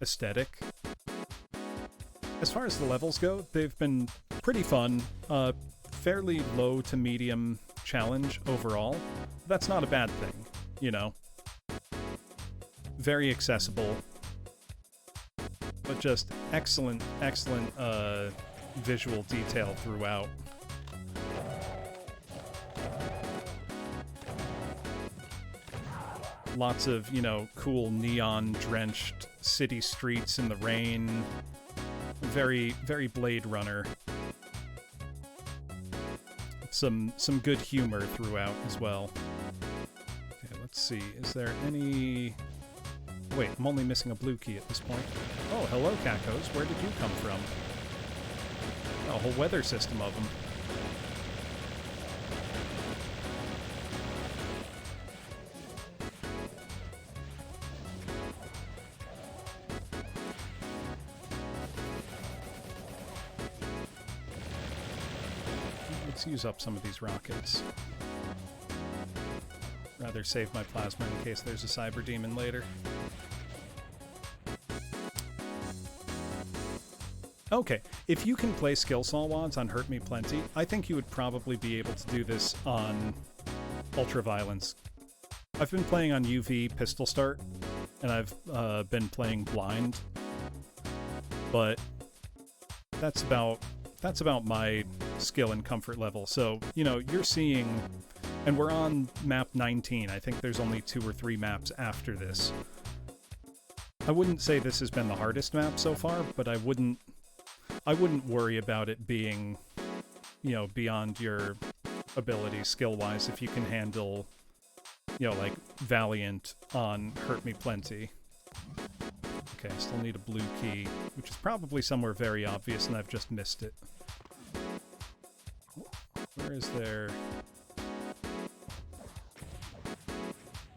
Speaker 1: aesthetic. As far as the levels go, they've been pretty fun. Fairly low to medium challenge overall. That's not a bad thing, you know. Very accessible. But just excellent visual detail throughout. Lots of, you know, cool neon-drenched city streets in the rain. Very, very Blade Runner. Some good humor throughout as well. Okay, let's see. Is there any... Wait, I'm only missing a blue key at this point. Oh, hello, Cacos. Where did you come from? Oh, a whole weather system of them. Let's use up some of these rockets. Rather save my plasma in case there's a cyber demon later. Okay, if you can play skill saw wads on Hurt Me Plenty, I think you would probably be able to do this on Ultraviolence. I've been playing on UV Pistol Start, and I've been playing Blind, but that's about my skill and comfort level. So, you know, you're seeing, and we're on map 19. I think there's only 2 or 3 maps after this. I wouldn't say this has been the hardest map so far, but I wouldn't worry about it being, you know, beyond your ability skill-wise if you can handle, you know, like Valiant on Hurt Me Plenty. Okay, I still need a blue key, which is probably somewhere very obvious and I've just missed it. Where is there...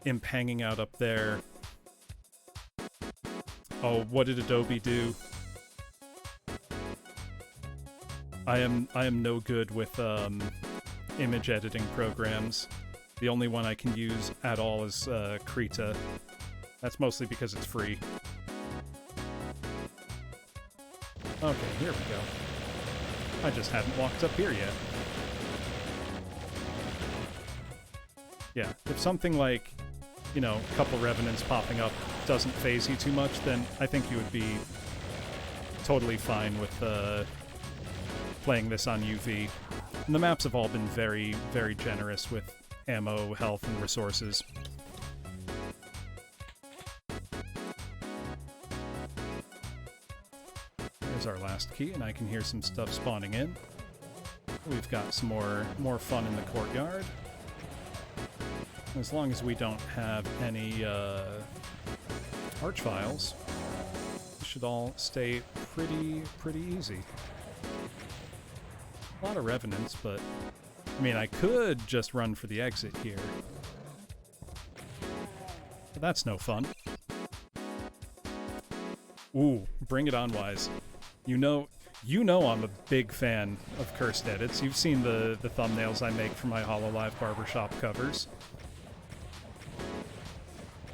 Speaker 1: Imp hanging out up there. Oh, what did Adobe do? I am no good with image editing programs. The only one I can use at all is Krita. That's mostly because it's free. Okay, here we go. I just haven't walked up here yet. Yeah, if something like, you know, a couple Revenants popping up doesn't faze you too much, then I think you would be totally fine with playing this on UV. And the maps have all been very, very generous with ammo, health, and resources. There's our last key, and I can hear some stuff spawning in. We've got some more fun in the courtyard. As long as we don't have any archviles, it should all stay pretty easy. A lot of Revenants, but I mean, I could just run for the exit here. But that's no fun. Ooh, bring it on, Wise. You know I'm a big fan of cursed edits. You've seen the thumbnails I make for my HoloLive barbershop covers,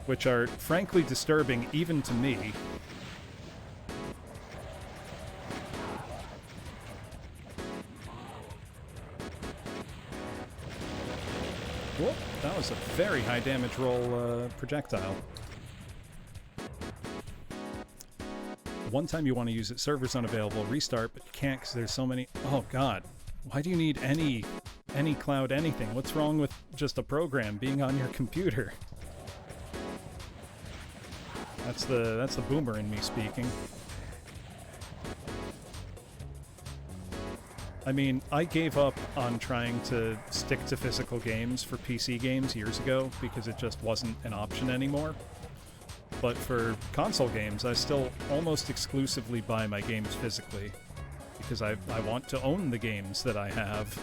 Speaker 1: which are frankly disturbing even to me. Whoop, that was a very high damage roll projectile. One time you want to use it, server's unavailable, restart, but you can't because there's so many... Oh god, why do you need any cloud anything? What's wrong with just a program being on your computer? That's the boomer in me speaking. I mean, I gave up on trying to stick to physical games for PC games years ago because it just wasn't an option anymore. But for console games, I still almost exclusively buy my games physically because I want to own the games that I have.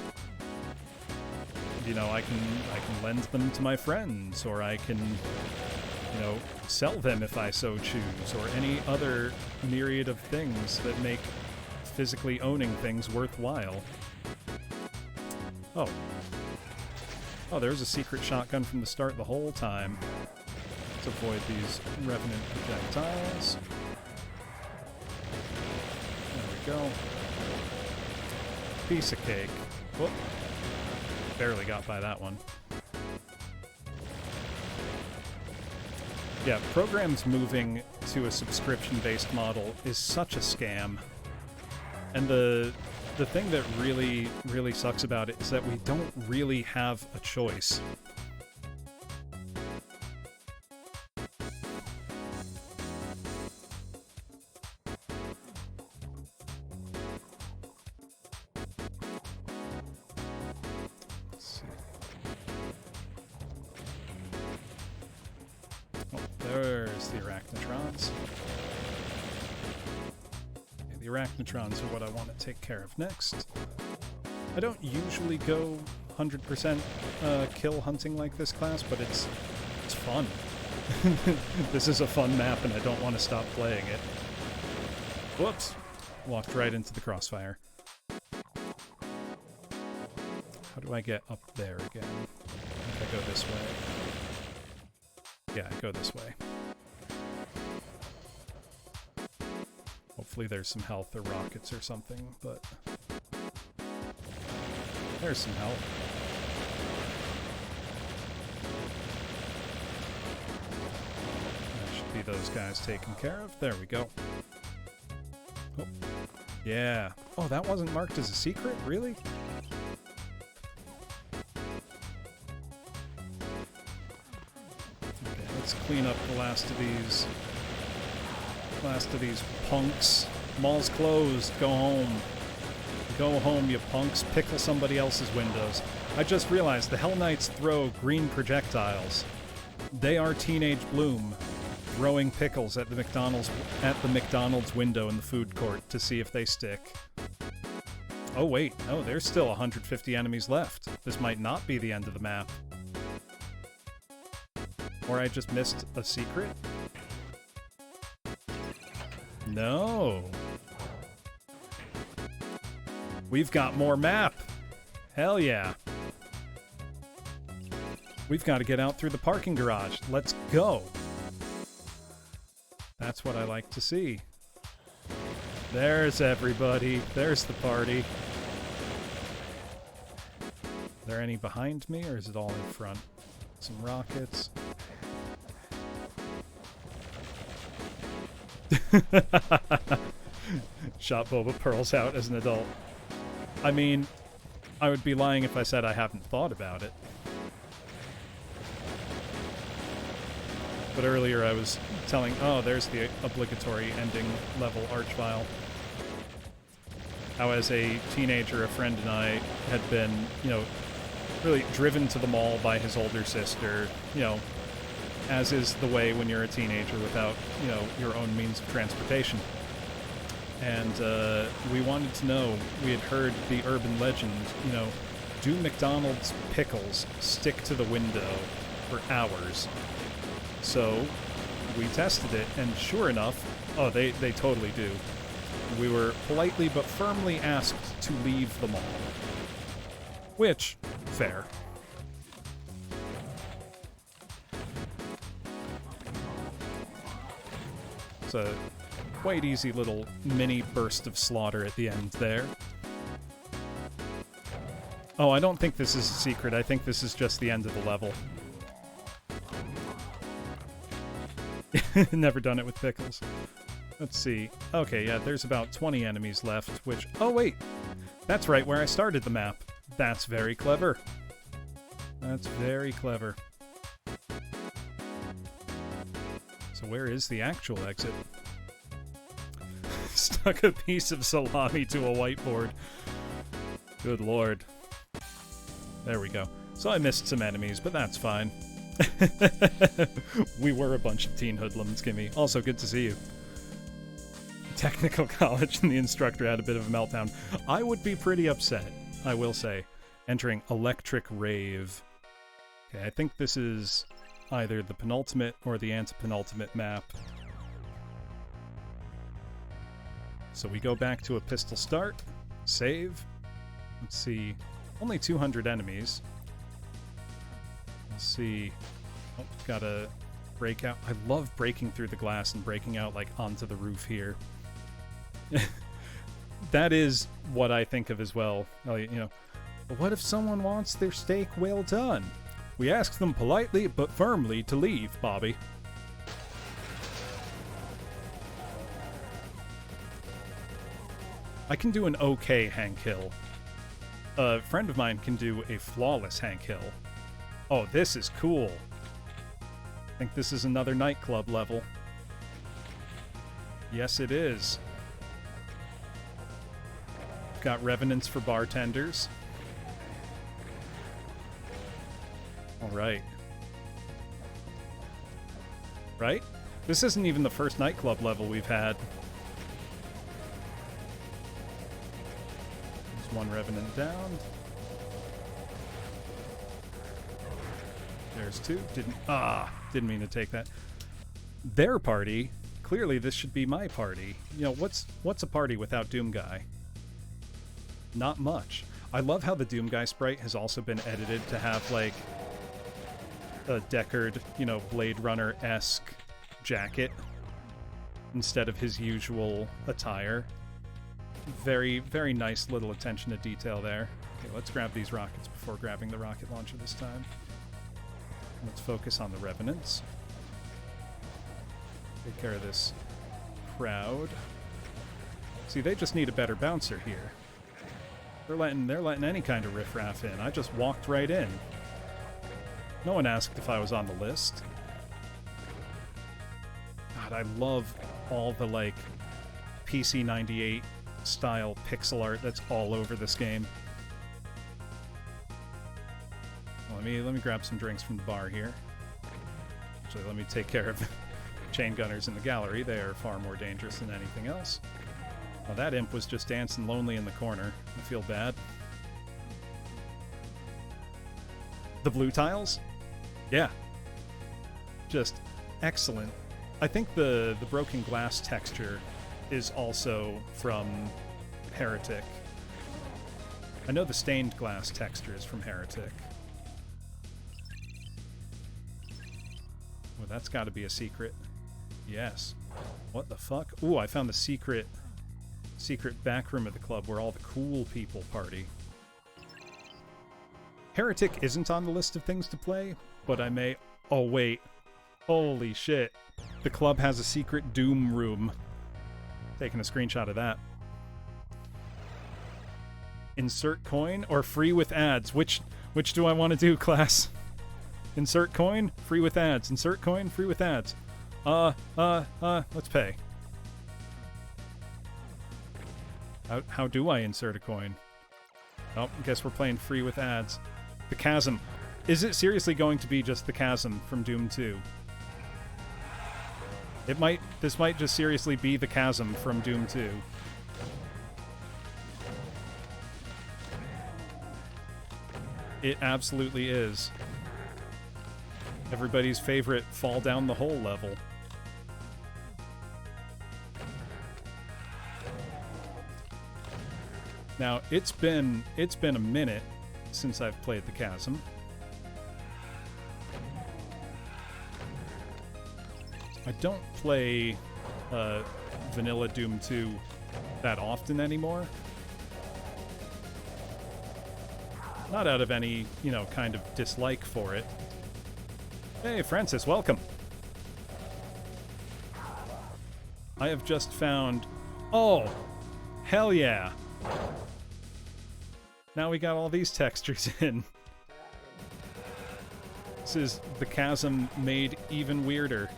Speaker 1: You know, I can lend them to my friends, or I can, you know, sell them if I so choose, or any other myriad of things that make physically owning things worthwhile. Oh, there's a secret shotgun from the start the whole time. Let's avoid these Revenant projectiles. There we go. Piece of cake. Whoop. Barely got by that one. Yeah, programs moving to a subscription-based model is such a scam. And the thing that really sucks about it is that we don't really have a choice. There's the Arachnotrons. Okay, the Arachnotrons are what I want to take care of next. I don't usually go 100% kill hunting like this class, but it's fun. This is a fun map, and I don't want to stop playing it. Whoops. Walked right into the crossfire. How do I get up there again? I think I go this way. Yeah, I go this way. Hopefully there's some health or rockets or something, but... There's some health. That should be those guys taken care of. There we go. Oh. Yeah. Oh, that wasn't marked as a secret? Really? Okay, let's clean up the last of these punks. Mall's closed. Go home. Go home, you punks. Pickle somebody else's windows. I just realized the Hell Knights throw green projectiles. They are Teenage Bloom throwing pickles at the McDonald's window in the food court to see if they stick. Oh wait, no, there's still 150 enemies left. This might not be the end of the map. Or I just missed a secret? No. We've got more map. Hell yeah. We've got to get out through the parking garage. Let's go. That's what I like to see. There's everybody. There's the party. Are there any behind me, or is it all in front? Some rockets. Shot Boba Pearls out as an adult. I mean, I would be lying if I said I haven't thought about it. But earlier I was telling, oh, there's the obligatory ending level Archvile. How as a teenager, a friend and I had been, really driven to the mall by his older sister, as is the way when you're a teenager without, your own means of transportation. And we wanted to know, we had heard the urban legend, do McDonald's pickles stick to the window for hours? So we tested it, and sure enough, oh, they totally do. We were politely but firmly asked to leave the mall. Which, fair. It's a quite easy little mini burst of slaughter at the end there. Oh, I don't think this is a secret. I think this is just the end of the level. Never done it with pickles. Let's see. Okay, yeah, there's about 20 enemies left, which... Oh, wait! That's right where I started the map. That's very clever. That's very clever. So where is the actual exit? Stuck a piece of salami to a whiteboard. Good lord. There we go. So I missed some enemies, but that's fine. We were a bunch of teen hoodlums, Kimmy. Also, good to see you. Technical college, and the instructor had a bit of a meltdown. I would be pretty upset, I will say. Entering Electric Rave. Okay, I think this is either the penultimate or the antepenultimate map. So we go back to a pistol start, save. Let's see, only 200 enemies. Let's see. Oh, gotta break out. I love breaking through the glass and breaking out, like, onto the roof here. That is what I think of as well. But what if someone wants their steak well done? We ask them politely but firmly to leave, Bobby. I can do an okay Hank Hill. A friend of mine can do a flawless Hank Hill. Oh, this is cool. I think this is another nightclub level. Yes, it is. Got revenants for bartenders. All right. Right? This isn't even the first nightclub level we've had. There's one Revenant down. There's two. Didn't mean to take that. Their party. Clearly this should be my party. You know, what's a party without Doom Guy? Not much. I love how the Doom Guy sprite has also been edited to have, like, a Deckard, you know, Blade Runner-esque jacket instead of his usual attire. Very, very nice little attention to detail there. Okay, let's grab these rockets before grabbing the rocket launcher this time. Let's focus on the Revenants. Take care of this crowd. See, they just need a better bouncer here. They're letting any kind of riffraff in. I just walked right in. No one asked if I was on the list. God, I love all the, like, PC 98 style pixel art that's all over this game. Let me grab some drinks from the bar here. Actually, let me take care of chain gunners in the gallery. They are far more dangerous than anything else. Well, that imp was just dancing lonely in the corner. I feel bad. The blue tiles? Yeah. Just excellent. I think the broken glass texture is also from Heretic. I know the stained glass texture is from Heretic. Well, that's got to be a secret. Yes. What the fuck? Ooh, I found the secret back room of the club where all the cool people party. Heretic isn't on the list of things to play, but I may... Oh, wait. Holy shit. The club has a secret Doom room. Taking a screenshot of that. Insert coin or free with ads? Which do I want to do, class? Insert coin, free with ads. Insert coin, free with ads. Let's pay. How do I insert a coin? Oh, guess we're playing free with ads. The Chasm. Is it seriously going to be just the Chasm from Doom 2? This might just seriously be the Chasm from Doom 2. It absolutely is. Everybody's favorite fall down the hole level. Now, it's been a minute since I've played the Chasm. I don't play vanilla Doom 2 that often anymore. Not out of any, you know, kind of dislike for it. Hey, Francis, welcome. I have just found... Oh, hell yeah. Now we got all these textures in. This is the Chasm made even weirder.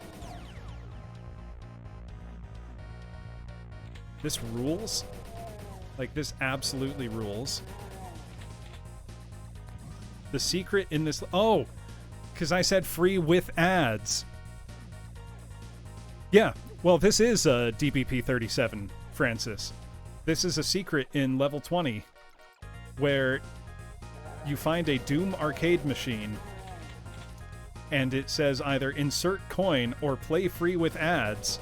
Speaker 1: This rules. Like, this absolutely rules. The secret in this... Oh! Because I said free with ads. Yeah, well, this is a DBP 37, Francis. This is a secret in level 20, where you find a Doom arcade machine, and it says either insert coin or play free with ads.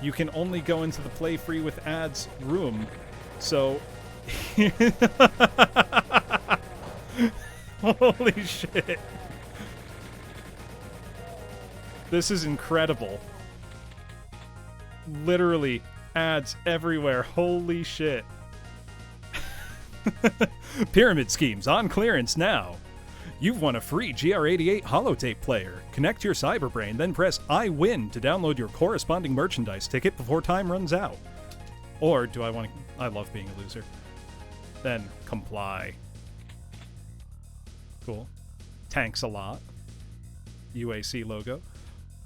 Speaker 1: You can only go into the play free with ads room, so... Holy shit. This is incredible. Literally, ads everywhere. Holy shit. Pyramid Schemes on clearance now. You've won a free GR88 holotape player. Connect your Cyberbrain, then press I win to download your corresponding merchandise ticket before time runs out. Or do I want to... I love being a loser. Then comply. Cool. Tanks a lot. UAC logo.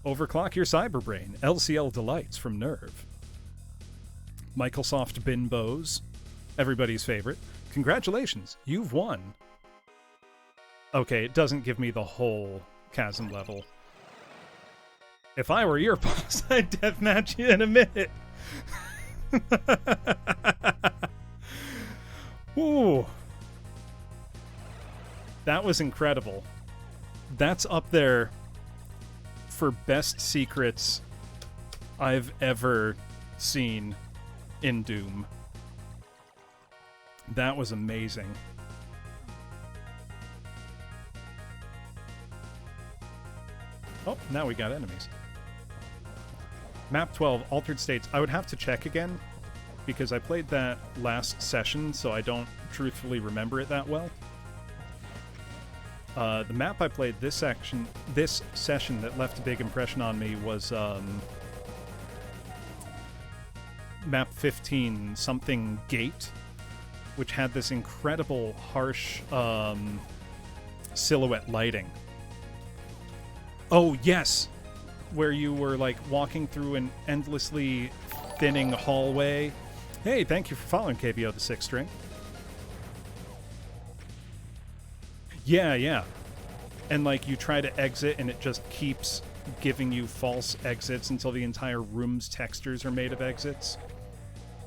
Speaker 1: Overclock your Cyberbrain. LCL Delights from Nerve. Microsoft Bimbos. Everybody's favorite. Congratulations, you've won. Okay, it doesn't give me the whole Chasm level. If I were your boss, I'd deathmatch you in a minute. Ooh. That was incredible. That's up there for best secrets I've ever seen in Doom. That was amazing. Oh, now we got enemies. Map 12, Altered States. I would have to check again, because I played that last session, so I don't truthfully remember it that well. The map I played this session that left a big impression on me was map 15, something Gate, which had this incredible harsh silhouette lighting. Oh, yes! Where you were, like, walking through an endlessly thinning hallway. Hey, thank you for following KBO the 6th String. Yeah, yeah. And, like, you try to exit, and it just keeps giving you false exits until the entire room's textures are made of exits.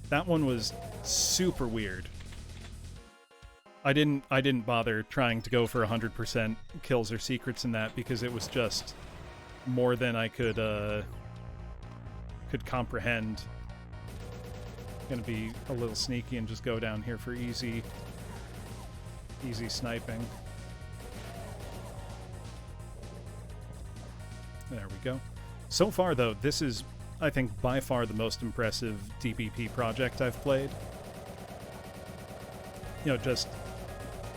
Speaker 1: That one was super weird. I didn't bother trying to go for 100% kills or secrets in that, because it was just more than I could comprehend. Gonna be a little sneaky and just go down here for easy sniping. There we go. So far, though, this is, I think, by far the most impressive DBP project I've played. You know, just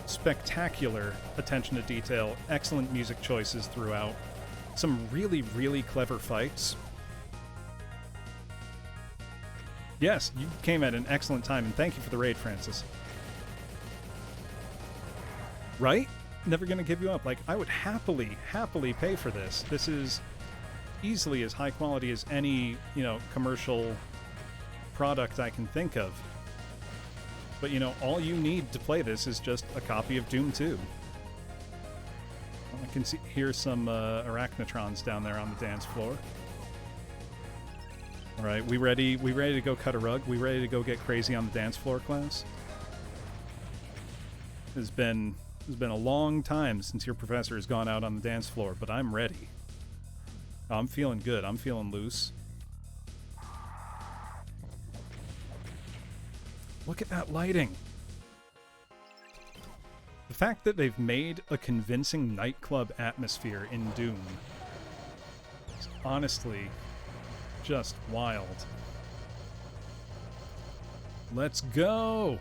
Speaker 1: spectacular attention to detail, excellent music choices throughout, some really, really clever fights. Yes, you came at an excellent time, and thank you for the raid, Francis. Right? Never gonna give you up. Like, I would happily pay for this. This is easily as high quality as any, you know, commercial product I can think of. But, you know, all you need to play this is just a copy of Doom 2. I can hear some arachnotrons down there on the dance floor. All right, we ready to go cut a rug? We ready to go get crazy on the dance floor, class? It's been a long time since your professor has gone out on the dance floor, but I'm ready. I'm feeling good. I'm feeling loose. Look at that lighting. The fact that they've made a convincing nightclub atmosphere in Doom is honestly just wild. Let's go!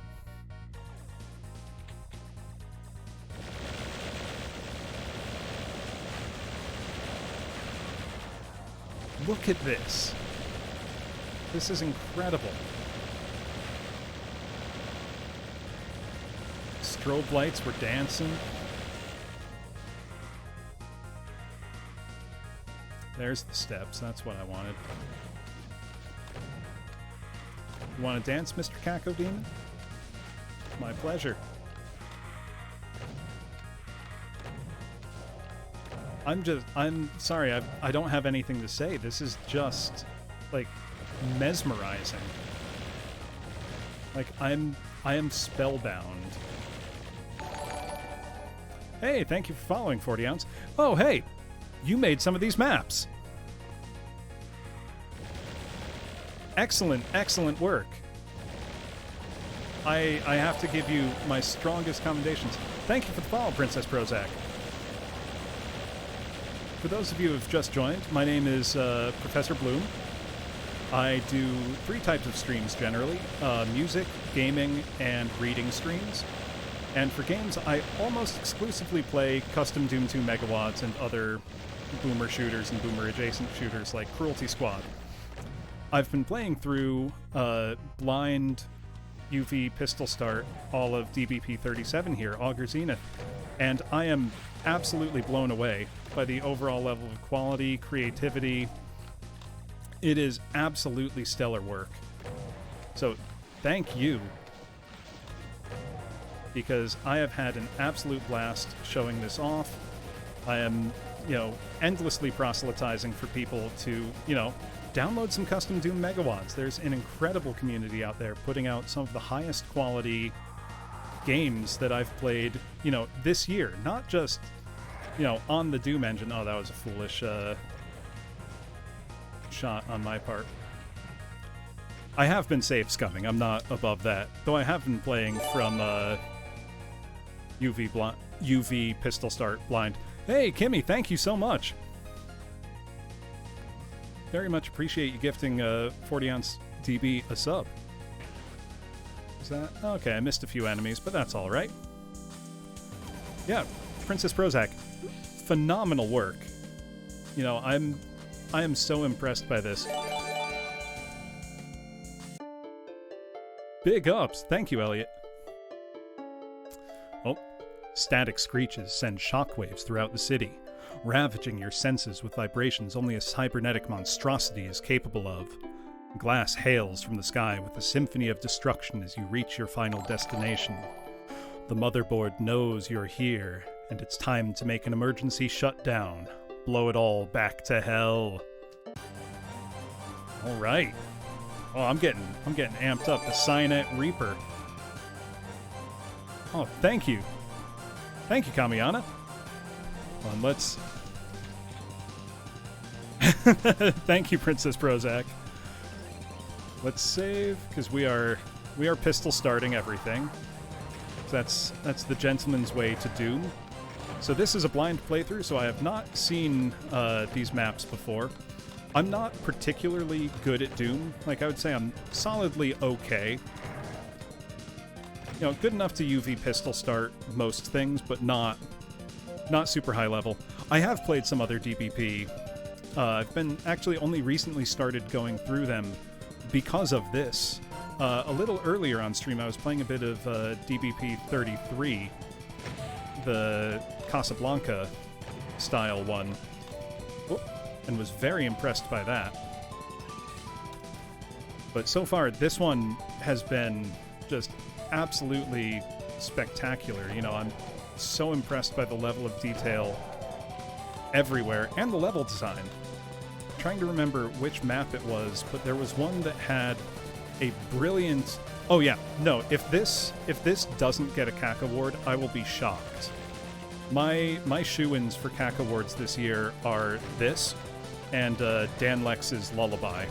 Speaker 1: Look at this. This is incredible. Strobe lights were dancing. There's the steps. That's what I wanted. You want to dance, Mr. Caco Demon? My pleasure. I'm sorry, I don't have anything to say. This is just, like, mesmerizing. Like, I am spellbound. Hey, thank you for following, 40 ounce. Oh, hey, you made some of these maps. Excellent, excellent work. I have to give you my strongest commendations. Thank you for the follow, Princess Prozac. For those of you who have just joined, my name is Professor Bloom. I do 3 types of streams generally, music, gaming, and reading streams. And for games, I almost exclusively play custom Doom 2 Megawatts and other boomer shooters and boomer-adjacent shooters like Cruelty Squad. I've been playing through blind UV pistol start all of DBP 37 here, Auger Zenith, and I am absolutely blown away by the overall level of quality, creativity. It is absolutely stellar work. So, thank you, because I have had an absolute blast showing this off. I am you know, endlessly proselytizing for people to, you know, download some custom Doom megawatts. There's an incredible community out there putting out some of the highest quality games that I've played, you know, this year. Not just, you know, on the Doom engine. Oh, that was a foolish shot on my part. I have been safe scumming. I'm not above that. Though I have been playing from UV pistol start blind. Hey, Kimmy, thank you so much. Very much appreciate you gifting 40-ounce DB a sub. Is that... Okay, I missed a few enemies, but that's all right. Yeah, Princess Prozac, phenomenal work. You know, I am so impressed by this. Big ups. Thank you, Elliot. Oh, static screeches send shockwaves throughout the city, ravaging your senses with vibrations only a cybernetic monstrosity is capable of. Glass hails from the sky with a symphony of destruction as you reach your final destination. The motherboard knows you're here, and it's time to make an emergency shutdown. Blow it all back to hell. All right. Oh, I'm getting amped up. The Cyanet Reaper. Oh, thank you. Thank you, Kamiana. Hold on, let's... Thank you, Princess Prozac. Let's save, because we are pistol starting everything. That's the gentleman's way to Doom. So this is a blind playthrough, so I have not seen these maps before. I'm not particularly good at Doom. Like, I would say I'm solidly okay. You know, good enough to UV pistol start most things, but not super high level. I have played some other DBP. I've been actually only recently started going through them because of this. A little earlier on stream, I was playing a bit of DBP 33, the Casabalnce style one. Whoop. And was very impressed by that. But so far, this one has been just absolutely spectacular. You know, I'm so impressed by the level of detail everywhere, and the level design. I'm trying to remember which map it was, but there was one that had a brilliant... Oh yeah, no, if this doesn't get a CAC award, I will be shocked. My shoo-ins for CAC awards this year are this, and Dan Lex's Lullaby.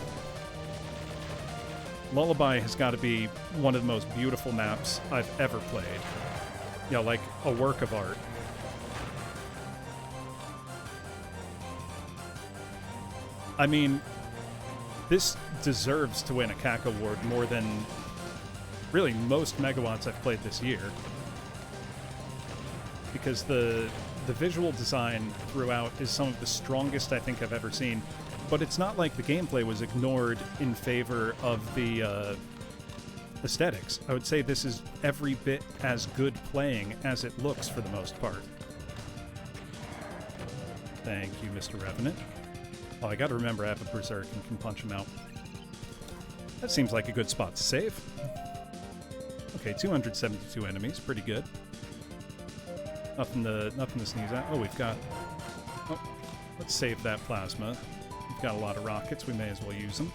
Speaker 1: Lullaby has got to be one of the most beautiful maps I've ever played. You know, like a work of art. I mean, this deserves to win a CAC award more than really most megawatts I've played this year. Because the visual design throughout is some of the strongest I think I've ever seen. But it's not like the gameplay was ignored in favor of the aesthetics. I would say this is every bit as good playing as it looks for the most part. Thank you, Mr. Revenant. Oh, I gotta remember I have a Berserk and can punch him out. That seems like a good spot to save. Okay, 272 enemies, pretty good. Nothing to sneeze at. Oh, we've got... Oh, let's save that plasma. We've got a lot of rockets, we may as well use them.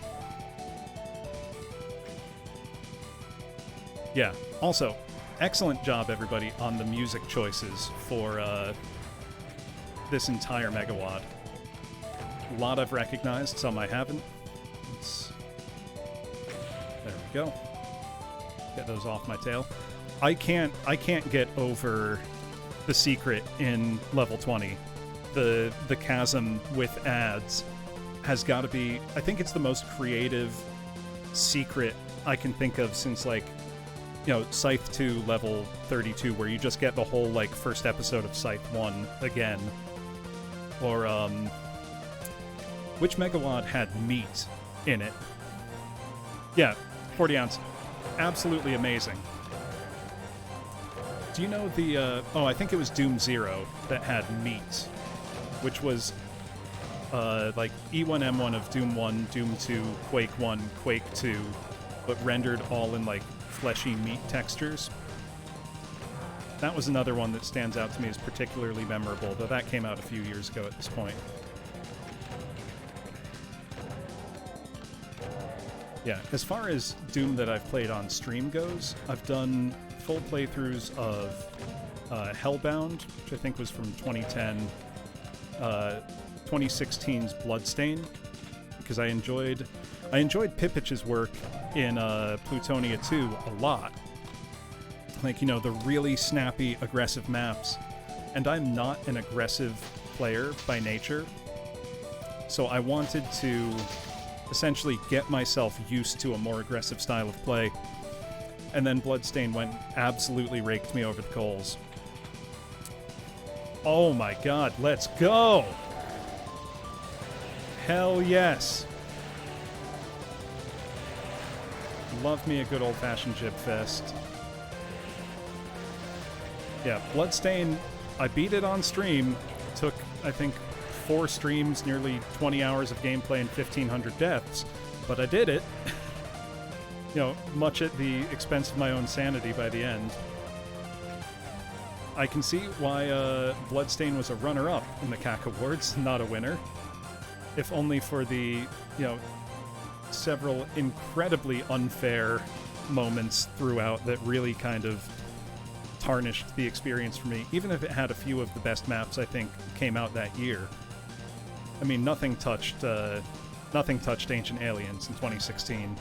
Speaker 1: Yeah, also, excellent job, everybody, on the music choices for this entire megawatt. A lot I've recognized, some I haven't. There we go. Get those off my tail. I can't get over the secret in level 20. The chasm with ads has got to be... I think it's the most creative secret I can think of since, like, you know, Scythe 2 level 32, where you just get the whole, like, first episode of Scythe 1 again. Or, which megawatt had meat in it? Yeah, 40 ounce. Absolutely amazing. Do you know the, oh, I think it was Doom 0 that had meat, which was, like, E1M1 of Doom 1, Doom 2, Quake 1, Quake 2, but rendered all in, like, fleshy meat textures. That was another one that stands out to me as particularly memorable, though that came out a few years ago at this point. Yeah, as far as Doom that I've played on stream goes, I've done full playthroughs of Hellbound, which I think was from 2010, 2016's Bloodstain, because I enjoyed Pipich's work in Plutonia 2 a lot. Like, you know, the really snappy, aggressive maps. And I'm not an aggressive player by nature, so I wanted to essentially get myself used to a more aggressive style of play. And then Bloodstain absolutely raked me over the coals. Oh my god, let's go! Hell yes! Love me a good old-fashioned jib fest. Yeah, Bloodstain, I beat it on stream. Took, I think, 4 streams, nearly 20 hours of gameplay and 1,500 deaths. But I did it. You know, much at the expense of my own sanity by the end. I can see why Bloodstain was a runner-up in the CAC Awards, not a winner. If only for the, you know, several incredibly unfair moments throughout that really kind of tarnished the experience for me, even if it had a few of the best maps I think came out that year. I mean, nothing touched Ancient Aliens in 2016,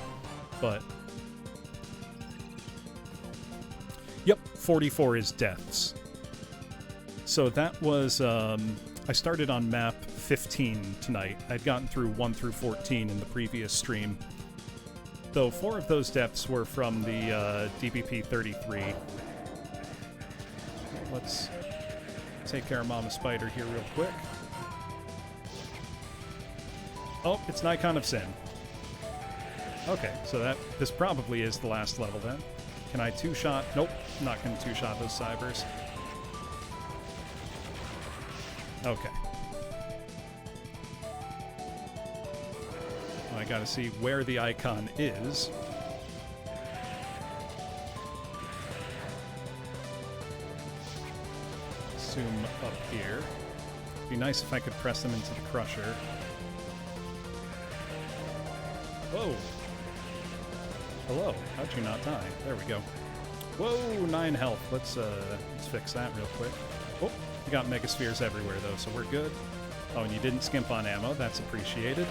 Speaker 1: but yep, 44 is deaths. So that was I started on map 15 tonight. I'd gotten through 1 through 14 in the previous stream, though 4 of those deaths were from the DBP 33. Let's take care of Mama Spider here real quick. Oh, it's an Icon of Sin. Okay, so this probably is the last level then. Can I two-shot? Nope, not going to two-shot those cybers. Okay. Well, I gotta see where the icon is. Zoom up here. It'd be nice if I could press them into the crusher. Whoa! Hello, how'd you not die? There we go. Whoa, 9 health. Let's fix that real quick. Oh, we got megaspheres everywhere though, so we're good. Oh, and you didn't skimp on ammo. That's appreciated.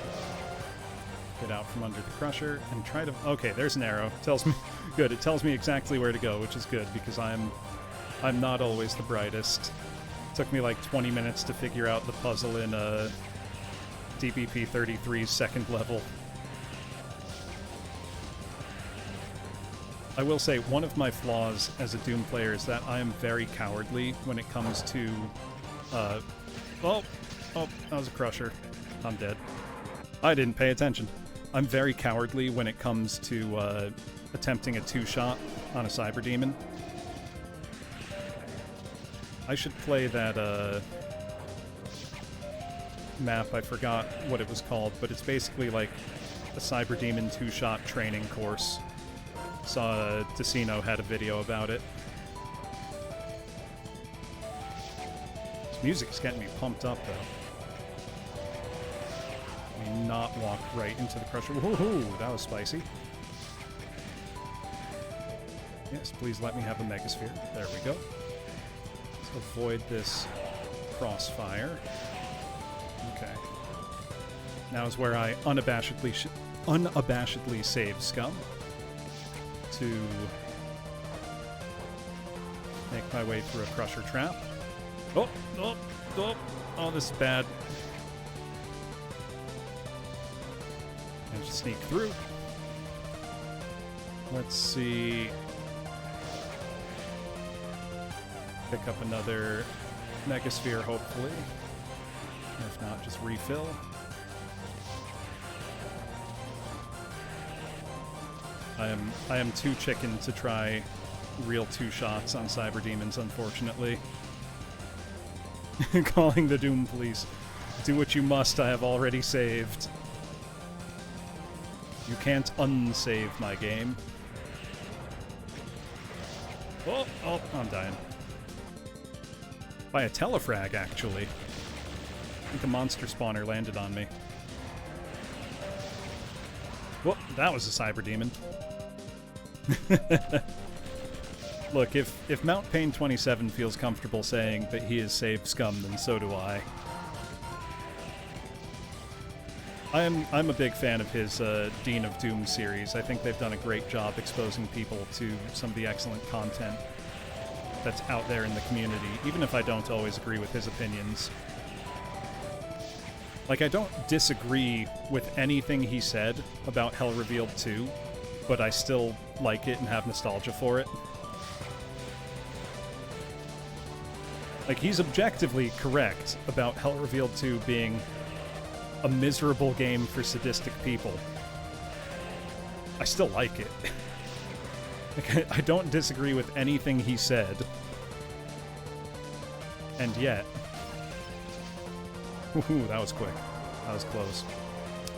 Speaker 1: Get out from under the crusher and try to... Okay, there's an arrow. Tells me... Good, it tells me exactly where to go, which is good, because I'm not always the brightest. Took me like 20 minutes to figure out the puzzle in DBP 33's second level. I will say, one of my flaws as a Doom player is that I am very cowardly when it comes to... Oh, that was a crusher. I'm dead. I didn't pay attention. I'm very cowardly when it comes to attempting a two-shot on a Cyber Demon. I should play that map. I forgot what it was called, but it's basically like a Cyber Demon two-shot training course. Saw Decino had a video about it. This music's getting me pumped up, though. Let me not walk right into the crusher. Woohoo! That was spicy. Yes, please let me have a megasphere. There we go. Let's avoid this crossfire. Okay. Now is where I unabashedly save Scum to make my way through a crusher trap. Oh, this is bad. And just sneak through. Let's see. Pick up another megasphere, hopefully. If not, just refill. I am too chicken to try real two-shots on Cyber Demons, unfortunately. Calling the Doom Police. Do what you must, I have already saved. You can't unsave my game. Oh, I'm dying. By a telefrag, actually. I think a monster spawner landed on me. Whoop, that was a cyber demon. Look, if Mount Pain 27 feels comfortable saying that he is saved scum, then so do I. I'm a big fan of his Dean of Doom series. I think they've done a great job exposing people to some of the excellent content that's out there in the community, even if I don't always agree with his opinions. Like, I don't disagree with anything he said about Hell Revealed 2, but I still like it and have nostalgia for it. Like, he's objectively correct about Hell Revealed 2 being a miserable game for sadistic people. I still like it. Like, I don't disagree with anything he said. And yet... Ooh, that was quick. That was close.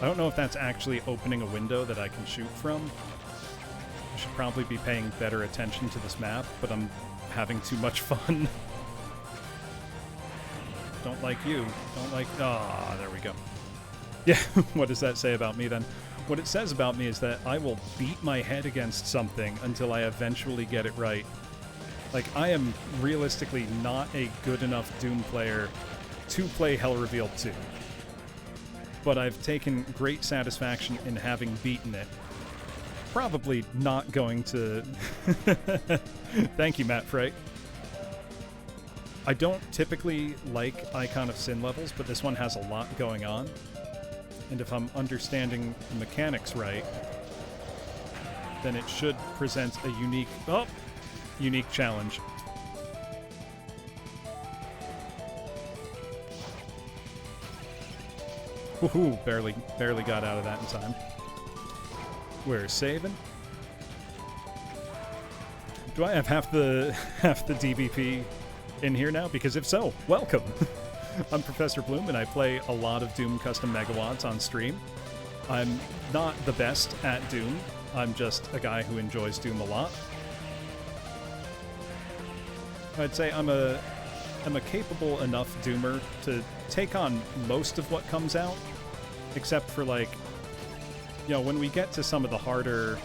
Speaker 1: I don't know if that's actually opening a window that I can shoot from. I should probably be paying better attention to this map, but I'm having too much fun. Don't like you. Don't like... Ah, there we go. Yeah, what does that say about me then? What it says about me is that I will beat my head against something until I eventually get it right. Like, I am realistically not a good enough Doom player to play Hell Revealed 2. But I've taken great satisfaction in having beaten it. Probably not going to... Thank you, Matt Frey. I don't typically like Icon of Sin levels, but this one has a lot going on. And if I'm understanding the mechanics right, then it should present a unique challenge. Woohoo! Barely got out of that in time. We're saving. Do I have half the DBP in here now? Because if so, welcome! I'm Professor Bloom, and I play a lot of Doom Custom Megawatts on stream. I'm not the best at Doom. I'm just a guy who enjoys Doom a lot. I'd say I'm a capable enough Doomer to take on most of what comes out, except for, like, you know, when we get to some of the harder,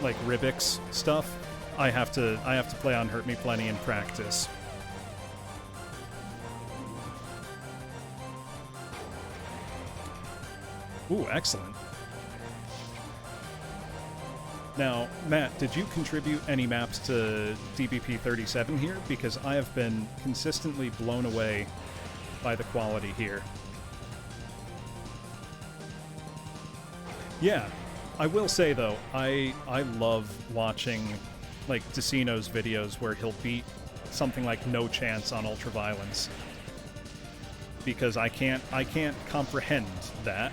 Speaker 1: like, Ribix stuff, I have to play on Hurt Me Plenty in practice. Ooh, excellent. Now, Matt, did you contribute any maps to DBP 37 here? Because I have been consistently blown away by the quality here. Yeah, I will say, though, I love watching, like, Decino's videos where he'll beat something like No Chance on Ultraviolence. Because I can't comprehend that.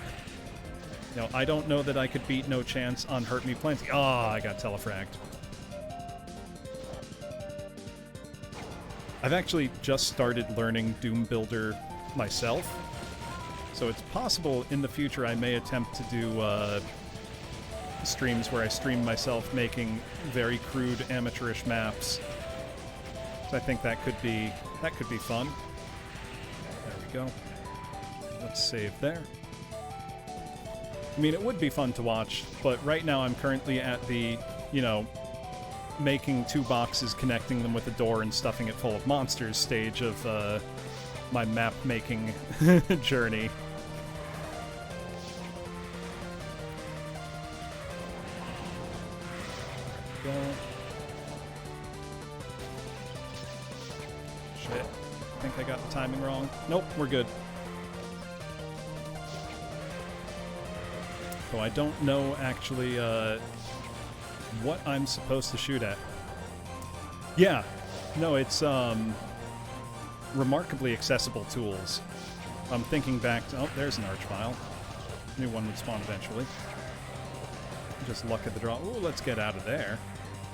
Speaker 1: You know, I don't know that I could beat No Chance on Hurt Me Plenty. Ah, I got telefragged. I've actually just started learning Doom Builder myself, so it's possible in the future I may attempt to do streams where I stream myself making very crude, amateurish maps. So I think that could be fun. There we go. Let's save there. I mean, it would be fun to watch, but right now I'm currently at the, you know, making 2 boxes, connecting them with a door, and stuffing it full of monsters stage of my map-making journey. There we go. Shit. I think I got the timing wrong. Nope, we're good. So I don't know, actually, what I'm supposed to shoot at. Yeah. No, it's, remarkably accessible tools. I'm thinking back to... Oh, there's an archvile. New one would spawn eventually. Just luck of the draw. Ooh, let's get out of there.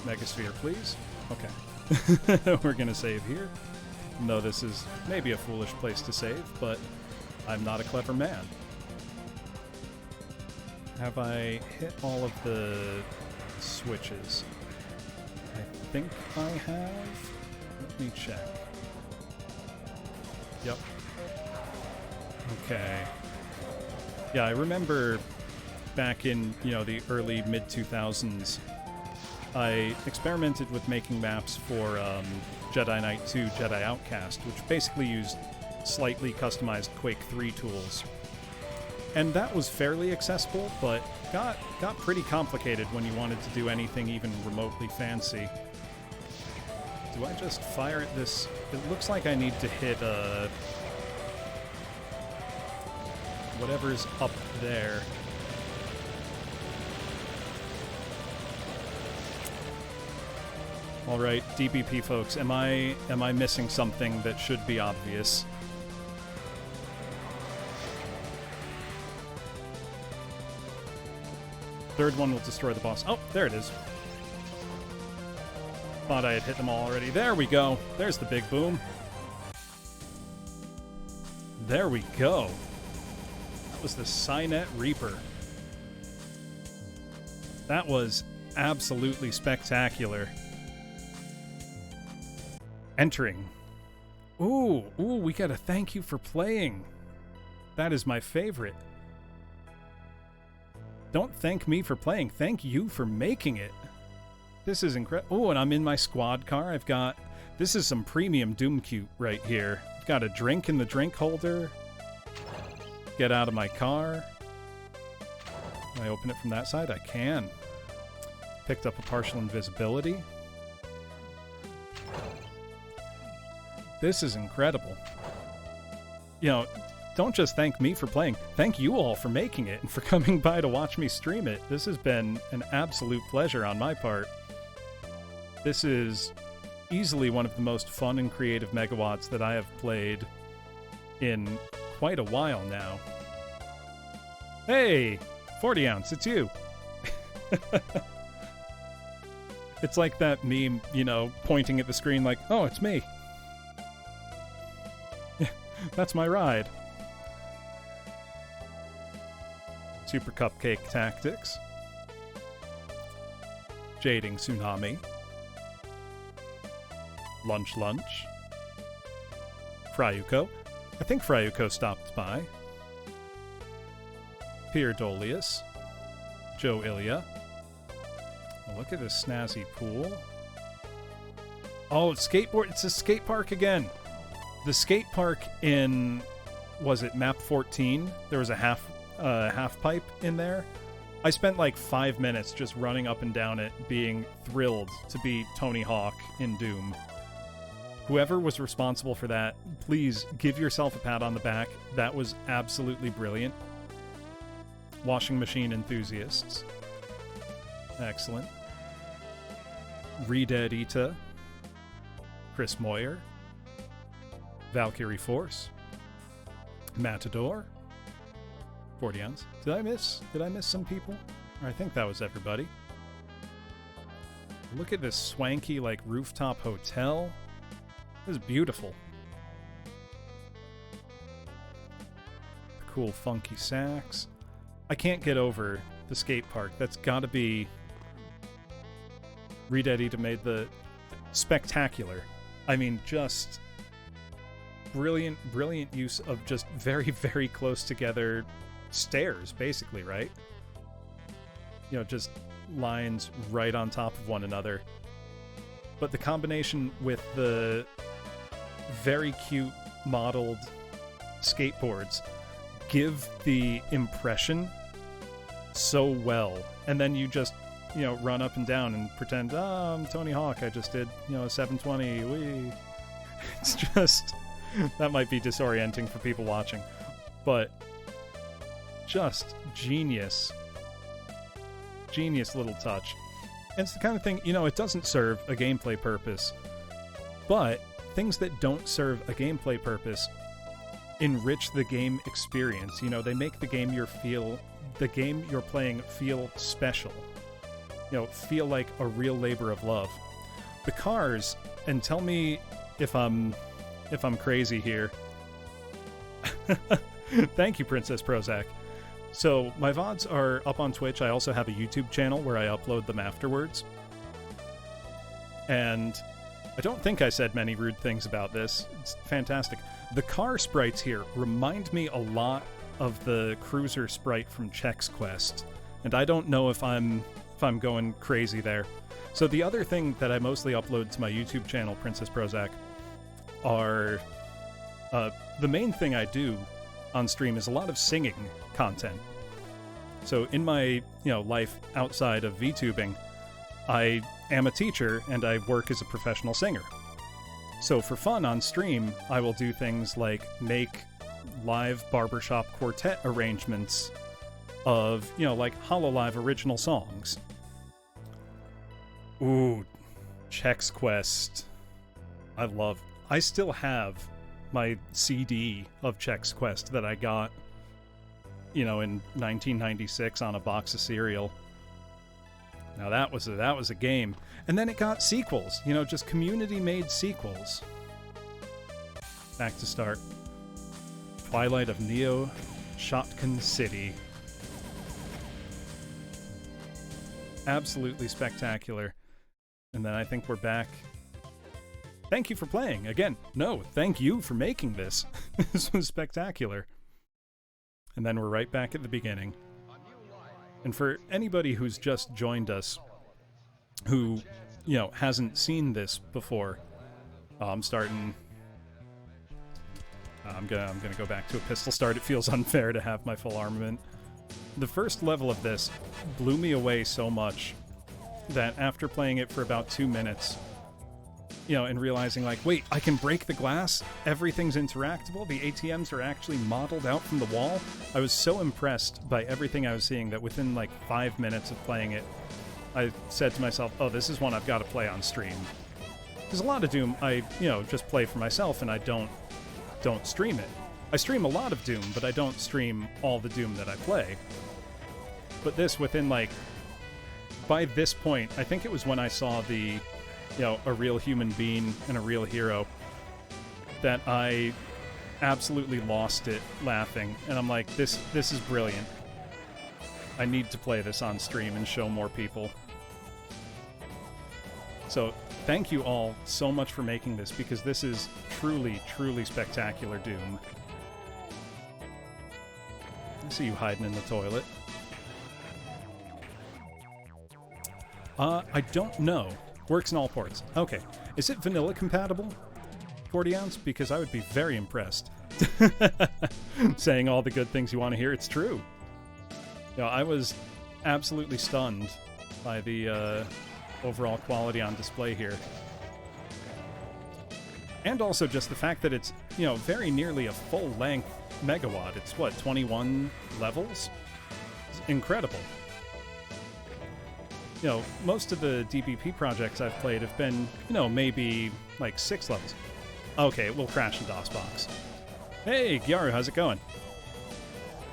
Speaker 1: Megasphere, please. Okay. We're gonna save here. No, this is maybe a foolish place to save, but I'm not a clever man. Have I hit all of the switches? I think I have. Let me check. Yep. Okay. Yeah, I remember back in, the early mid-2000s, I experimented with making maps for Jedi Knight 2 Jedi Outcast, which basically used slightly customized Quake 3 tools. And that was fairly accessible, but got pretty complicated when you wanted to do anything even remotely fancy. Do I just fire at this? It looks like I need to hit whatever's up there. All right, DBP folks, am I missing something that should be obvious? Third one will destroy the boss. Oh, there it is. Thought I had hit them all already. There we go. There's the big boom. There we go. That was the Cynet Reaper. That was absolutely spectacular. Entering. Ooh, we got a thank you for playing. That is my favorite. Don't thank me for playing. Thank you for making it. This is incredible. Oh, and I'm in my squad car. This is some premium Doom Cute right here. I've got a drink in the drink holder. Get out of my car. Can I open it from that side? I can. Picked up a partial invisibility. This is incredible. Don't just thank me for playing. Thank you all for making it and for coming by to watch me stream it. This has been an absolute pleasure on my part. This is easily one of the most fun and creative megawatts that I have played in quite a while now. Hey! 40 ounce, it's you! It's like that meme, pointing at the screen like, oh, it's me. That's my ride. Super Cupcake Tactics. Jading Tsunami. Lunch. Fryuko. I think Fryuko stopped by. Pier Dolius. Joe Ilya. Oh, look at this snazzy pool. Oh, skateboard. It's a skate park again. The skate park in, was it map 14? There was a half pipe in there. I spent like 5 minutes just running up and down it, being thrilled to be Tony Hawk in Doom. Whoever was responsible for that, please give yourself a pat on the back. That was absolutely brilliant. Washing machine enthusiasts. Excellent. Redead Ita. Chris Moyer. Valkyrie Force. Matador. 40 ounce. Did I miss some people? I think that was everybody. Look at this swanky, rooftop hotel. This is beautiful. Cool, funky sax. I can't get over the skate park. That's gotta be... Reed Eddie made the... Spectacular. I mean, just... Brilliant use of just very, very close together stairs, basically, right? Just lines right on top of one another. But the combination with the very cute modeled skateboards give the impression so well. And then you just, run up and down and pretend, oh, I'm Tony Hawk, I just did, a 720, wee. It's just... That might be disorienting for people watching. But just genius. Genius little touch. And it's the kind of thing, it doesn't serve a gameplay purpose. But things that don't serve a gameplay purpose enrich the game experience. They make the game you're playing feel special. Feel like a real labor of love. The cars, and tell me if I'm crazy here. Thank you, Princess Prozac. So, my VODs are up on Twitch. I also have a YouTube channel where I upload them afterwards. And I don't think I said many rude things about this. It's fantastic. The car sprites here remind me a lot of the cruiser sprite from Chex Quest, and I don't know if I'm going crazy there. So the other thing that I mostly upload to my YouTube channel, Princess Prozac, are the main thing I do on stream is a lot of singing content. So in my life outside of VTubing, I am a teacher and I work as a professional singer. So for fun on stream, I will do things like make live barbershop quartet arrangements of, like HoloLive original songs. Ooh, Chex Quest. I still have my CD of Chex Quest that I got, in 1996 on a box of cereal. Now that was a game. And then it got sequels, just community-made sequels. Back to start. Twilight of Neo Shotgun City. Absolutely spectacular. And then I think we're back. Thank you for playing. Again, no, thank you for making this. This was spectacular. And then we're right back at the beginning. And for anybody who's just joined us, who, hasn't seen this before, I'm gonna go back to a pistol start. It feels unfair to have my full armament. The first level of this blew me away so much that after playing it for about 2 minutes, and realizing, like, wait, I can break the glass? Everything's interactable? The ATMs are actually modeled out from the wall? I was so impressed by everything I was seeing that within, like, 5 minutes of playing it, I said to myself, oh, this is one I've got to play on stream. Because a lot of Doom, I, just play for myself and I don't stream it. I stream a lot of Doom, but I don't stream all the Doom that I play. But this, within, like, by this point, I think it was when I saw the, a real human being and a real hero, that I absolutely lost it laughing. And I'm like, this is brilliant. I need to play this on stream and show more people. So thank you all so much for making this, because this is truly, truly spectacular Doom. I see you hiding in the toilet. I don't know. Works in all ports. Okay. Is it vanilla compatible? 40 ounce? Because I would be very impressed. Saying all the good things you want to hear. It's true. I was absolutely stunned by the overall quality on display here. And also just the fact that it's, very nearly a full-length megawatt. It's, what, 21 levels? It's incredible. Most of the DBP projects I've played have been, maybe, like, 6 levels. Okay, it will crash in DOSBox. Hey, Gyaru, how's it going?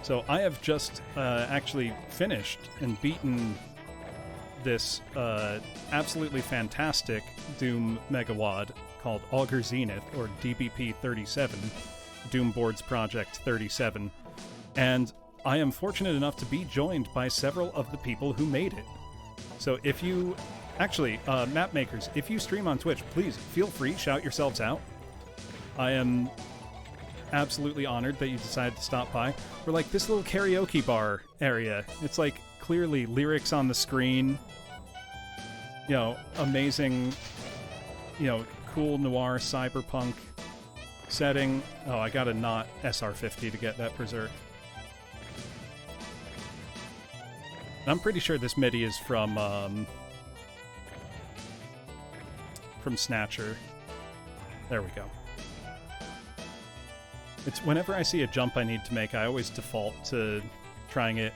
Speaker 1: So I have just actually finished and beaten this absolutely fantastic Doom Megawad called Auger Zenith, or DBP 37, Doom Boards Project 37, and I am fortunate enough to be joined by several of the people who made it. So if you... Actually, map makers, if you stream on Twitch, please feel free, shout yourselves out. I am absolutely honored that you decided to stop by. We're like this little karaoke bar area. It's like clearly lyrics on the screen. Amazing, cool noir cyberpunk setting. Oh, I gotta not SR50 to get that berserk. I'm pretty sure this MIDI is from Snatcher. There we go. It's whenever I see a jump I need to make, I always default to trying it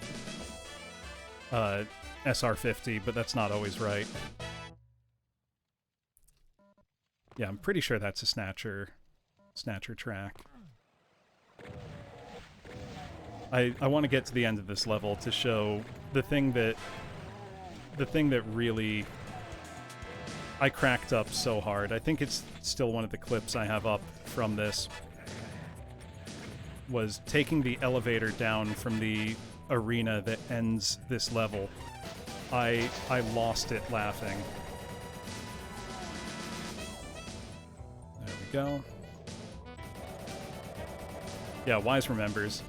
Speaker 1: SR50, but that's not always right. Yeah, I'm pretty sure that's a Snatcher track. I want to get to the end of this level to show the thing that really I cracked up so hard. I think it's still one of the clips I have up from this. Was taking the elevator down from the arena that ends this level. I lost it laughing. we go. Yeah, Wise remembers.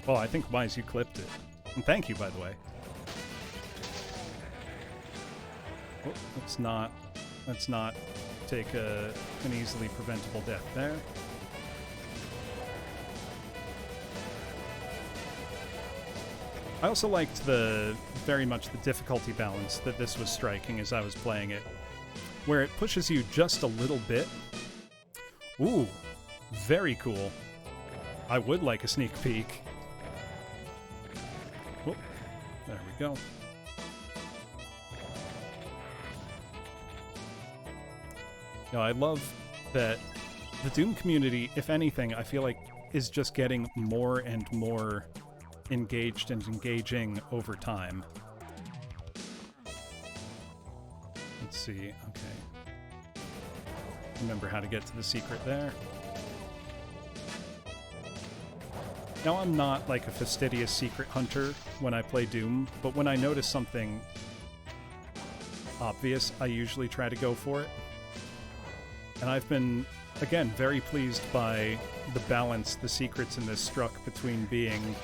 Speaker 1: Well, I think Wise, you clipped it. And thank you, by the way. Oh, let's not take an easily preventable death there. I also liked very much the difficulty balance that this was striking as I was playing it, where it pushes you just a little bit. Ooh, very cool. I would like a sneak peek. Oh, there we go. You know, I love that the Doom community, if anything, I feel like is just getting more and more engaged and engaging over time. Let's see, okay. Remember how to get to the secret there. Now, I'm not like a fastidious secret hunter when I play Doom, but when I notice something obvious, I usually try to go for it. And I've been, again, very pleased by the balance the secrets in this struck between being,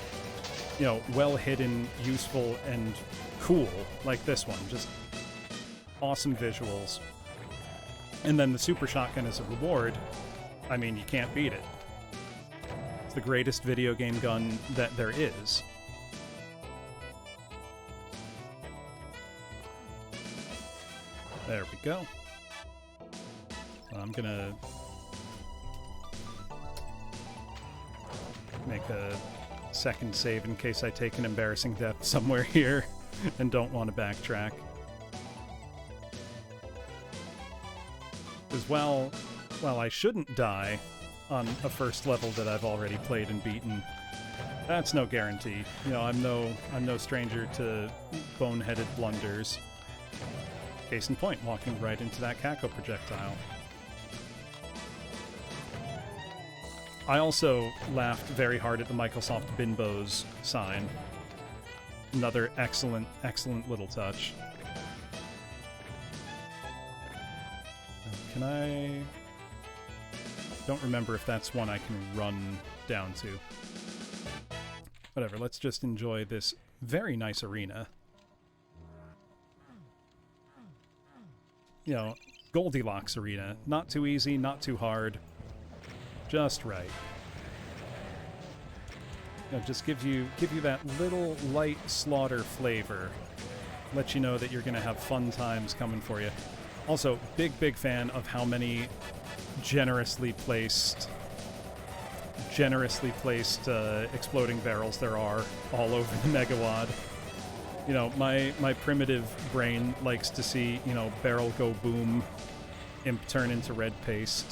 Speaker 1: you know, well hidden, useful, and cool, like this one. Just awesome visuals. And then the super shotgun as a reward, I mean, you can't beat it. It's the greatest video game gun that there is. There we go. I'm gonna make a second save in case I take an embarrassing death somewhere here and don't want to backtrack. As well, I shouldn't die on a first level that I've already played and beaten. That's no guarantee. You know, I'm no stranger to boneheaded blunders. Case in point, walking right into that Kako projectile. I also laughed very hard at the Microsoft Binbos sign. Another excellent, excellent little touch. Can I... Don't remember if that's one I can run down to. Whatever, let's just enjoy this very nice arena. You know, Goldilocks arena. Not too easy, not too hard. Just right. You know, just give you that little light slaughter flavor. Let you know that you're going to have fun times coming for you. Also, big fan of how many generously placed exploding barrels there are all over the Megawad. You know, my primitive brain likes to see, you know, barrel go boom, imp turn into red paste.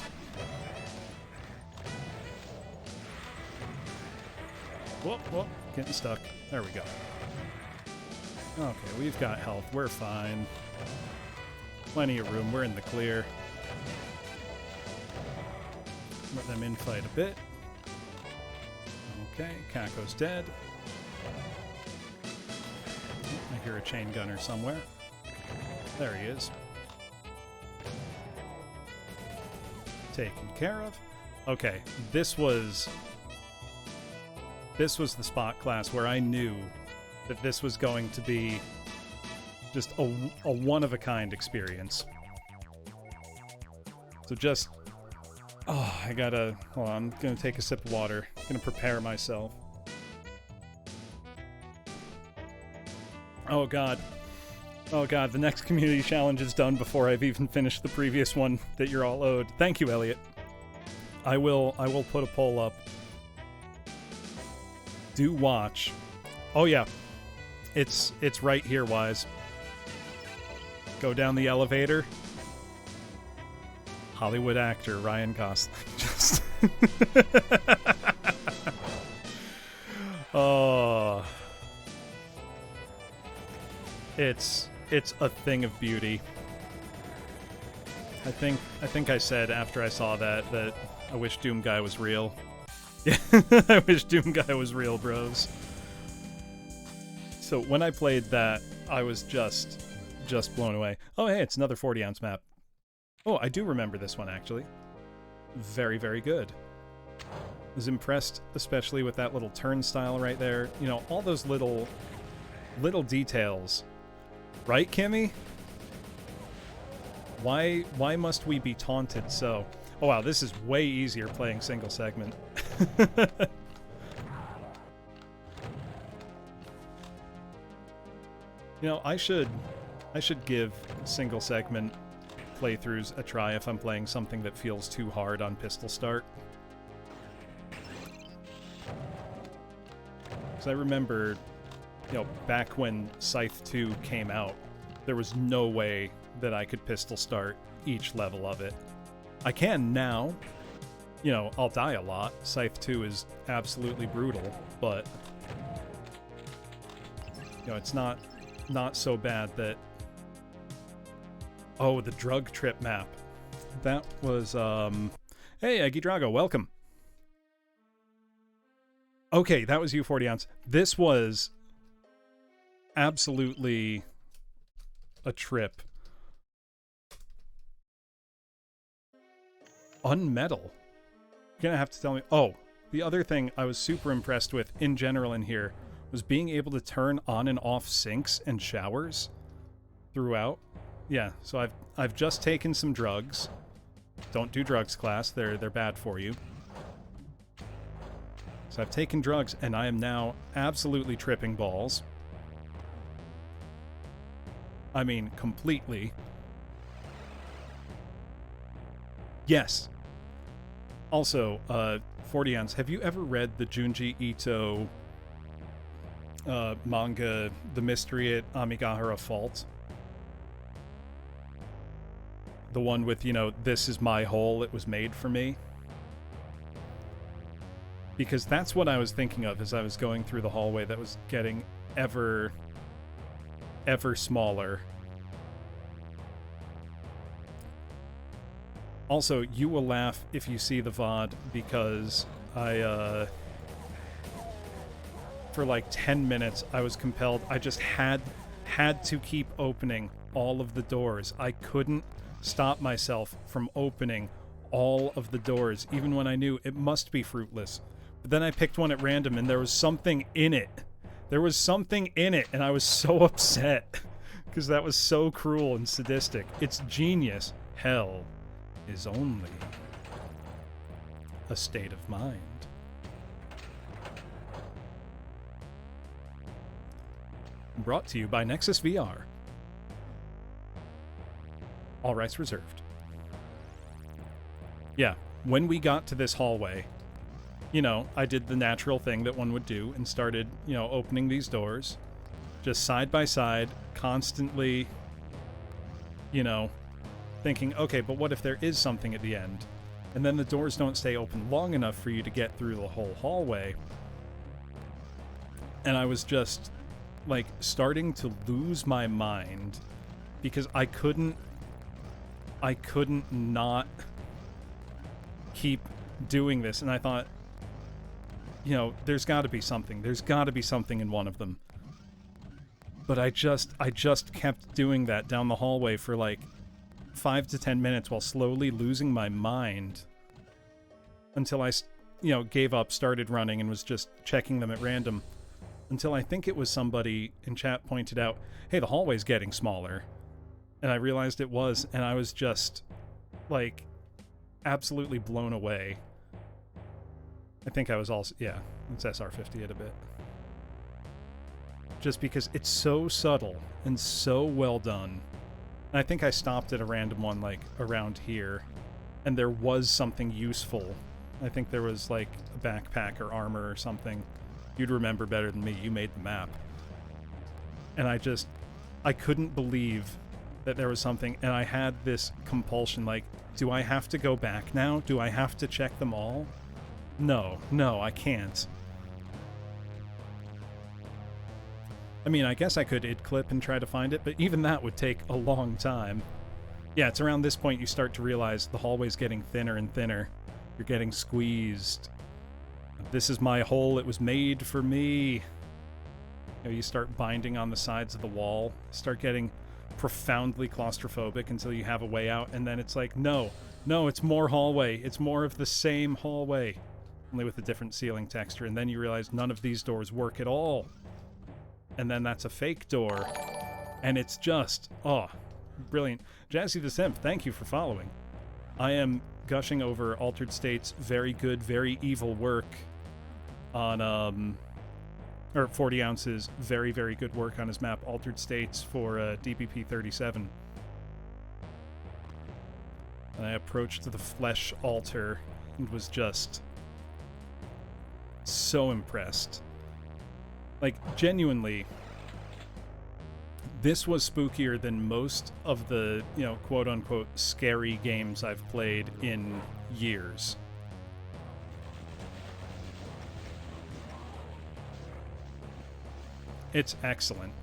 Speaker 1: Whoop, getting stuck. There we go. Okay, we've got health. We're fine. Plenty of room. We're in the clear. Let them infight a bit. Okay, Kako's dead. I hear a chain gunner somewhere. There he is. Taken care of. Okay, this was the spot class where I knew that this was going to be just a one-of-a-kind experience. So just... Oh, I gotta... Hold on, I'm gonna take a sip of water. I'm gonna prepare myself. Oh god. Oh god, the next community challenge is done before I've even finished the previous one that you're all owed. Thank you, Elliot. I will put a poll up. Do watch. Oh yeah. It's right here, Wise. Go down the elevator. Hollywood actor Ryan Gosling just... Oh. It's a thing of beauty. I think I said after I saw that I wish Doom Guy was real. Yeah, I wish Doom Guy was real, bros. So when I played that, I was just blown away. Oh, hey, it's another 40-ounce map. Oh, I do remember this one, actually. very, very good. I was impressed, especially with that little turnstile right there. You know, all those little details. Right, Kimmy? Why must we be taunted so? Oh wow, this is way easier playing single segment. You know, I should give single segment playthroughs a try if I'm playing something that feels too hard on pistol start. Because I remember, you know, back when Scythe 2 came out, there was no way that I could pistol start each level of it. I can now. You know, I'll die a lot. Scythe 2 is absolutely brutal, but you know, it's not so bad that... Oh, the drug trip map. That was, Hey, Eggy Drago, welcome. Okay, that was you, 40 ounce. This was absolutely a trip. Unmetal. You're gonna have to tell me... Oh, the other thing I was super impressed with in general in here was being able to turn on and off sinks and showers throughout. Yeah, so I've just taken some drugs. Don't do drugs, class. They're bad for you. So I've taken drugs, and I am now absolutely tripping balls. I mean, completely. Yes. Also, 40 ounce, have you ever read the Junji Ito manga, The Mystery at Amigahara Fault? The one with, you know, this is my hole, it was made for me? Because that's what I was thinking of as I was going through the hallway that was getting ever smaller. Also, you will laugh if you see the VOD, because I, for like 10 minutes, I was compelled, I just had to keep opening all of the doors. I couldn't stop myself from opening all of the doors, even when I knew it must be fruitless. But then I picked one at random, and there was something in it. There was something in it, and I was so upset, because that was so cruel and sadistic. It's genius. Hell is only a state of mind. Brought to you by Nexus VR. All rights reserved. Yeah, when we got to this hallway, you know, I did the natural thing that one would do and started, you know, opening these doors. Just side by side, constantly, you know, thinking, okay, but what if there is something at the end? And then the doors don't stay open long enough for you to get through the whole hallway. And I was just, like, starting to lose my mind because I couldn't not keep doing this. And I thought, you know, there's got to be something. There's got to be something in one of them. But I just kept doing that down the hallway for like 5 to 10 minutes while slowly losing my mind until I, you know, gave up, started running, and was just checking them at random until I think it was somebody in chat pointed out, hey, the hallway's getting smaller. And I realized it was, and I was just, like, absolutely blown away. I think I was also, yeah, it's SR50 at a bit. Just because it's so subtle and so well done. And I think I stopped at a random one, like, around here, and there was something useful. I think there was, like, a backpack or armor or something. You'd remember better than me. You made the map. And I couldn't believe that there was something, and I had this compulsion, like, do I have to go back now? Do I have to check them all? No, I can't. I mean, I guess I could id clip and try to find it, but even that would take a long time. Yeah, it's around this point you start to realize the hallway's getting thinner and thinner. You're getting squeezed. This is my hole, it was made for me. You know, you start binding on the sides of the wall, start getting profoundly claustrophobic until you have a way out, and then it's like, no, No, it's more hallway. It's more of the same hallway, only with a different ceiling texture. And then you realize none of these doors work at all. And then that's a fake door. And it's just, oh, brilliant. Jazzy the Simp, thank you for following. I am gushing over Altered State's very good, very evil work on, or 40 Ounces, very, very good work on his map, Altered States, for DBP 37. And I approached the flesh altar and was just so impressed. Like, genuinely, this was spookier than most of the, you know, quote-unquote scary games I've played in years. It's excellent.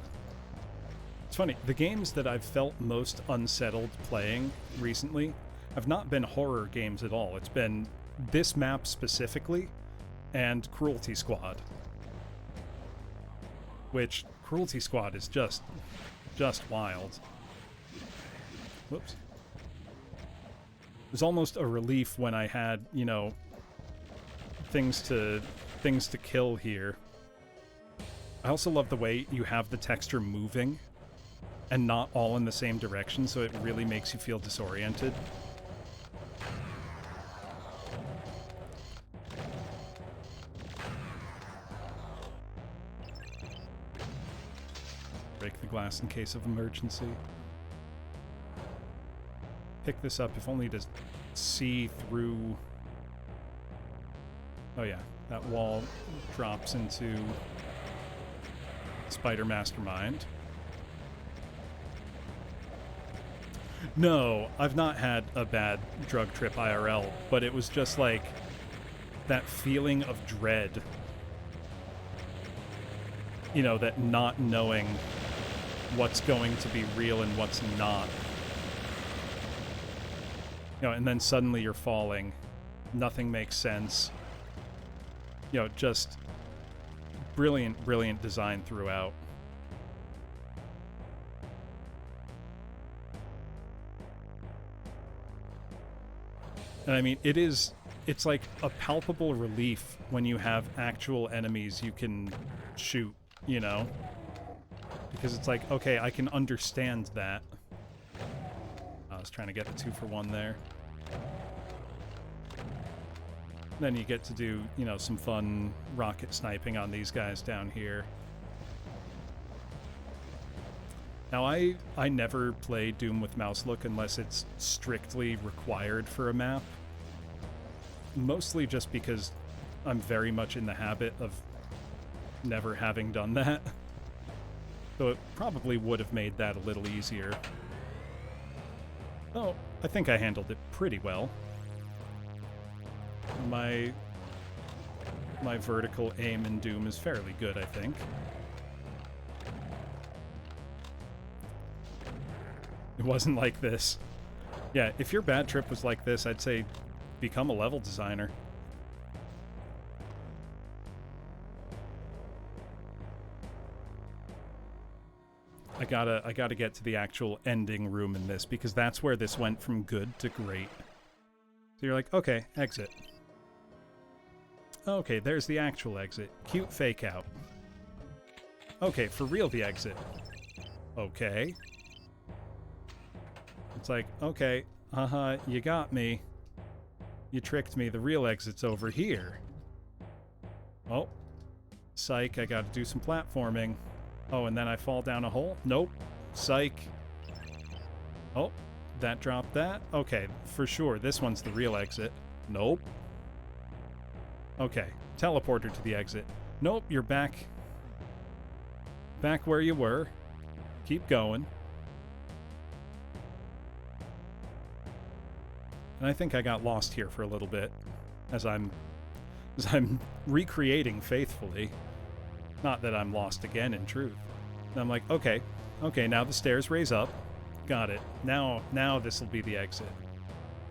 Speaker 1: It's funny, the games that I've felt most unsettled playing recently have not been horror games at all. It's been this map specifically and Cruelty Squad. Which, Cruelty Squad is just wild. Whoops. It was almost a relief when I had, you know, things to kill here. I also love the way you have the texture moving and not all in the same direction, so it really makes you feel disoriented. Break the glass in case of emergency. Pick this up, if only to see through... Oh yeah, that wall drops into Spider Mastermind. No, I've not had a bad drug trip IRL, but it was just like that feeling of dread. You know, that not knowing what's going to be real and what's not. You know, and then suddenly you're falling. Nothing makes sense. You know, just brilliant, brilliant design throughout. And I mean, it's like a palpable relief when you have actual enemies you can shoot, you know? Because it's like, okay, I can understand that. I was trying to get the 2-for-1 there. Then you get to do, you know, some fun rocket sniping on these guys down here. Now, I never play Doom with mouse look unless it's strictly required for a map. Mostly just because I'm very much in the habit of never having done that. So it probably would have made that a little easier. Oh, I think I handled it pretty well. My vertical aim in Doom is fairly good, I think. It wasn't like this. Yeah, if your bad trip was like this, I'd say become a level designer. I gotta get to the actual ending room in this, because that's where this went from good to great. So you're like, okay, exit. Okay, there's the actual exit. Cute fake out. Okay, for real the exit. Okay. It's like, okay, you got me. You tricked me, the real exit's over here. Oh. Psych, I gotta do some platforming. Oh, and then I fall down a hole? Nope. Psych. Oh, that dropped that? Okay, for sure, this one's the real exit. Nope. Okay, teleporter to the exit. Nope, you're back. Back where you were. Keep going. And I think I got lost here for a little bit, as I'm recreating faithfully. Not that I'm lost again, in truth. And I'm like, okay, now the stairs raise up. Got it. Now this will be the exit.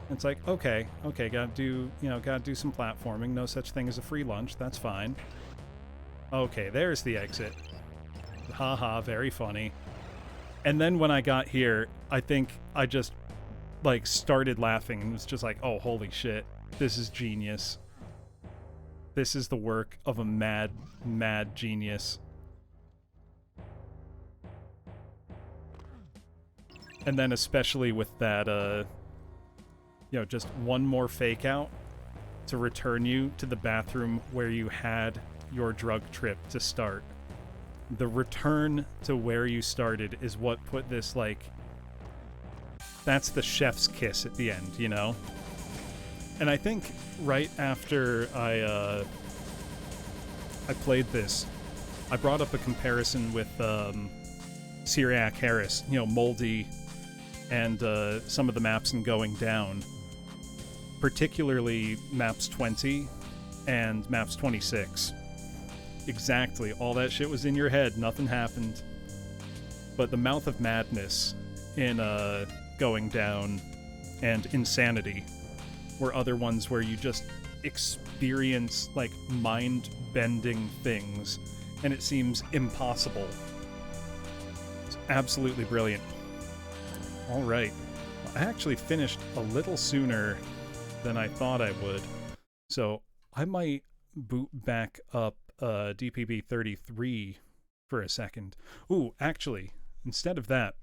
Speaker 1: It's like, okay, gotta do some platforming. No such thing as a free lunch. That's fine. Okay, there's the exit. Haha, very funny. And then when I got here, I think I just like, started laughing and was just like, oh, holy shit, this is genius. This is the work of a mad, mad genius. And then especially with that, you know, just one more fake out to return you to the bathroom where you had your drug trip to start. The return to where you started is what put this, like, that's the chef's kiss at the end, you know? And I think right after I played this, I brought up a comparison with Syriac Harris, you know, Moldy, and some of the maps in Going Down, particularly maps 20 and maps 26. Exactly, all that shit was in your head, nothing happened. But the Mouth of Madness in Going Down and Insanity were other ones where you just experience, like, mind-bending things, and it seems impossible. It's absolutely brilliant. Alright, I actually finished a little sooner than I thought I would, so I might boot back up DPB 33 for a second. Ooh, actually, instead of that,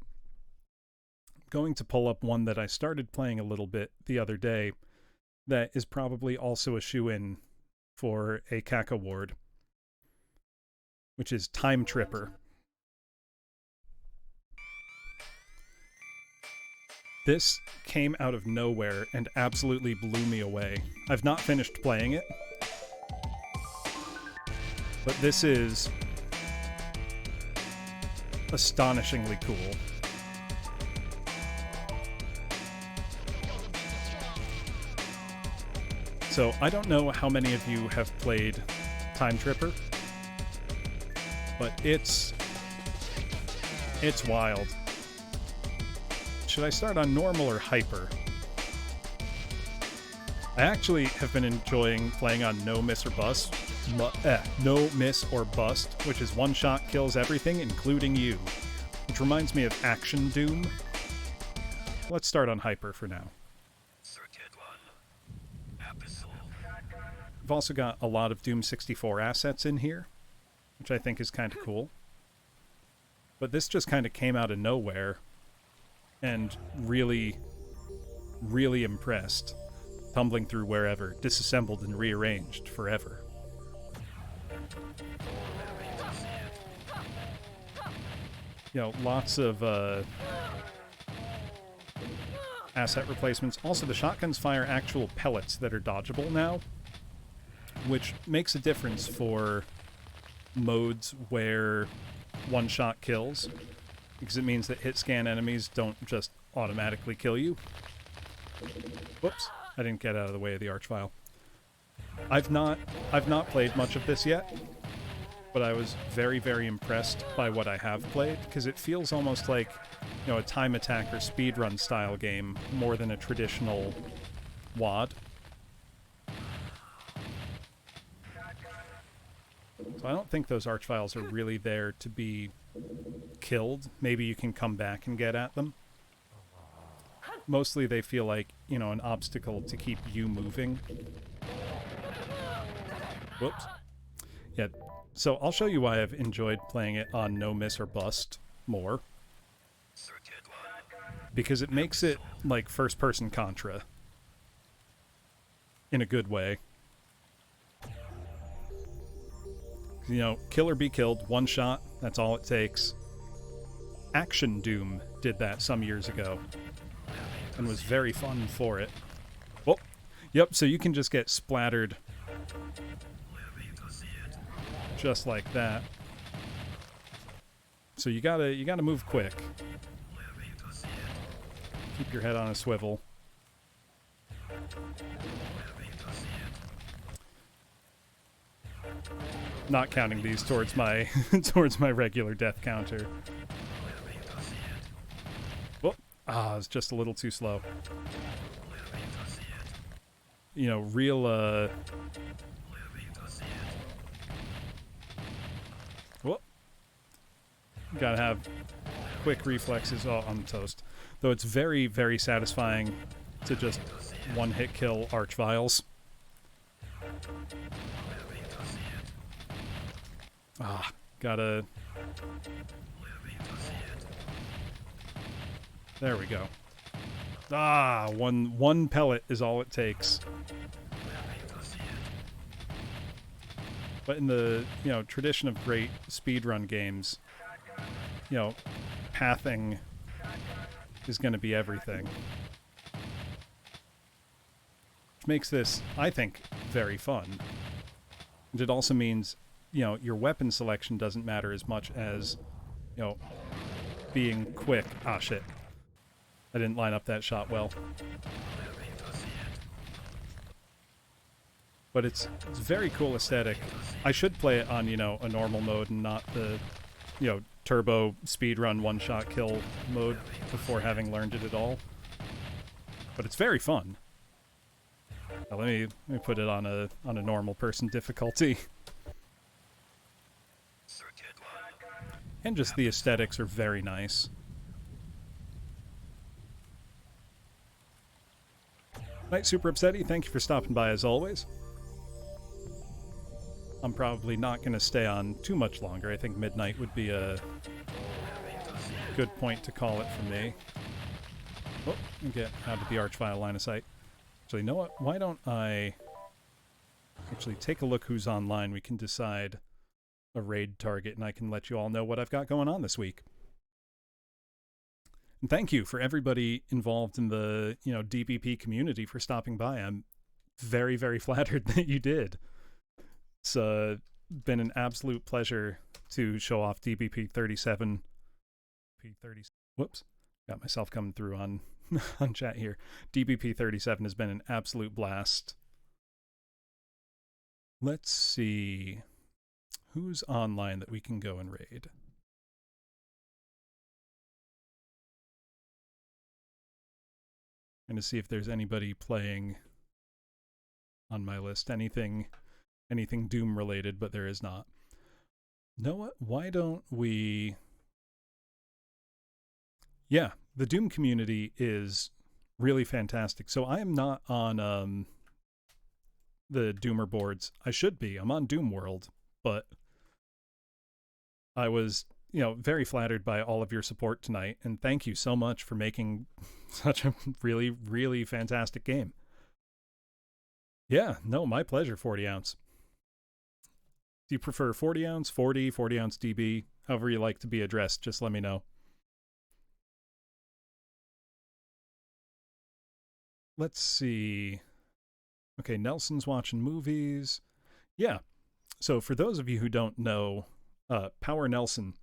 Speaker 1: I'm going to pull up one that I started playing a little bit the other day that is probably also a shoo-in for a CAC award, which is Time Tripper. This came out of nowhere and absolutely blew me away. I've not finished playing it, but this is astonishingly cool. So I don't know how many of you have played Time Tripper, but it's wild. Should I start on normal or hyper? I actually have been enjoying playing on no miss or bust, no miss or bust, which is one shot kills everything, including you, which reminds me of Action Doom. Let's start on hyper for now. I've also got a lot of Doom 64 assets in here, which I think is kind of cool. But this just kind of came out of nowhere, and really, really impressed. Tumbling through wherever, disassembled and rearranged forever. You know, lots of asset replacements. Also, the shotguns fire actual pellets that are dodgeable now, which makes a difference for modes where one shot kills, because it means that hit scan enemies don't just automatically kill you. Whoops, I didn't get out of the way of the archvile. I've not played much of this yet, but I was very, very impressed by what I have played, because it feels almost like, you know, a time attack or speedrun style game more than a traditional WAD. So I don't think those archviles are really there to be killed. Maybe you can come back and get at them. Mostly they feel like, you know, an obstacle to keep you moving. Whoops. Yeah, so I'll show you why I've enjoyed playing it on no miss or bust more. Because it makes it like first-person Contra. In a good way. You know, kill or be killed, one shot, that's all it takes. Action Doom did that some years ago, and was very fun for it. Oh, yep, so you can just get splattered just like that. So you gotta move quick. Keep your head on a swivel. Not counting these towards my towards my regular death counter. Oh, it's just a little too slow. You know, real Whoop. Gotta have quick reflexes. Oh, I'm toast. Though it's very, very satisfying to just one-hit kill Archviles. Ah, gotta... There we go. Ah, one pellet is all it takes. But in the, tradition of great speedrun games, pathing is going to be everything. Which makes this, I think, very fun. And it also means, your weapon selection doesn't matter as much as, being quick. Ah, shit. I didn't line up that shot well. But it's very cool aesthetic. I should play it on, a normal mode and not the, turbo speedrun one-shot kill mode before having learned it at all. But it's very fun. Now, let me put it on a normal person difficulty. And just the aesthetics are very nice. Night Super Upsetty, thank you for stopping by as always. I'm probably not going to stay on too much longer. I think midnight would be a good point to call it for me. Oh, get out of the Archvile line of sight. Actually, you know what? Why don't I actually take a look who's online? We can decide a raid target, and I can let you all know what I've got going on this week. And thank you for everybody involved in the, DBP community for stopping by. I'm very, very flattered that you did. It's been an absolute pleasure to show off DBP 37. Whoops. Got myself coming through on, on chat here. DBP 37 has been an absolute blast. Let's see. Who's online that we can go and raid? And to see if there's anybody playing on my list. Anything Doom related, but there is not. Know what? Why don't we... Yeah, the Doom community is really fantastic. So I am not on the Doomer boards. I should be. I'm on Doom World, but I was, very flattered by all of your support tonight, and thank you so much for making such a really, really fantastic game. Yeah, no, my pleasure, 40 ounce. Do you prefer 40 ounce, 40 ounce DB? However you like to be addressed, just let me know. Let's see. Okay, Nelson's watching movies. Yeah, so for those of you who don't know, Power Nelson,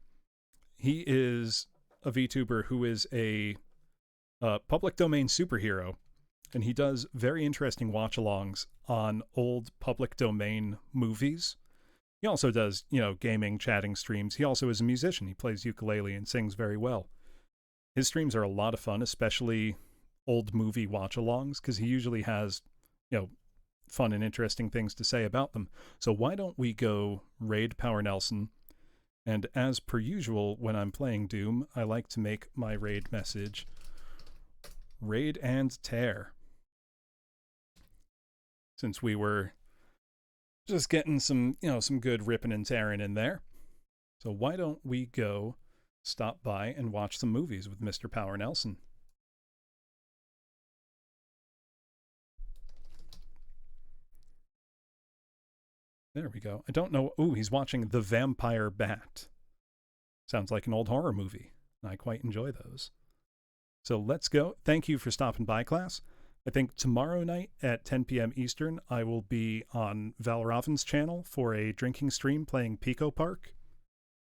Speaker 1: he is a VTuber who is a public domain superhero, and he does very interesting watch-alongs on old public domain movies. He also does, gaming, chatting streams. He also is a musician. He plays ukulele and sings very well. His streams are a lot of fun, especially old movie watch-alongs, because he usually has, fun and interesting things to say about them. So why don't we go raid Power Nelson? And as per usual, when I'm playing Doom, I like to make my raid message raid and tear. Since we were just getting some, some good ripping and tearing in there. So why don't we go stop by and watch some movies with Mr. Power Nelson? There we go. I don't know. Ooh, he's watching The Vampire Bat. Sounds like an old horror movie. I quite enjoy those. So let's go. Thank you for stopping by, class. I think tomorrow night at 10 p.m. Eastern, I will be on Valraven's channel for a drinking stream playing Pico Park.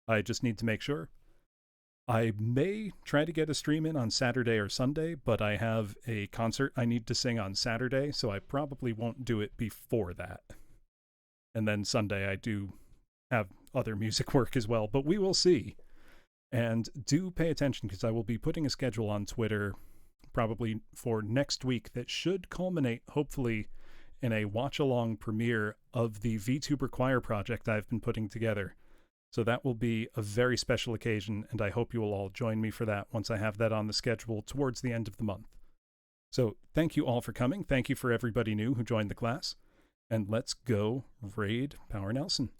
Speaker 1: I just need to make sure. I may try to get a stream in on Saturday or Sunday, but I have a concert I need to sing on Saturday, so I probably won't do it before that. And then Sunday I do have other music work as well, but we will see. And do pay attention, because I will be putting a schedule on Twitter probably for next week that should culminate, hopefully, in a watch-along premiere of the VTuber Choir project I've been putting together. So that will be a very special occasion, and I hope you will all join me for that once I have that on the schedule towards the end of the month. So thank you all for coming. Thank you for everybody new who joined the class. And let's go raid Power Nelson.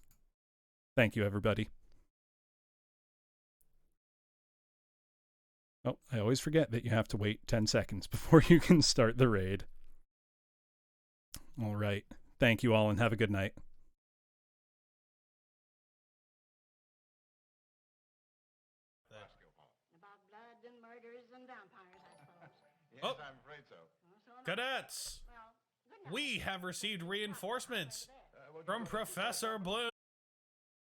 Speaker 1: Thank you, everybody. Oh, I always forget that you have to wait 10 seconds before you can start the raid. All right. Thank you all and have a good night.
Speaker 2: About blood and murders and vampires, I suppose.
Speaker 3: Yes, I'm afraid so.
Speaker 4: Cadets, we have received reinforcements from Professor Bloom.